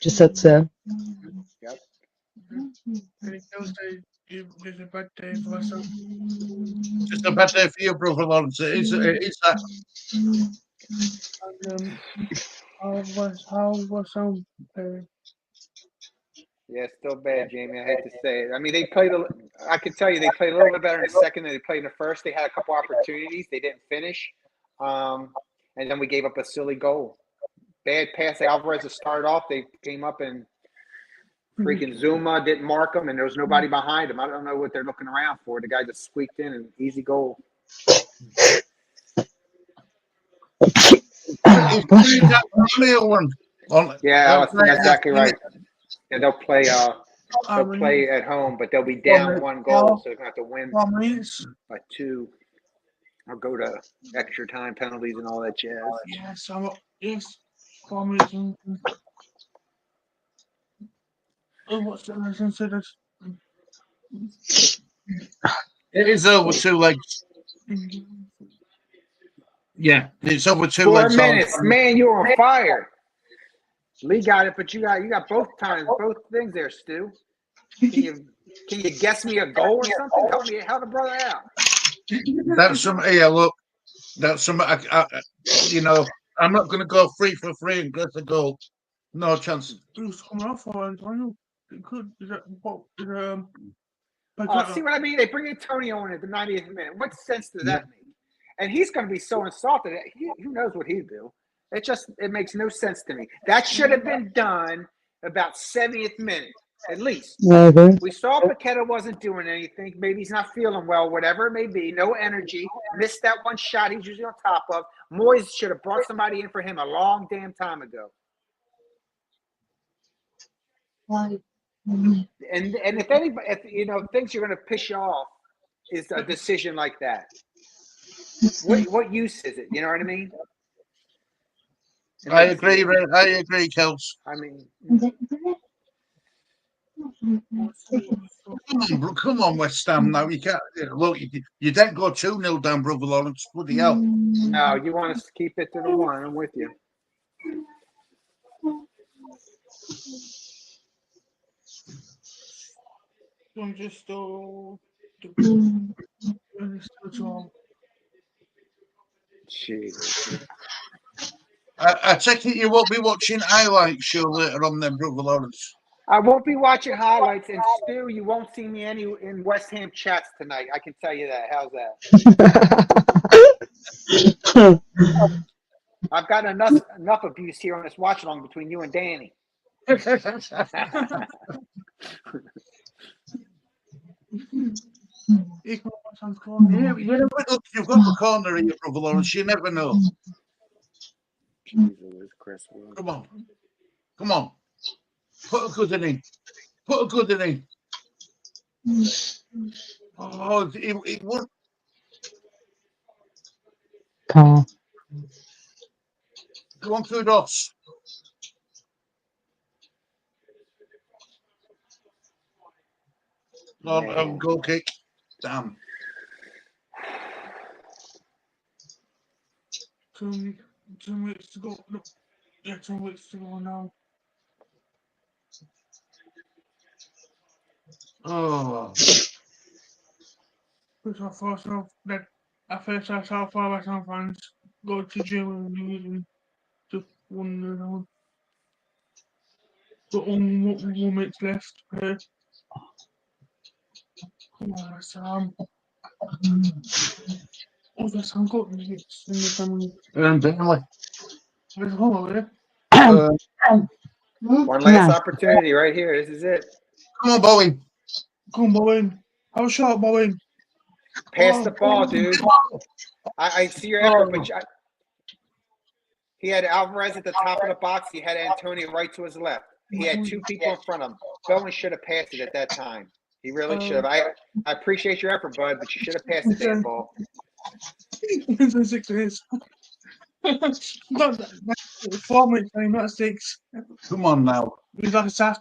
Just said so. Yep. Thursday is a bad day for us. Just a bad day for you, brother Lawrence. It is that. And, how was Yeah, it's still bad, Jamie. I hate to say it. I mean, I can tell you they played a little bit better in the second than they played in the first. They had a couple opportunities. They didn't finish. And then we gave up a silly goal. Bad pass. Alvarez to start off. They came up and freaking Zuma didn't mark them, and there was nobody behind him. I don't know what they're looking around for. The guy just squeaked in and easy goal. Bless you. Yeah, that's exactly right. And they'll play at home, but they'll be down 1 goal, so they're gonna have to win 4 minutes? by 2 or go to extra time penalties and all that jazz. Yes, 4 minutes. What's the considered? It is over 2 legs. Yeah, it's over 2 4 legs. minutes, man, you're on fire. Lee got it, but you got both things there, Stu. Can you guess me a goal or something? Help the brother out. That's some. Yeah, look, that's some. I'm not going to go 3 for 3 and get a goal. No chance. Who's coming off for Antonio? It could. Is that what? See what I mean? They bring Antonio in at the 90th minute. What sense does that make? And he's going to be so insulted. Who knows what he'd do? It makes no sense to me. That should have been done about 70th minute, at least. Maybe. We saw Paqueta wasn't doing anything. Maybe he's not feeling well, whatever it may be. No energy. Missed that one shot he's usually on top of. Moyes should have brought somebody in for him a long damn time ago. Why? And if things are going to piss you off is a decision like that. What use is it? You know what I mean? I agree, Kels. I mean, Come on, West Ham. Now you can't. Look, you don't go 2-0 down, brother Lawrence. Bloody hell. No, you want us to keep it to the one. I'm with you. I'm just still draw. Jesus. I take it you won't be watching highlights show later on, then, brother Lawrence. I won't be watching highlights, and Stu, you won't see me any in West Ham chats tonight. I can tell you that. How's that? I've got enough abuse here on this watch along between you and Danny. You never know. You've got the corner here, brother Lawrence. You never know. Jesus Christ. Come on. Come on. Put a good in. Put a good in. Oh, it won't. Car. Go on through dots. No, goal kick. Damn. 2 minutes to go. No, yeah, 2 minutes to go now. Oh. Because I first off that I first I saw 5 West Ham fans go to Germany and just won. But only 1 minute left. Come on, West Ham. Oh, West Ham got minutes in the family. Burnley. Where's home away? One last opportunity right here. This is it. Come on, Bowen. Come on, Bowen. How short, Bowen? Pass the ball, dude. I see your effort, but he had Alvarez at the top of the box. He had Antonio right to his left. He had 2 people in front of him. Bowen should have passed it at that time. He really should have. I appreciate your effort, bud, but you should have passed the damn ball. It's in 6 minutes. Not 4 minutes, not 6. Come on now. We got a sack.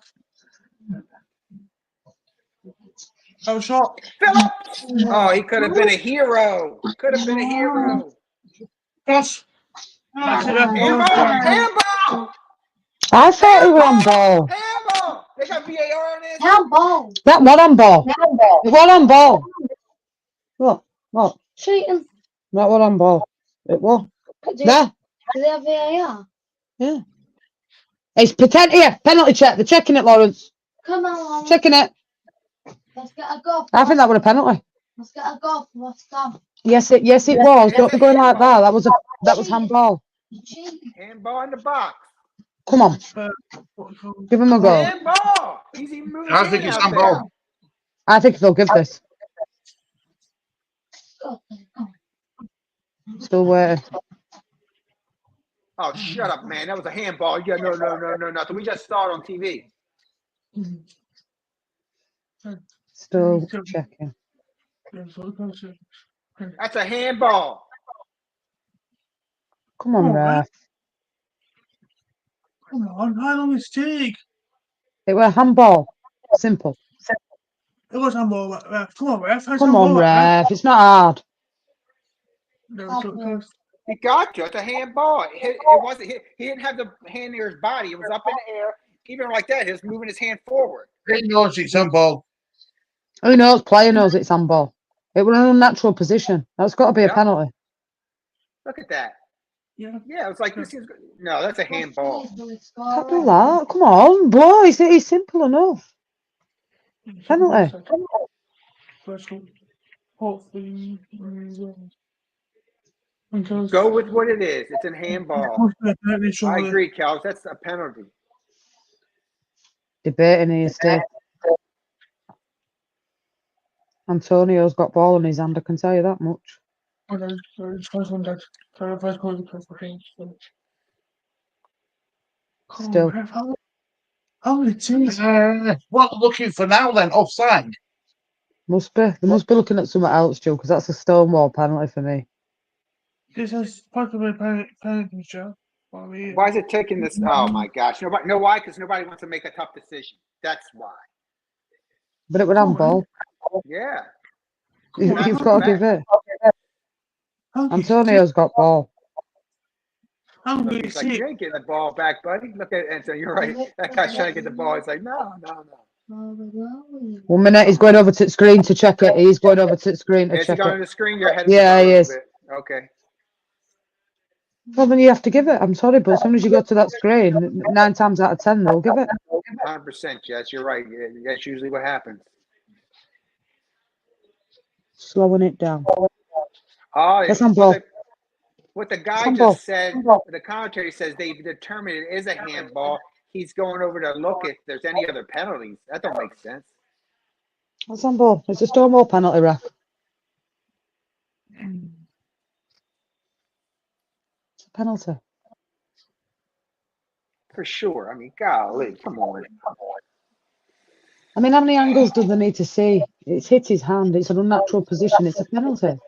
How short? Phillips! Oh, he could have been a hero. Could have been a hero. Cross. Handball! I thought it was on ball. Handball! They got VAR on this. Handball. That was on ball. It was on ball. What? Cheating. That was on ball. It was. Do There. they have VAR? Yeah. It's pretend here. Penalty check. They're checking it, Lawrence. Come on. Checking it. Let's get a goal. I think that was a penalty. Let's get a goal for West Ham. Yes, it was. Don't be going like that. That was handball. Handball in the box. Come on. Give him a go. Handball. Easy move. I think it's handball. I think they'll give this. Still waiting. Oh, shut up, man. That was a handball. Yeah, no. We just started on TV. Still checking. That's a handball. Come on, ref. Come on, how long is it take? It was a handball. Simple. It was handball, ref. Come on, ref. Come on, ref. It's not hard. No, He got you. It's a handball. It wasn't. He didn't have the hand near his body. It was up in the air. Even like that, he was moving his hand forward. He knows it's handball. Who knows? Player knows it's handball. It was an unnatural position. That's got to be a penalty. Look at that. Yeah. Yeah, it was like this is no, that's a handball. Can't do that. Come on, boys. It's simple enough. Penalty. Hopefully. Go with what it is. It's a handball. I agree, Cal. That's a penalty. Debating here, Steve. Antonio's got ball in his hand. I can tell you that much. Still. How many teams? What looking for now then? Offside? Must be. They must be looking at something else, Joe, because that's a stonewall penalty for me. This is possibly penalty, Joe. Why is it taking this? Oh my gosh! Nobody know why? Because nobody wants to make a tough decision. That's why. But it would Come handball. Yeah. Come on, You've got to give it. how can you Antonio's got ball. how can Look, you he's like, see you it? ain't getting the ball back, buddy. Look at Antonio. You're right. That guy's trying to get the ball. He's like, no. 1 minute, he's going over to the screen to check it. He's going over to the screen to Is he check going it. to the screen? You're ahead of me Yeah, by a he little is. bit. Okay. Well, then you have to give it. I'm sorry, but as soon as you go to that screen, 9 times out of 10, they'll give it. 100%, Jess. You're right. Yeah, that's usually what happens. Slowing it down. Oh, That's handball. what the guy Handball. just said, the commentary says they've determined it is a handball. He's going over to look if there's any other penalties. That don't make sense. That's handball. It's a Stonewall penalty, ref. It's a penalty. For sure. I mean, golly, come on. I mean, how many angles do they need to see? It's hit his hand. It's an unnatural position. It's a penalty.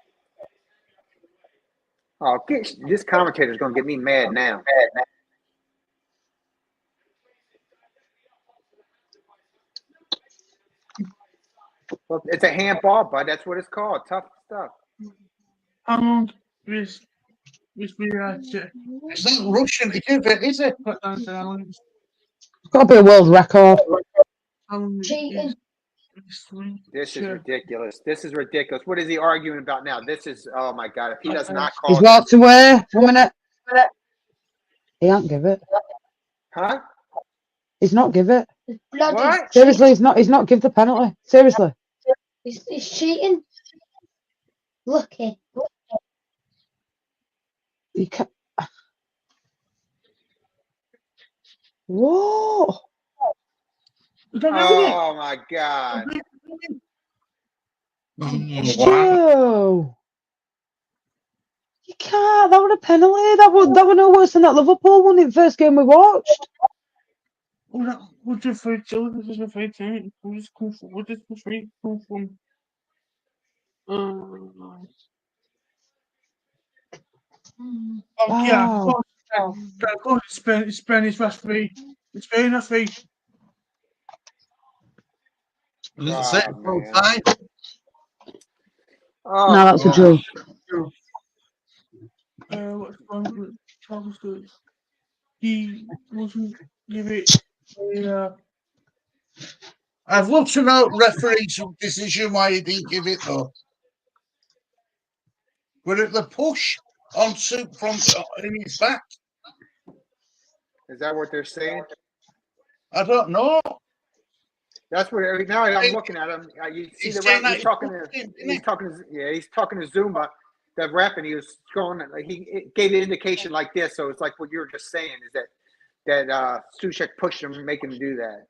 Oh, this commentator's going to get me mad now. Well, it's a handball, bud. That's what it's called. Tough stuff. How long this be check? It's not rushing to give it, is it? Put down to how long It's got to be a world record. Cheating. This is ridiculous. This is ridiculous. What is he arguing about now? This is, oh my God. If he does not call He's this, walked away. 1 minute. He can't give it. huh? He's not give it. It's bloody. What? Seriously, he's not give the penalty. Seriously. He's cheating. Lucky. You can't. Whoa. Oh my God. Wow. Joe. You can't. That was a penalty. That was no worse than that Liverpool one in the first game we watched. What's your favorite? What is your favorite team? What is come from? What is your favorite come from? Oh yeah, Wow. of course, Spanish referee. The Spanish referee. That's it. Oh, Full man. time. Oh, No, that's a gosh. joke. What's wrong with Charles Good? He wasn't give it a I've looked to know referee's decision why he didn't give it though. Were it the push on soup from in his back? Is that what they're saying? I don't know. That's what. Now I'm looking at him. You see He's the saying ref. that He's talking to. pushed him, didn't He's he? talking to. Yeah, he's talking to Zuma, the ref, and he was going. He gave an indication like this. So it's like what you were just saying is that Suchek pushed him, making him do that.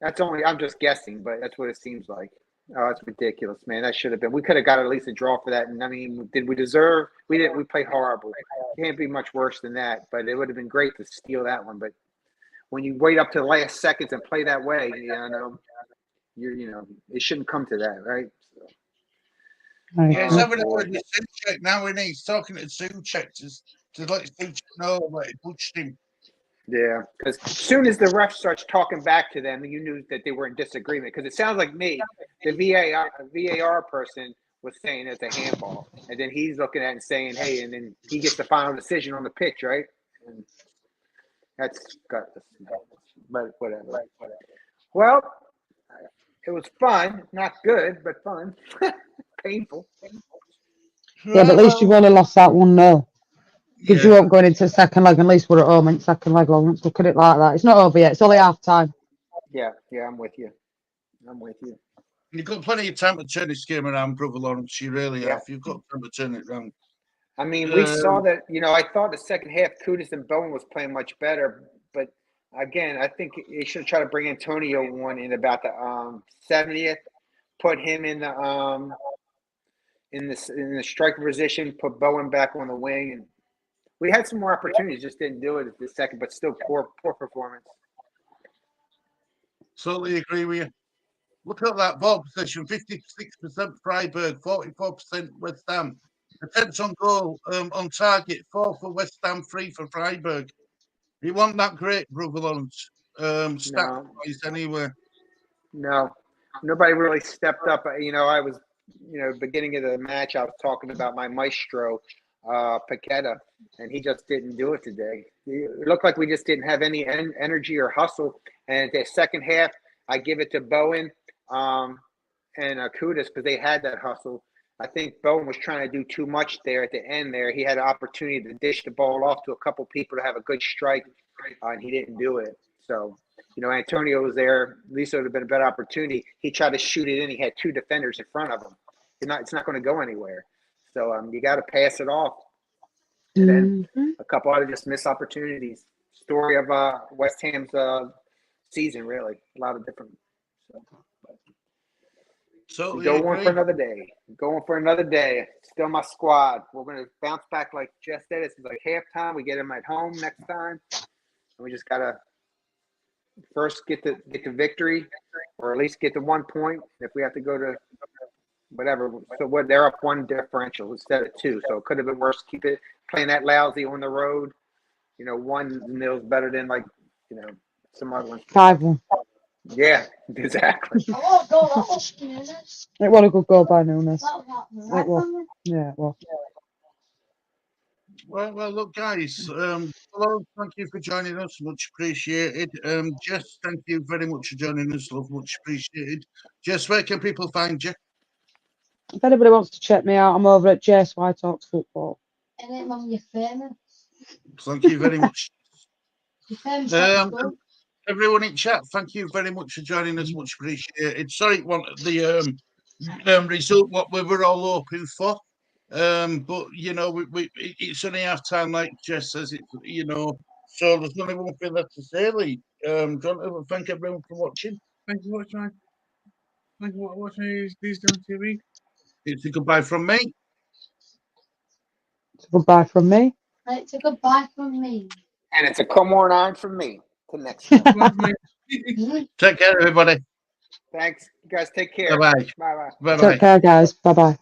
That's only. I'm just guessing, but that's what it seems like. Oh, it's ridiculous, man. That should have been. We could have got at least a draw for that. And I mean, did we deserve? We didn't. We played horrible. Can't be much worse than that. But it would have been great to steal that one. But when you wait up to the last seconds and play that way, it shouldn't come to that, right? So, Yeah, he's Okay. having a word with Suchek now, and he's talking to Suchek to let Suchek know that he pushed him. yeah, because as soon as the ref starts talking back to them, you knew that they were in disagreement. Because it sounds like me, the VAR person was saying it's a handball, and then he's looking at it and saying, "Hey," and then he gets the final decision on the pitch, right? And that's gutless, but whatever. Well, it was fun, not good, but fun, painful. Yeah, but at least you've only lost that 1-0. Gives you Yeah. up going into the second leg. At least we're at home in second leg. Well, let's look at it like that. It's not over yet. It's only half time. Yeah, I'm with you. You've got plenty of time to turn this game around, brother Lawrence. You really Yeah. have. You've got time to turn it around. I mean, we saw that. I thought the second half, Kudus and Bowen was playing much better, but again, I think they should try to bring Antonio one in about the 70th, put him in the in the striker position, put Bowen back on the wing, and we had some more opportunities, just didn't do it at the second, but still poor performance. Totally agree with you. Look at that ball possession: 56% Freiburg, 44% West Ham. Attempts on goal on target, 4 for West Ham, 3 for Freiburg. He wasn't that great, brother Lawrence. Stat wise, anyway. No, nobody really stepped up. I was, beginning of the match, I was talking about my maestro, Paqueta, and he just didn't do it today. It looked like we just didn't have any energy or hustle. And the second half, I give it to Bowen and Kudus because they had that hustle. I think Bowen was trying to do too much there at the end there. He had an opportunity to dish the ball off to a couple people to have a good strike, and he didn't do it. So, Antonio was there. At least it would have been a better opportunity. He tried to shoot it in. He had two defenders in front of him. It's not going to go anywhere. So you got to pass it off. And then a couple other just missed opportunities. Story of West Ham's season, really. A lot of different. So we go on for another day. Going for another day. Still my squad. We're going to bounce back like Jess said. It's like halftime. We get them at home next time. And we just got to first get the victory, or at least get the 1 point. If we have to go to whatever, so they're up one differential instead of two, so it could have been worse. Keep it playing that lousy on the road. 1-0 is better than some other ones. 5-1. Yeah, exactly. It was a good goal by Nunes. It was. Yeah, it was. Well, look, guys. Hello, thank you for joining us. Much appreciated. Jess, thank you very much for joining us. Love, much appreciated. Jess, where can people find you? If anybody wants to check me out, I'm over at JSY Talks Football. You're famous. Thank you very much. You're famous. Everyone in chat, thank you very much for joining us. Much appreciated. Sorry, it wasn't the result what we were all hoping for. But it's only half time, like Jess says. So there's only one thing left to say, Lee. Thank everyone for watching. Thank you for watching. Thank you for watching Leeds TV. It's a goodbye from me. It's a goodbye from me. It's a goodbye from me. And it's a come on from me. Till next time. Take care, everybody. Thanks. You guys take care. Bye-bye. Bye-bye. Bye-bye. Take care, guys. Bye bye.